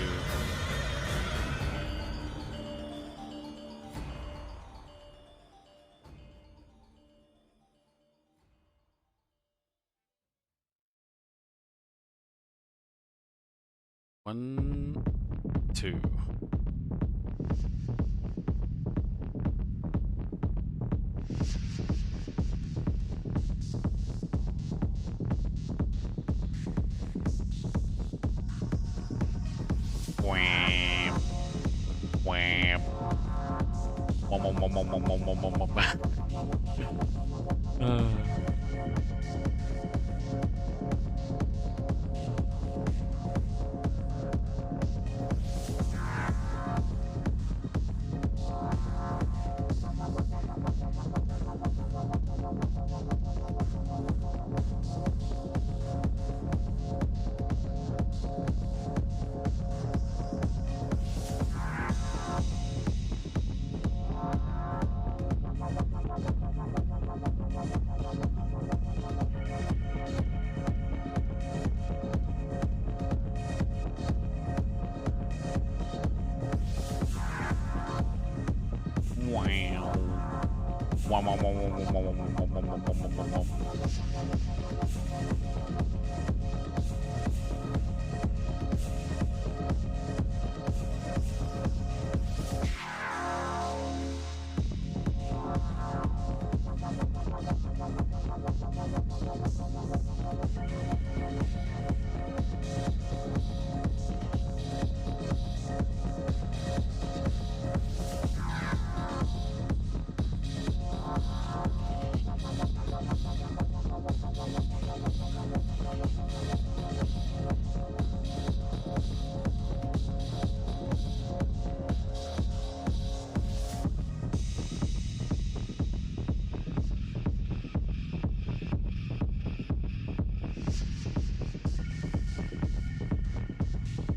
One, 2. Wham. Wham. Wham, wham, wham, wham, wham, wham, wham, wham. Wow. Wow, wow, wow, wow, wow, wow, wow, wow, wow, wow, wow, wow.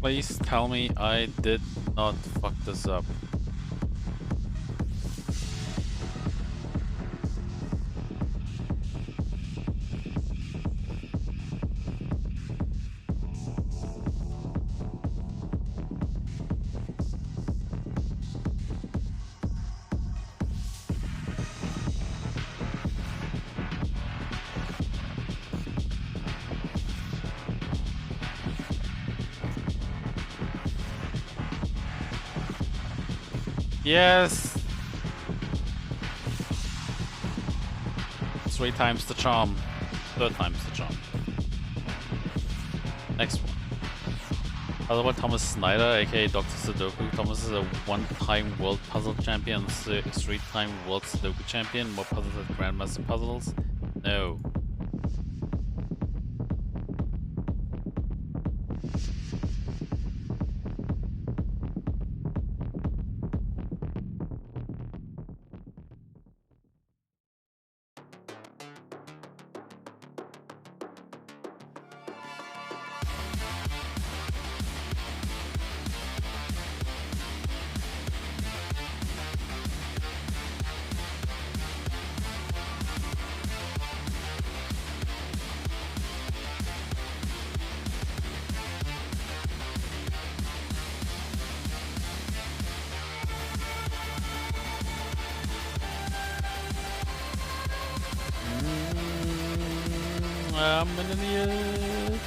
Please tell me I did not fuck this up. Yes! 3 times the charm. 3rd time's the charm. Next one. Other one, Thomas Snyder, aka Dr. Sudoku. Thomas is a 1-time world puzzle champion, 3-time world Sudoku champion. More puzzles than Grandmaster puzzles? No. I'm an idiot.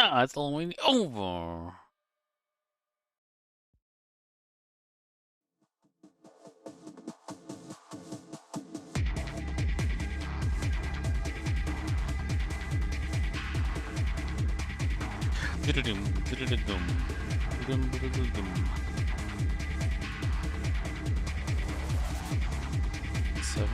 Ah, it's already over. Dum, dum, dum, dum. 7.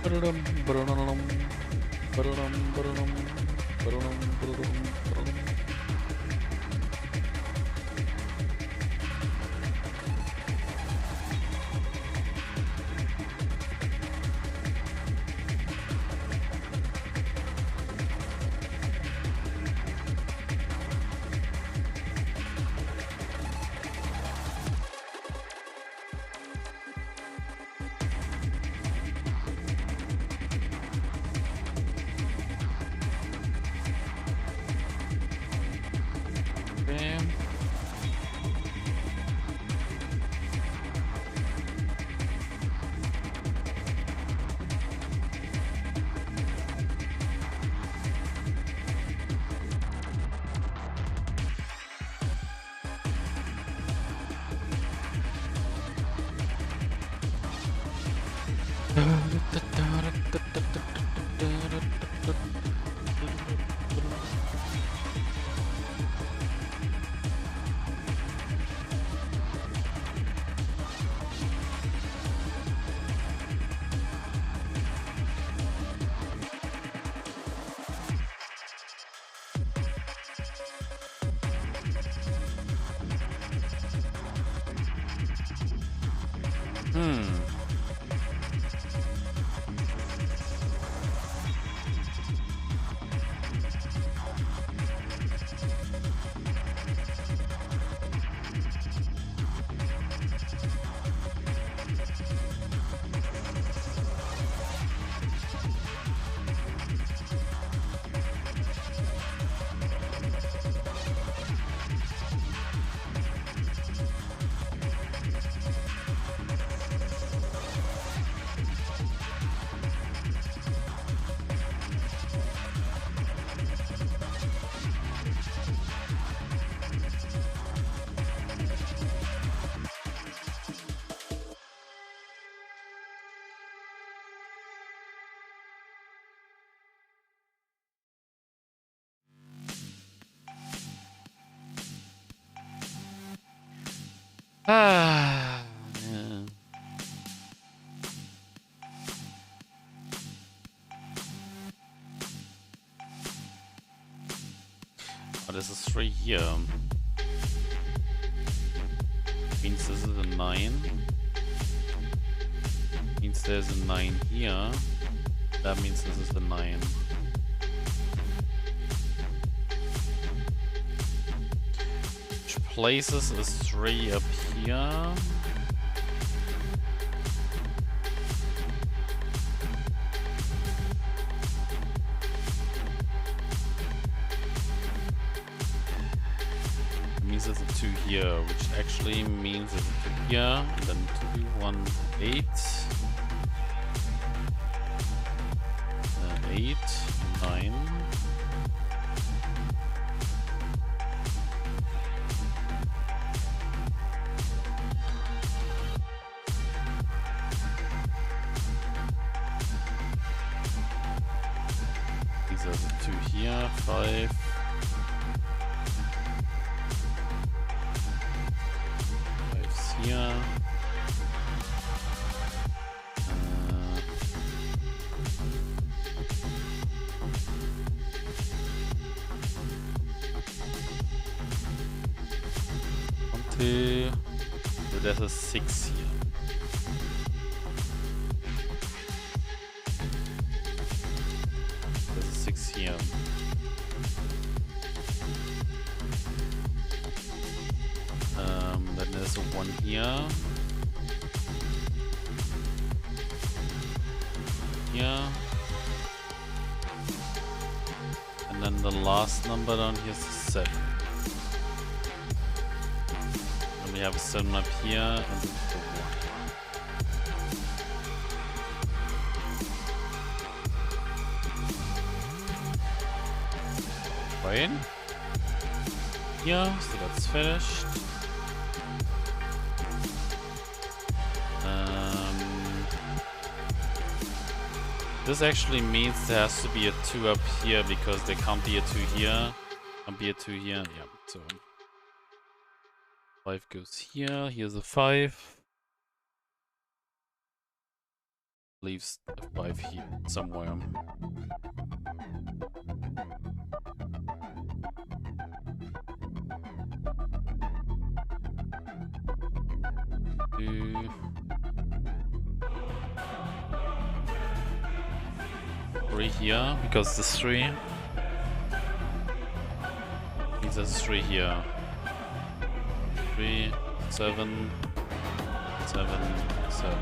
Ba-da-dum, ba-da-dum, ba-da-dum, ba-da-dum, ba-da-dum, ba-da-dum, ba-da-dum. Ah, yeah. Oh, this is 3 here. Means this is a 9. Means there's a 9 here. That means this is the 9. Which places is 3 up here? Means there's a 2 here, which actually means there's a 2 here, and then 2, 1, 8. 8, 9. These are the 2 here, 5. 5's here. So there's a 6 here. There's a 6 here. Then there's a 1 here. Here. And then the last number down here is 7. We have a 7 up here and a 1. Fine. Yeah, so that's finished. This actually means there has to be a 2 up here because there can't be a 2 here. Can't be a 2 here. Yeah, so 5 goes here, here's a 5. Leaves a 5 here somewhere. Two. 3 here, because there's 3. Means there's 3 here. 3, 7, 7, 7.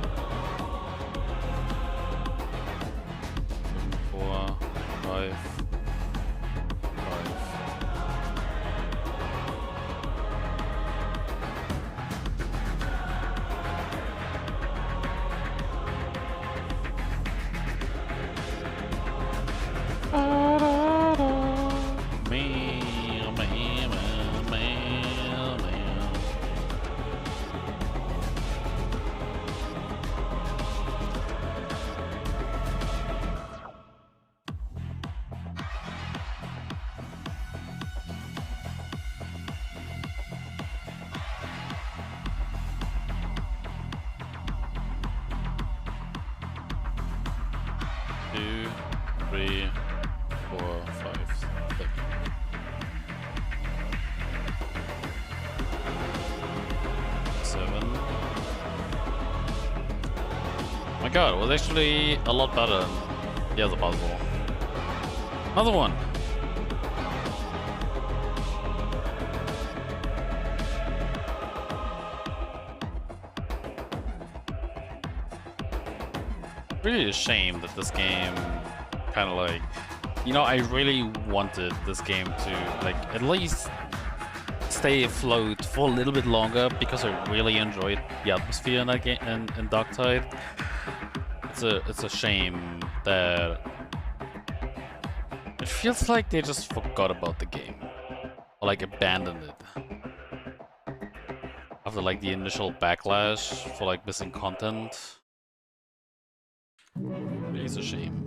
4, 5, 5. Two, 3, 4, 5, 6. 7. god, it was actually a lot better than the other puzzle. Another one. Really a shame that this game kind of like, you know, I really wanted this game to like at least stay afloat for a little bit longer because I really enjoyed the atmosphere in that game in Darktide. It's a shame that it feels like they just forgot about the game or like abandoned it after like the initial backlash for like missing content. Really is a shame.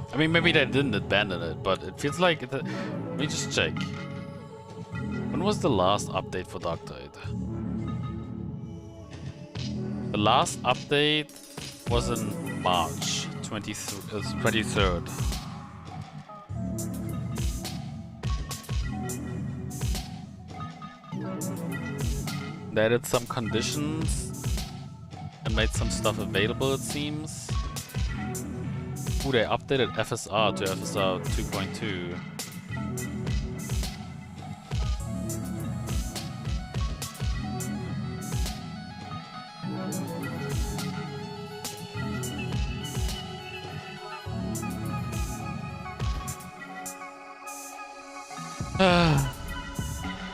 I mean, maybe they didn't abandon it, but it feels like it. Let me just check. When was the last update for Darktide? The last update was in March 23rd. They added some conditions and made some stuff available, it seems. Ooh, they updated FSR to FSR 2.2.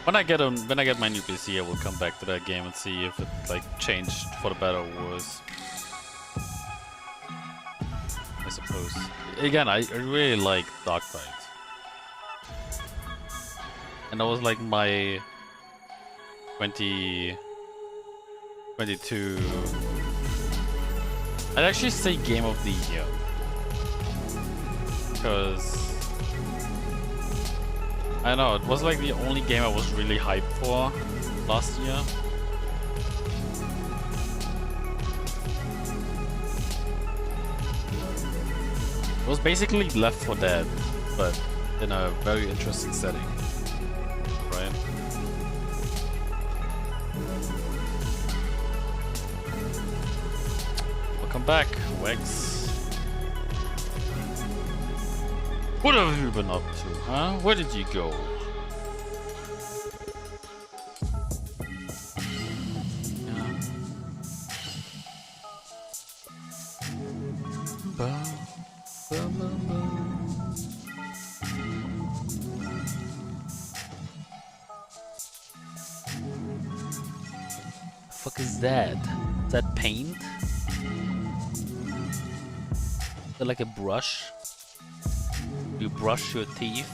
When I get my new PC, I will come back to that game and see if it like changed for the better or worse. I suppose. Again, I really like Darktide, and that was like my 2022. I'd actually say Game of the Year because. I know, it was like the only game I was really hyped for last year. It was basically Left 4 Dead, but in a very interesting setting, right? Welcome back, Wex. What have you been up to, huh? Where did you go? The fuck is that? Is that paint? Is that like a brush? You brush your teeth.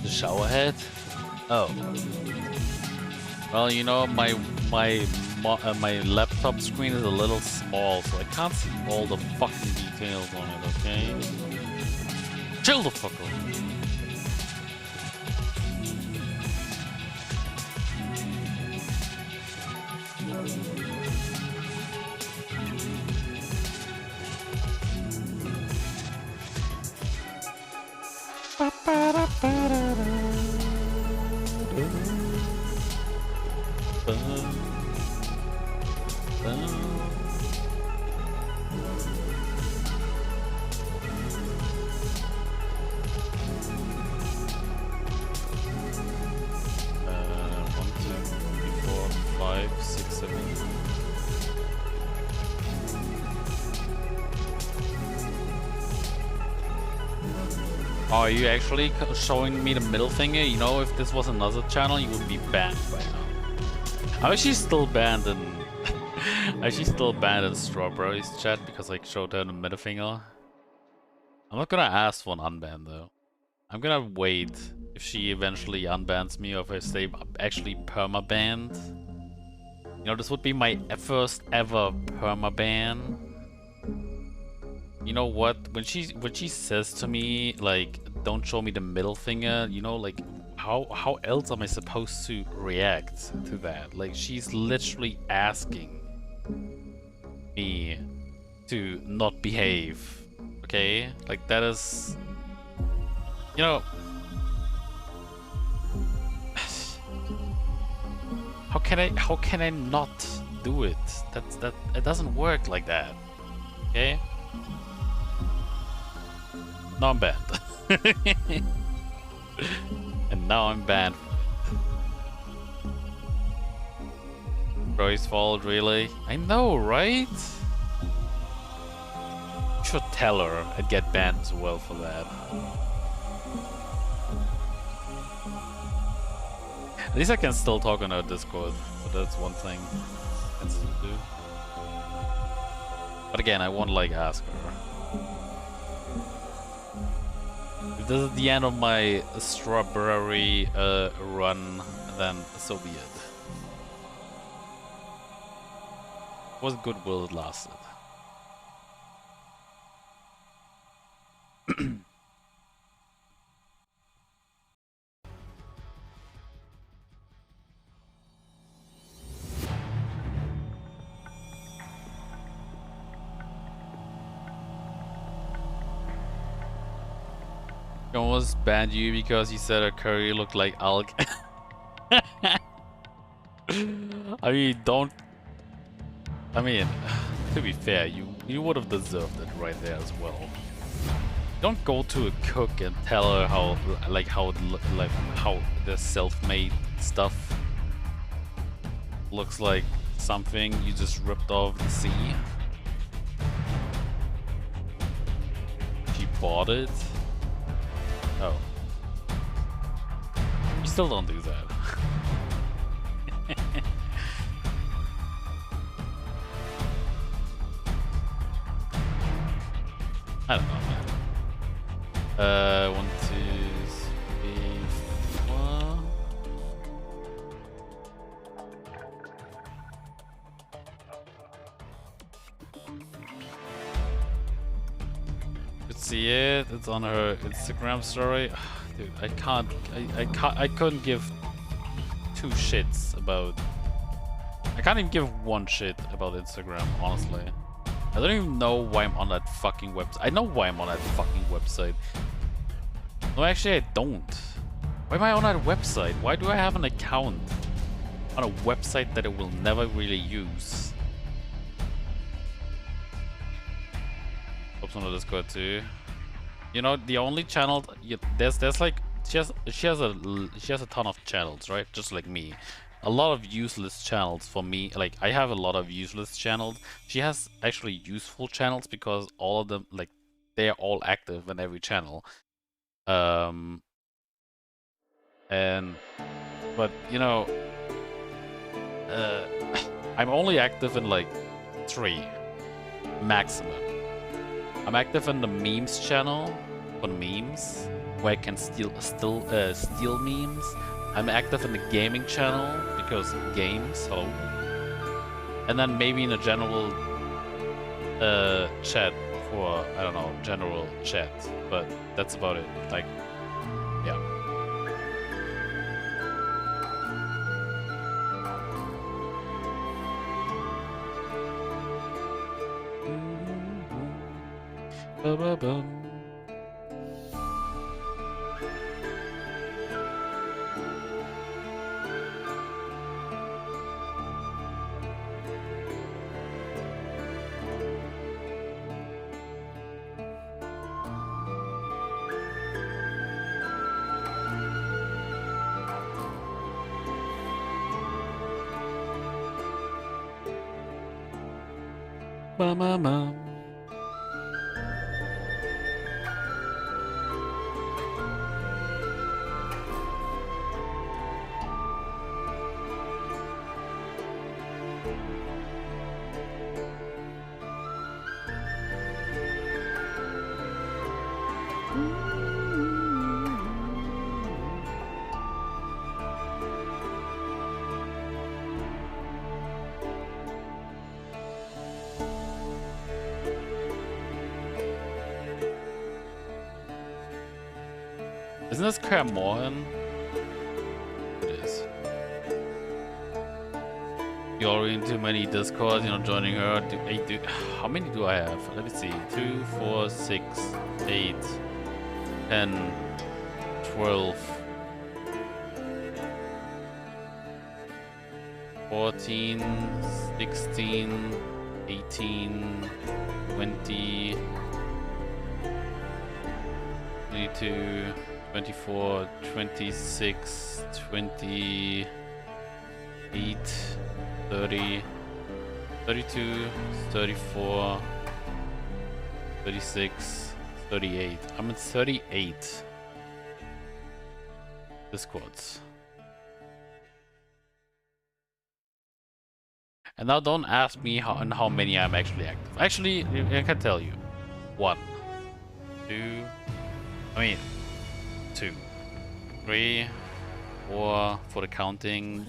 The shower head? Oh. Well, you know, my laptop screen is a little small, so I can't see all the fucking details on it, okay? Chill the fuck out. Are you actually showing me the middle finger? You know, if this was another channel, you would be banned by now. I'm actually still banned in Strawberry's chat because I showed her the middle finger. I'm not gonna ask for an unban though. I'm gonna wait if she eventually unbans me or if I stay actually perma-banned. You know, this would be my first ever perma-ban. You know what? When she says to me like, "Don't show me the middle finger," you know, like how else am I supposed to react to that? Like she's literally asking me to not behave. Okay? Like that is, you know, how can I not do it? That it doesn't work like that. Okay? Now I'm banned. And now I'm banned. Bro's fault, really? I know, right? Should tell her and get banned as well for that. At least I can still talk on her Discord, so that's one thing I can still do. But again, I won't like ask her. If this is the end of my strawberry run, then so be it. It was good while it lasted. I almost banned you because you said a curry looked like alk. I mean, don't. I mean, to be fair, you would have deserved it right there as well. Don't go to a cook and tell her how the self-made stuff looks like something you just ripped off the sea. She bought it. Oh. You still don't do that. I don't know, man. 1, 2, 3, 4. You see it? It's on her Instagram story. Dude, I couldn't give two shits about. I can't even give one shit about Instagram, honestly. I don't even know why I'm on that fucking website. I know why I'm on that fucking website. No, actually, I don't. Why am I on that website? Why do I have an account on a website that I will never really use? Oops, on the Discord too. You know, the only channel there's like she has a ton of channels, right? Just like me. A lot of useless channels for me. Like I have a lot of useless channels. She has actually useful channels because all of them, like, they're all active in every channel. But you know, I'm only active in like 3 maximum. I'm active in the memes channel for memes, where I can steal memes. I'm active in the gaming channel because games, and then maybe in a general chat for, I don't know, general chat, but that's about it. Like, yeah. Ba-ba-bum. Ba-ma-ma. Isn't this Cramoran? It is. You're already in too many Discords, you're not joining her. How many do I have? Let me see. 2, 4, 6, 8, 10, 12, 14, 16, 18, 20, 22, 24, 26, 28, 30, 32, 34, 36, 38. I'm at 38 Discords. And now don't ask me how many I'm actually active. Actually, I can tell you. 1, 2, 2, 3, 4 for the counting,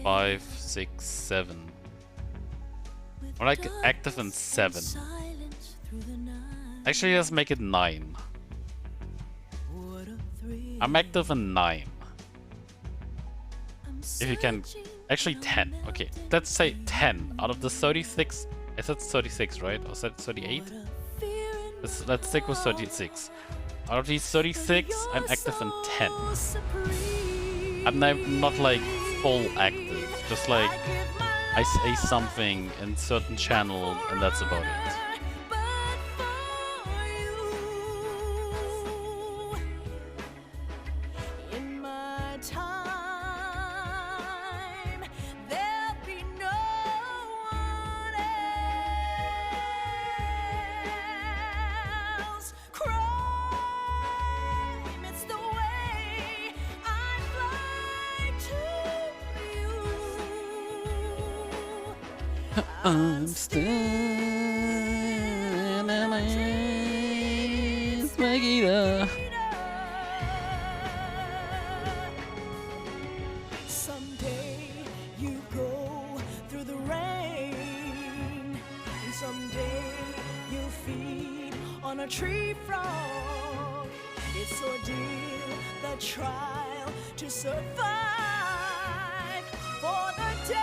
5, 6, 7. I'm like active in 7. Actually, let's make it 9. I'm active in 9. If you can, actually 10. Okay, let's say 10 out of the 36. I said 36, right? Or said 38? Let's stick with 36. Out of these 36, I'm active in 10. I'm not like full active, just like I say something in certain channels and that's about it. I'm still in LA, Magida. Someday you go through the rain, and someday you feed on a tree frog. It's ordeal, the trial to survive for the day.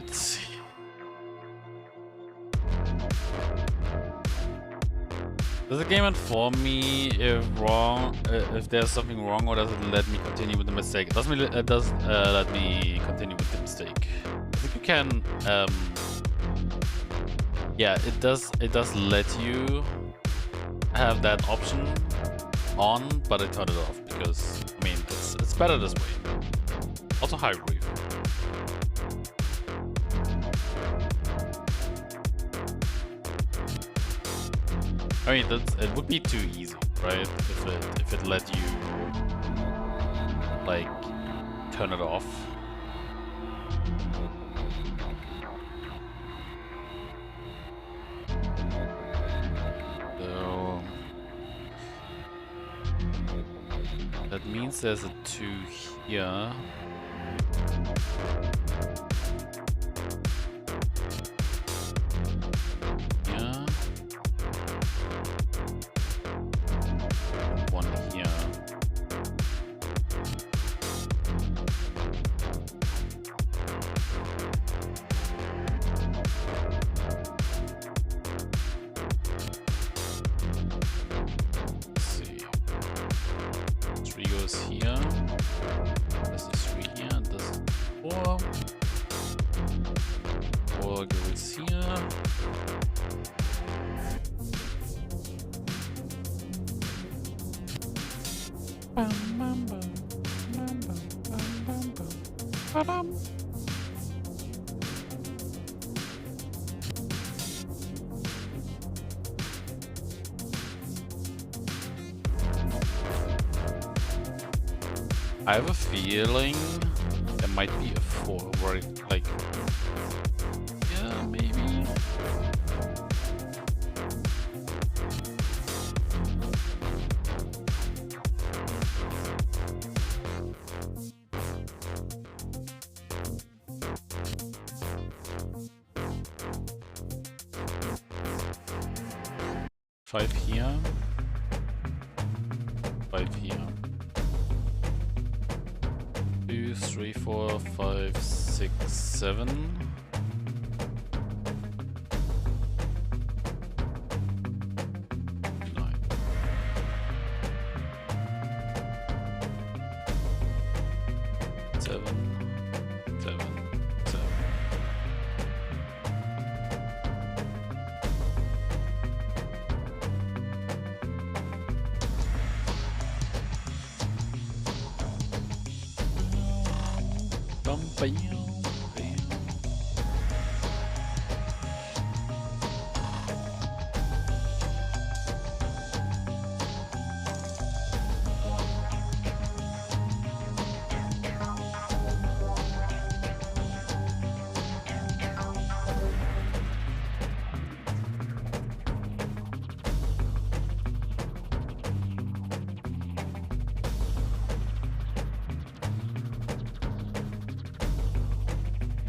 Let's see. Does the game inform me if there's something wrong, or does it let me continue with the mistake? It does let me continue with the mistake. I think you can, yeah, it does let you have that option on, but I turned it off because, I mean, it's better this way. Also high brief. I mean, it would be too easy, right? If it let you like turn it off. So let's that means there's a 2 here. Here. 1 here. Let's see. 3 goes here. This is 3 here, and this is 4. 4 goes here. I have a feeling there might be a 4 where it, like, yeah, maybe. Five here. 5 here. 2, 3, 4, 5, 6, 7. 9. Seven. Bum, bam, bam.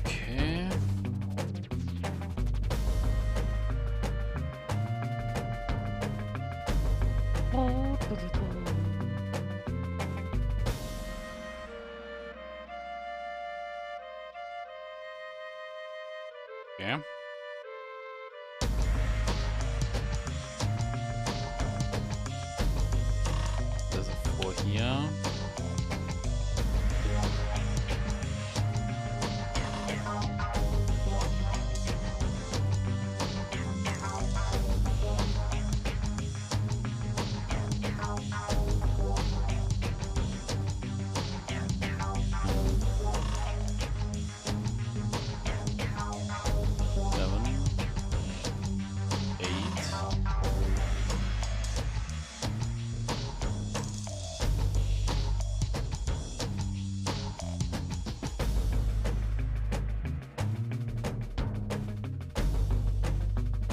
Okay. Okay. There's a 4 here.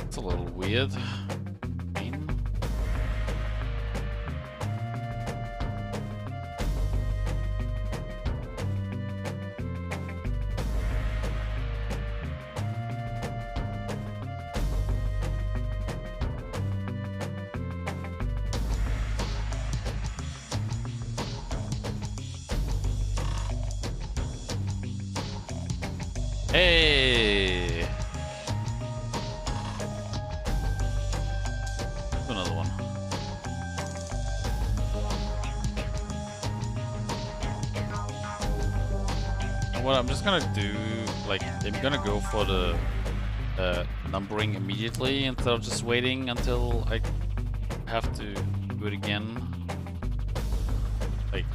It's a little weird. Hey! Another one. And what I'm just gonna do, like, I'm gonna go for the numbering immediately instead of just waiting until I have to do it again. Like,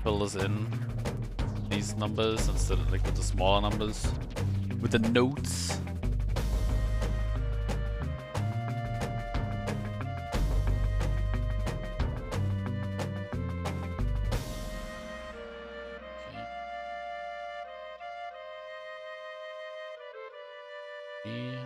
fill this in, these numbers, instead of like with the smaller numbers, with the notes. Okay.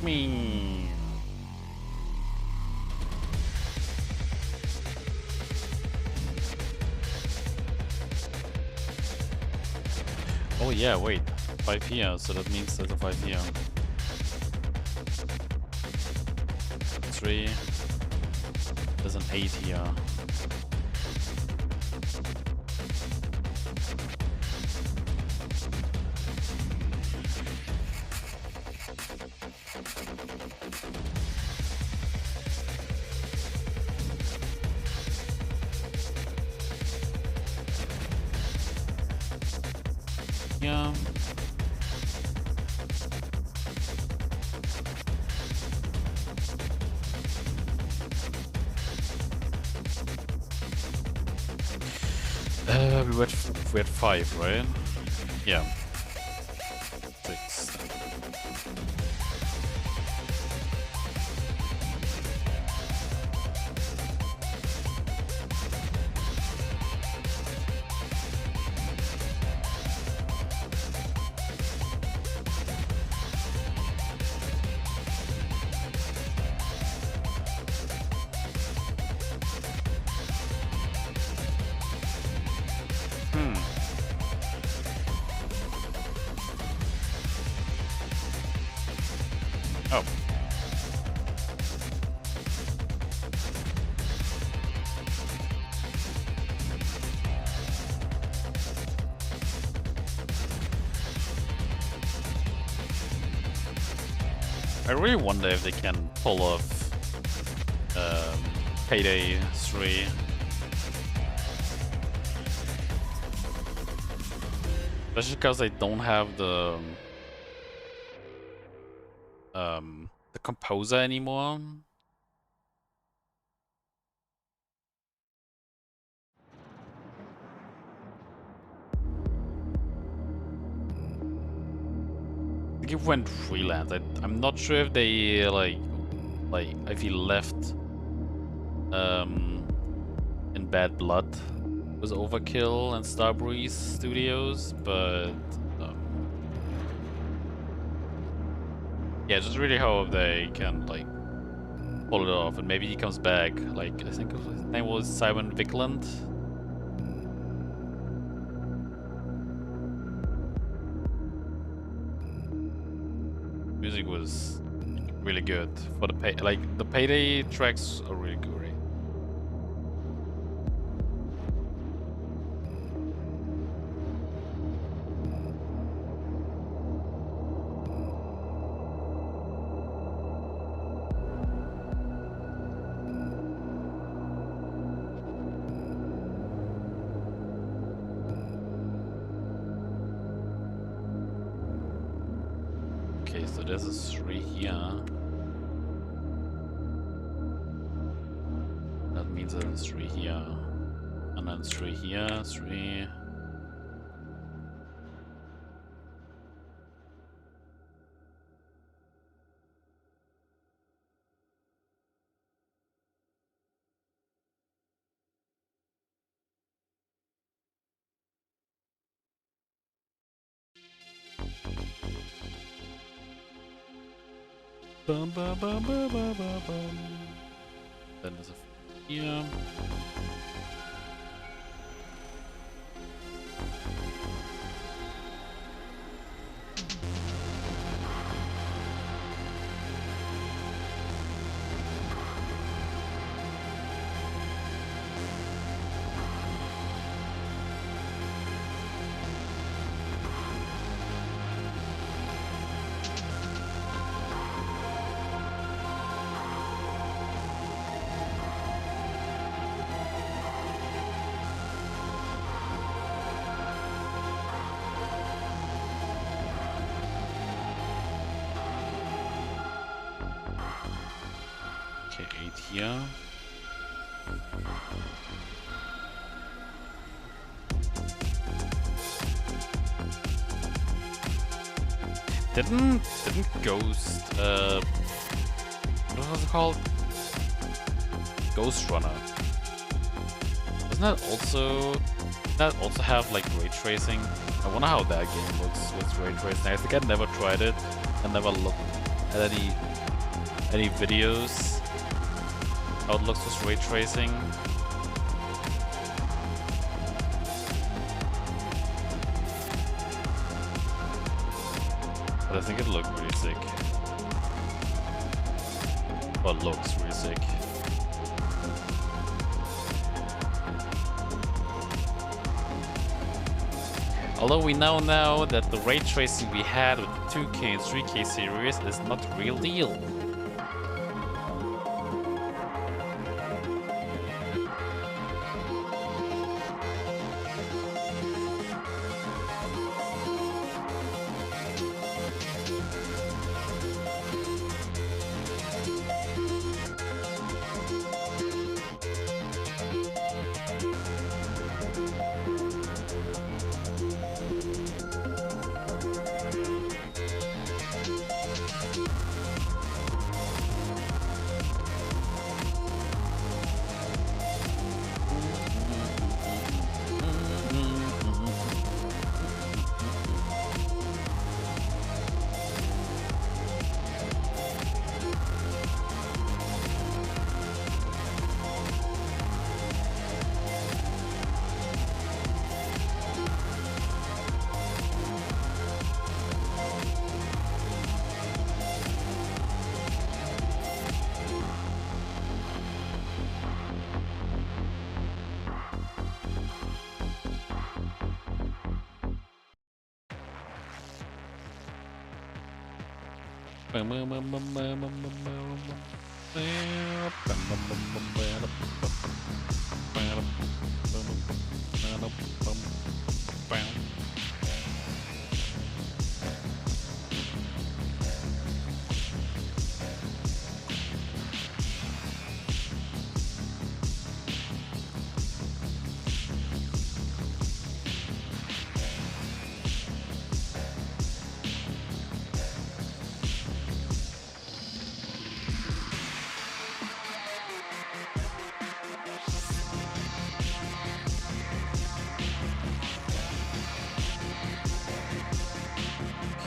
Me. Oh yeah, wait. 5 here, so that means there's a 5 here. 3. There's an 8 here. Yeah. We had 5, right? Yeah. 6. Oh. I really wonder if they can pull off Payday 3. Especially because they don't have the composer anymore. I think it went freelance. I'm not sure if they like if he left in Bad Blood with Overkill and Starbreeze Studios, but yeah, just really hope they can like pull it off, and maybe he comes back. Like I think his name was Simon Vickland. Music was really good for the the Payday tracks are really good. Okay, so there's a 3 here. That means there's a 3 here. And then 3 here, 3. Bum, bum, bum, bum, bum, bum, bum. Then there's a 4 here. Okay, 8 here. Didn't Ghost what was it called? Ghost Runner. Doesn't that also have like ray tracing? I wonder how that game looks with ray tracing. I think I never tried it. I never looked at any any videos how it looks with ray tracing. But I think it looked really sick. Well, it looks really sick. Although we now know that the ray tracing we had with the 2K and 3K series is not real deal.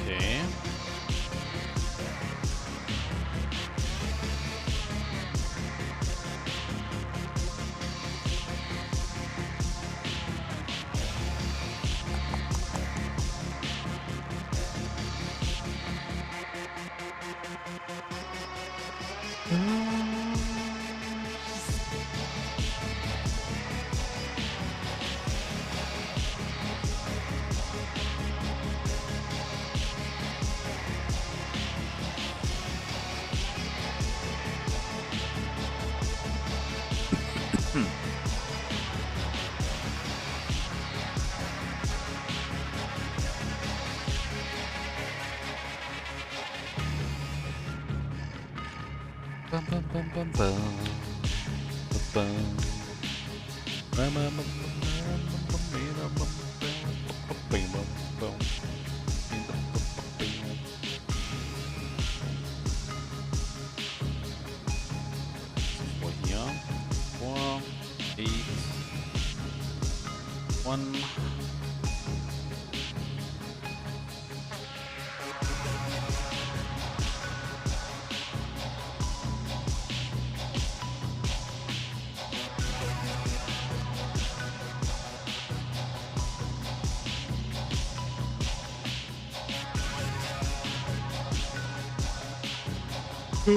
Okay. Bum bum bum bum bum. Bum. Bum bum bum bum. For here, 4, 8, 1. Five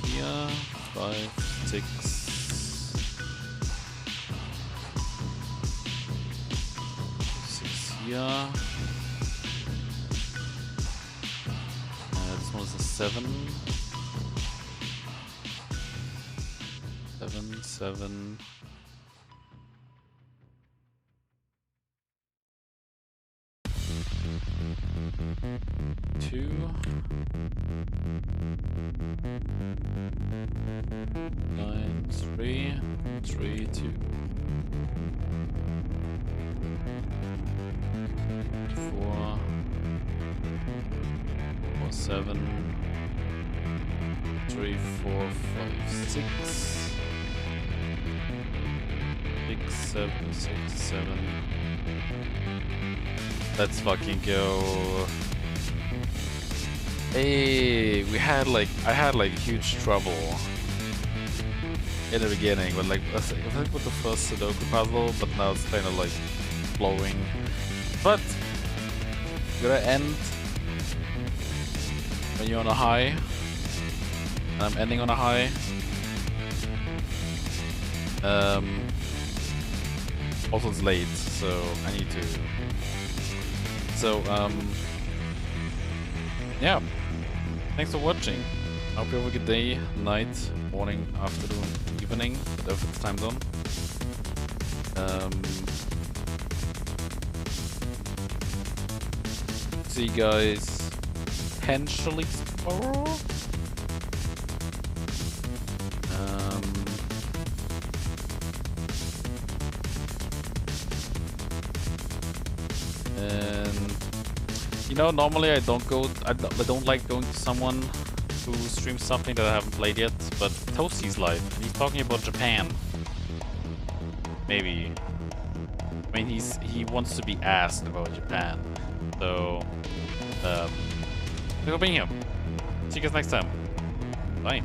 here, 5, 6. 6 here. This one is a 7. 7, 7. 2. 9, 3, 3, 2. 4, 4, 7, 3, 4, 5, 6. 6, 7, 6, 7. Let's fucking go. Hey, I had like huge trouble in the beginning, but like I think with the first Sudoku puzzle, but now it's kind of like flowing. But gonna end when you're on a high, and I'm ending on a high. Also it's late, so I need to. So yeah. Thanks for watching. I hope you have a good day, night, morning, afternoon, evening, whatever it's time zone. See you guys potentially tomorrow. And you know, normally I don't like going to someone who streams something that I haven't played yet, but Toasty's live, and he's talking about Japan. Maybe. I mean, he wants to be asked about Japan. So, thanks for being here. See you guys next time. Bye.